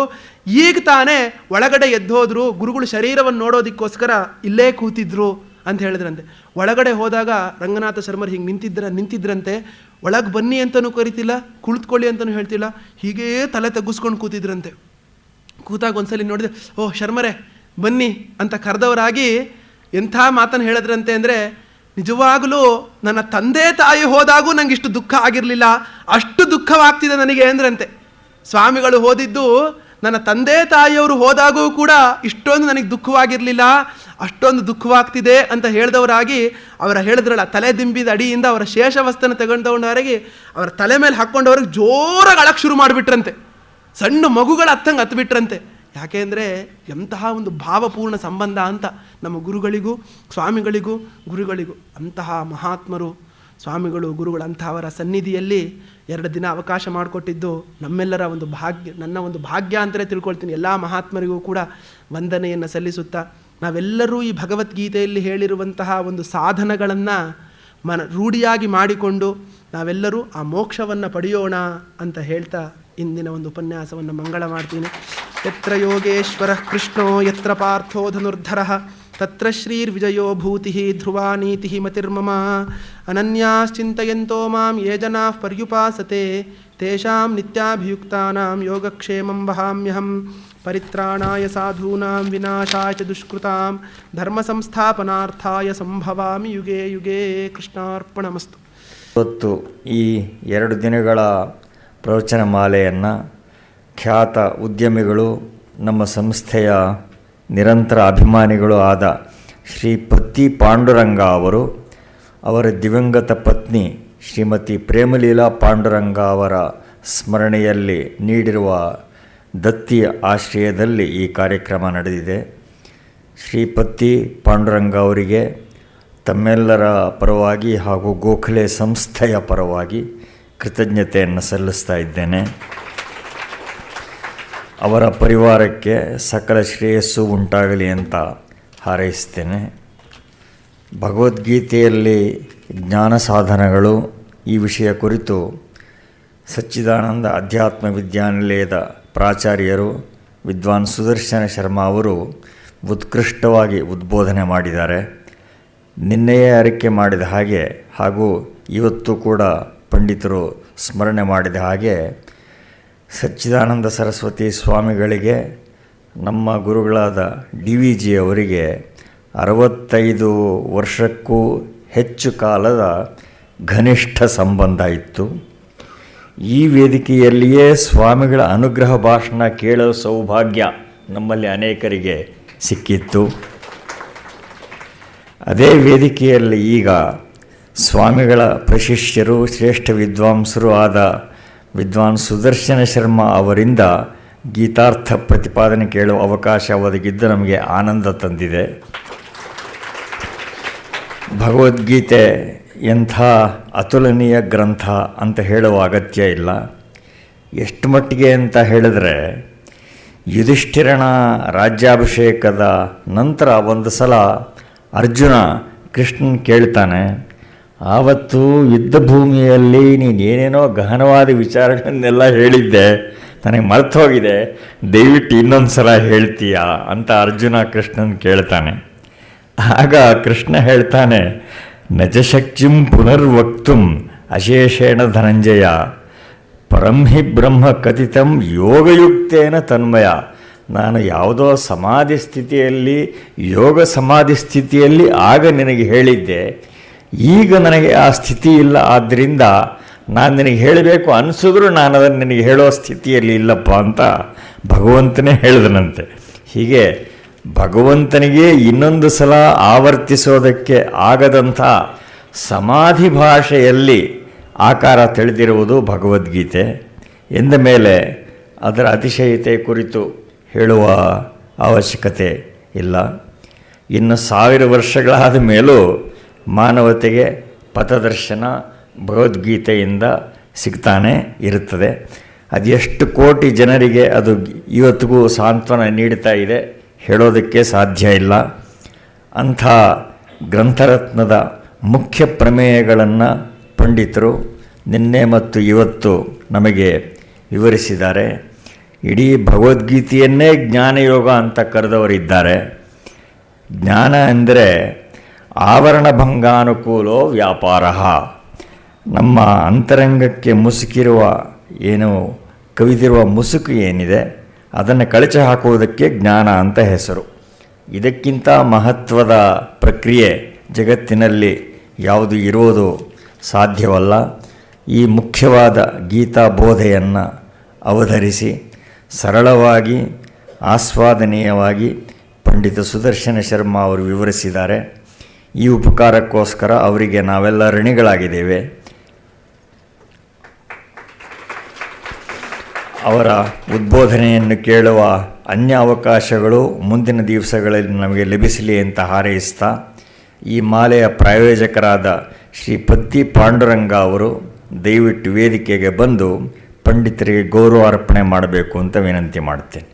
ಈಗ ತಾನೇ ಒಳಗಡೆ ಎದ್ದೋದ್ರು, ಗುರುಗಳು ಶರೀರವನ್ನು ನೋಡೋದಕ್ಕೋಸ್ಕರ ಇಲ್ಲೇ ಕೂತಿದ್ರು ಅಂತ ಹೇಳಿದ್ರಂತೆ. ಒಳಗಡೆ ಹೋದಾಗ ರಂಗನಾಥ ಶರ್ಮರು ಹಿಂಗೆ ನಿಂತಿದ್ರಂತೆ. ಒಳಗೆ ಬನ್ನಿ ಅಂತಲೂ ಕರಿತಿಲ್ಲ, ಕುಳಿತುಕೊಳ್ಳಿ ಅಂತಲೂ ಹೇಳ್ತಿಲ್ಲ, ಹೀಗೇ ತಲೆ ತಗ್ಗಿಸ್ಕೊಂಡು ಕೂತಿದ್ರಂತೆ. ಕೂತಾಗ ಒಂದ್ಸಲಿ ನೋಡಿದೆ, ಓಹ್ ಶರ್ಮರೇ ಬನ್ನಿ ಅಂತ ಕರೆದವರಾಗಿ ಎಂಥ ಮಾತನ್ನು ಹೇಳಿದ್ರಂತೆ ಅಂದರೆ, ನಿಜವಾಗಲೂ ನನ್ನ ತಂದೆ ತಾಯಿ ಹೋದಾಗೂ ನಂಗೆ ಇಷ್ಟು ದುಃಖ ಆಗಿರಲಿಲ್ಲ, ಅಷ್ಟು ದುಃಖವಾಗ್ತಿದೆ ನನಗೆ ಅಂದ್ರಂತೆ. ಸ್ವಾಮಿಗಳು ಹೋದಿದ್ದು ನನ್ನ ತಂದೆ ತಾಯಿಯವರು ಹೋದಾಗೂ ಕೂಡ ಇಷ್ಟೊಂದು ನನಗೆ ದುಃಖವಾಗಿರಲಿಲ್ಲ, ಅಷ್ಟೊಂದು ದುಃಖವಾಗ್ತಿದೆ ಅಂತ ಹೇಳಿದವರಾಗಿ ಅವರ ಹೇಳಿದ್ರಲ್ಲ, ತಲೆ ದಿಂಬಿದ ಅಡಿಯಿಂದ ಅವರ ಶೇಷವಸ್ತನ್ನು ತಗೊಂಡವರಾಗಿ ಅವರ ತಲೆ ಮೇಲೆ ಹಾಕ್ಕೊಂಡವ್ರಿಗೆ ಜೋರಾಗಿ ಅಳಕ್ಕೆ ಶುರು ಮಾಡಿಬಿಟ್ರಂತೆ. ಸಣ್ಣ ಮಗುಗಳ ಹತ್ತಂಗೆ ಹತ್ಬಿಟ್ರಂತೆ. ಯಾಕೆ ಅಂದರೆ ಎಂತಹ ಒಂದು ಭಾವಪೂರ್ಣ ಸಂಬಂಧ ಅಂತ ನಮ್ಮ ಗುರುಗಳಿಗೂ ಸ್ವಾಮಿಗಳಿಗೂ ಗುರುಗಳಿಗೂ. ಅಂತಹ ಮಹಾತ್ಮರು ಸ್ವಾಮಿಗಳು ಗುರುಗಳು ಅಂತಹವರ ಸನ್ನಿಧಿಯಲ್ಲಿ 2 ದಿನ ಅವಕಾಶ ಮಾಡಿಕೊಟ್ಟಿದ್ದು ನಮ್ಮೆಲ್ಲರ ಒಂದು ಭಾಗ್ಯ, ನನ್ನ ಒಂದು ಭಾಗ್ಯ ಅಂತಲೇ ತಿಳ್ಕೊಳ್ತೀನಿ. ಎಲ್ಲ ಮಹಾತ್ಮರಿಗೂ ಕೂಡ ವಂದನೆಯನ್ನು ಸಲ್ಲಿಸುತ್ತಾ, ನಾವೆಲ್ಲರೂ ಈ ಭಗವದ್ಗೀತೆಯಲ್ಲಿ ಹೇಳಿರುವಂತಹ ಒಂದು ಸಾಧನಗಳನ್ನು ರೂಢಿಯಾಗಿ ಮಾಡಿಕೊಂಡು ನಾವೆಲ್ಲರೂ ಆ ಮೋಕ್ಷವನ್ನು ಪಡೆಯೋಣ ಅಂತ ಹೇಳ್ತಾ ಇಂದಿನ ಒಂದು ಉಪನ್ಯಾಸವನ್ನು ಮಂಗಳ ಮಾಡ್ತೀನಿ. ಯತ್ರ ಯೋಗೇಶ್ವರಃ ಕೃಷ್ಣೋ ಯತ್ರ ಪಾರ್ಥೋ ಧನುರ್ಧರಃ ತತ್ರ ಶ್ರೀರ್ವಿಜಯೋ ಭೂತಿಃ ಧ್ರುವಾ ನೀತಿಃ ಮತಿರ್ಮಮ. ಅನನ್ಯಾಶ್ಚಿಂತಯಂತೋ ಮಾಂ ಯೇ ಜನಾಃ ಪರ್ಯುಪಾಸತೆ ತೇಷಾಂ ನಿತ್ಯಾಭಿಯುಕ್ತಾನಾಂ ಯೋಗಕ್ಷೇಮಂ ವಹಾಮ್ಯಹಂ. ಪರಿತ್ರಾಣಾಯ ಸಾಧೂನಾಂ ವಿನಾಶಾಯ ಚ ದುಷ್ಕೃತಾಂ ಧರ್ಮ ಸಂಸ್ಥಾಪನಾರ್ಥಾಯ ಸಂಭವಾಮಿ ಯುಗೇ ಯುಗೇ. ಕೃಷ್ಣಾರ್ಪಣಮಸ್ತು. ಇವತ್ತು ಈ 2 ದಿನಗಳ ಪ್ರವಚನ ಮಾಲೆಯನ್ನು ಖ್ಯಾತ ಉದ್ಯಮಿಗಳು, ನಮ್ಮ ಸಂಸ್ಥೆಯ ನಿರಂತರ ಅಭಿಮಾನಿಗಳು ಆದ ಶ್ರೀ ಪತ್ತಿ ಪಾಂಡುರಂಗ ಅವರು, ಅವರ ದಿವಂಗತ ಪತ್ನಿ ಶ್ರೀಮತಿ ಪ್ರೇಮಲೀಲಾ ಪಾಂಡುರಂಗ ಅವರ ಸ್ಮರಣೆಯಲ್ಲಿ ನೀಡಿರುವ ದತ್ತಿ ಆಶ್ರಯದಲ್ಲಿ ಈ ಕಾರ್ಯಕ್ರಮ ನಡೆದಿದೆ. ಶ್ರೀ ಪತ್ತಿ ಪಾಂಡುರಂಗ ಅವರಿಗೆ ತಮ್ಮೆಲ್ಲರ ಪರವಾಗಿ ಹಾಗೂ ಗೋಖಲೆ ಸಂಸ್ಥೆಯ ಪರವಾಗಿ ಕೃತಜ್ಞತೆಯನ್ನು ಸಲ್ಲಿಸ್ತಾ ಇದ್ದೇನೆ. ಅವರ ಪರಿವಾರಕ್ಕೆ ಸಕಲ ಶ್ರೇಯಸ್ಸು ಉಂಟಾಗಲಿ ಅಂತ ಹಾರೈಸ್ತೇನೆ. ಭಗವದ್ಗೀತೆಯಲ್ಲಿ ಜ್ಞಾನ ಸಾಧನಗಳು ಈ ವಿಷಯ ಕುರಿತು ಸಚ್ಚಿದಾನಂದ ಅಧ್ಯಾತ್ಮ ವಿದ್ಯಾನಿಲಯದ ಪ್ರಾಚಾರ್ಯರು ವಿದ್ವಾನ್ ಸುದರ್ಶನ ಶರ್ಮಾ ಅವರು ಉತ್ಕೃಷ್ಟವಾಗಿ ಉದ್ಬೋಧನೆ ಮಾಡಿದ್ದಾರೆ. ನಿನ್ನೆಯೇ ಅರಿಕೆ ಮಾಡಿದ ಹಾಗೆ ಹಾಗೂ ಇವತ್ತು ಕೂಡ ಪಂಡಿತರು ಸ್ಮರಣೆ ಮಾಡಿದ ಹಾಗೆ ಸಚ್ಚಿದಾನಂದ ಸರಸ್ವತಿ ಸ್ವಾಮಿಗಳಿಗೆ ನಮ್ಮ ಗುರುಗಳಾದ DVG ಅವರಿಗೆ 65 ವರ್ಷಕ್ಕೂ ಹೆಚ್ಚು ಕಾಲದ ಘನಿಷ್ಠ ಸಂಬಂಧ ಇತ್ತು. ಈ ವೇದಿಕೆಯಲ್ಲಿಯೇ ಸ್ವಾಮಿಗಳ ಅನುಗ್ರಹ ಭಾಷಣ ಕೇಳಲು ಸೌಭಾಗ್ಯ ನಮ್ಮಲ್ಲಿ ಅನೇಕರಿಗೆ ಸಿಕ್ಕಿತ್ತು. ಅದೇ ವೇದಿಕೆಯಲ್ಲಿ ಈಗ ಸ್ವಾಮಿಗಳ ಪ್ರಶಿಷ್ಯರು ಶ್ರೇಷ್ಠ ವಿದ್ವಾಂಸರು ಆದ ವಿದ್ವಾನ್ ಸುದರ್ಶನ ಶರ್ಮಾ ಅವರಿಂದ ಗೀತಾರ್ಥ ಪ್ರತಿಪಾದನೆ ಕೇಳುವ ಅವಕಾಶ ಒದಗಿದ್ದು ನಮಗೆ ಆನಂದ ತಂದಿದೆ. ಭಗವದ್ಗೀತೆ ಎಂಥ ಅತುಲನೀಯ ಗ್ರಂಥ ಅಂತ ಹೇಳುವ ಅಗತ್ಯ ಇಲ್ಲ. ಎಷ್ಟು ಮಟ್ಟಿಗೆ ಅಂತ ಹೇಳಿದ್ರೆ, ಯುಧಿಷ್ಠಿರನ ರಾಜ್ಯಾಭಿಷೇಕದ ನಂತರ ಒಂದು ಸಲ ಅರ್ಜುನ ಕೃಷ್ಣನ್ ಕೇಳ್ತಾನೆ, ಆವತ್ತು ಯುದ್ಧ ಭೂಮಿಯಲ್ಲಿ ನೀನೇನೇನೋ ಗಹನವಾದ ವಿಚಾರಗಳನ್ನೆಲ್ಲ ಹೇಳಿದ್ದೆ, ನನಗೆ ಮರ್ತು ಹೋಗಿದೆ, ದಯವಿಟ್ಟು ಇನ್ನೊಂದು ಸಲ ಹೇಳ್ತೀಯಾ ಅಂತ ಅರ್ಜುನ ಕೃಷ್ಣನ್ ಕೇಳ್ತಾನೆ. ಆಗ ಕೃಷ್ಣ ಹೇಳ್ತಾನೆ, ನಜಶಕ್ತಿಂ ಪುನರ್ವಕ್ತುಂ ಅಶೇಷೇಣ ಧನಂಜಯ ಪರಂಹಿ ಬ್ರಹ್ಮ ಕಥಿತಂ ಯೋಗಯುಕ್ತೇನ ತನ್ಮಯ. ನಾನು ಯಾವುದೋ ಸಮಾಧಿ ಸ್ಥಿತಿಯಲ್ಲಿ, ಯೋಗ ಸಮಾಧಿ ಸ್ಥಿತಿಯಲ್ಲಿ ಆಗ ನಿನಗೆ ಹೇಳಿದ್ದೆ, ಈಗ ನನಗೆ ಆ ಸ್ಥಿತಿ ಇಲ್ಲ, ಆದ್ದರಿಂದ ನಾನು ನಿನಗೆ ಹೇಳಬೇಕು ಅನಿಸಿದ್ರು ನಾನು ಅದನ್ನು ನಿನಗೆ ಹೇಳೋ ಸ್ಥಿತಿಯಲ್ಲಿ ಇಲ್ಲಪ್ಪ ಅಂತ ಭಗವಂತನೇ ಹೇಳಿದನಂತೆ. ಹೀಗೆ ಭಗವಂತನಿಗೆ ಇನ್ನೊಂದು ಸಲ ಆವರ್ತಿಸೋದಕ್ಕೆ ಆಗದಂಥ ಸಮಾಧಿ ಭಾಷೆಯಲ್ಲಿ ಆಕಾರ ತಿಳಿದಿರುವುದು ಭಗವದ್ಗೀತೆ ಎಂದ ಮೇಲೆ ಅದರ ಅತಿಶಯತೆ ಕುರಿತು ಹೇಳುವ ಅವಶ್ಯಕತೆ ಇಲ್ಲ. ಇನ್ನು 1000 ವರ್ಷಗಳಾದ ಮೇಲೂ ಮಾನವತೆಗೆ ಪಥದರ್ಶನ ಭಗವದ್ಗೀತೆಯಿಂದ ಸಿಗ್ತಾನೆ ಇರುತ್ತದೆ. ಅದೆಷ್ಟು ಕೋಟಿ ಜನರಿಗೆ ಅದು ಇವತ್ತಿಗೂ ಸಾಂತ್ವನ ನೀಡ್ತಾ ಇದೆ ಹೇಳೋದಕ್ಕೆ ಸಾಧ್ಯ ಇಲ್ಲ. ಅಂಥ ಗ್ರಂಥರತ್ನದ ಮುಖ್ಯ ಪ್ರಮೇಯಗಳನ್ನು ಪಂಡಿತರು ನಿನ್ನೆ ಮತ್ತು ಇವತ್ತು ನಮಗೆ ವಿವರಿಸಿದ್ದಾರೆ. ಇಡೀ ಭಗವದ್ಗೀತೆಯನ್ನೇ ಜ್ಞಾನಯೋಗ ಅಂತ ಕರೆದವರಿದ್ದಾರೆ. ಜ್ಞಾನ ಎಂದರೆ ಆವರಣ ಭಂಗಾನುಕೂಲೋ ವ್ಯಾಪಾರ. ನಮ್ಮ ಅಂತರಂಗಕ್ಕೆ ಮುಸುಕಿರುವ ಏನು ಕವಿದಿರುವ ಮುಸುಕು ಏನಿದೆ ಅದನ್ನು ಕಳಚಿ ಹಾಕುವುದಕ್ಕೆ ಜ್ಞಾನ ಅಂತ ಹೆಸರು. ಇದಕ್ಕಿಂತ ಮಹತ್ವದ ಪ್ರಕ್ರಿಯೆ ಜಗತ್ತಿನಲ್ಲಿ ಯಾವುದು ಇರುವುದು ಸಾಧ್ಯವಲ್ಲ. ಈ ಮುಖ್ಯವಾದ ಗೀತಾ ಬೋಧೆಯನ್ನು ಅವತರಿಸಿ ಸರಳವಾಗಿ ಆಸ್ವಾದನೀಯವಾಗಿ ಪಂಡಿತ ಸುದರ್ಶನ ಶರ್ಮಾ ಅವರು ವಿವರಿಸಿದ್ದಾರೆ. ಈ ಉಪಕಾರಕ್ಕೋಸ್ಕರ ಅವರಿಗೆ ನಾವೆಲ್ಲ ಋಣಿಗಳಾಗಿದ್ದೇವೆ. ಅವರ ಉದ್ಬೋಧನೆಯನ್ನು ಕೇಳುವ ಅನ್ಯ ಅವಕಾಶಗಳು ಮುಂದಿನ ದಿವಸಗಳಲ್ಲಿ ನಮಗೆ ಲಭಿಸಲಿ ಅಂತ ಹಾರೈಸ್ತಾ, ಈ ಮಾಲೆಯ ಪ್ರಾಯೋಜಕರಾದ ಶ್ರೀ ಪತ್ತಿ ಪಾಂಡುರಂಗ ಅವರು ದಯವಿಟ್ಟು ವೇದಿಕೆಗೆ ಬಂದು ಪಂಡಿತರಿಗೆ ಗೌರವ ಅರ್ಪಣೆ ಮಾಡಬೇಕು ಅಂತ ವಿನಂತಿ ಮಾಡ್ತೇನೆ.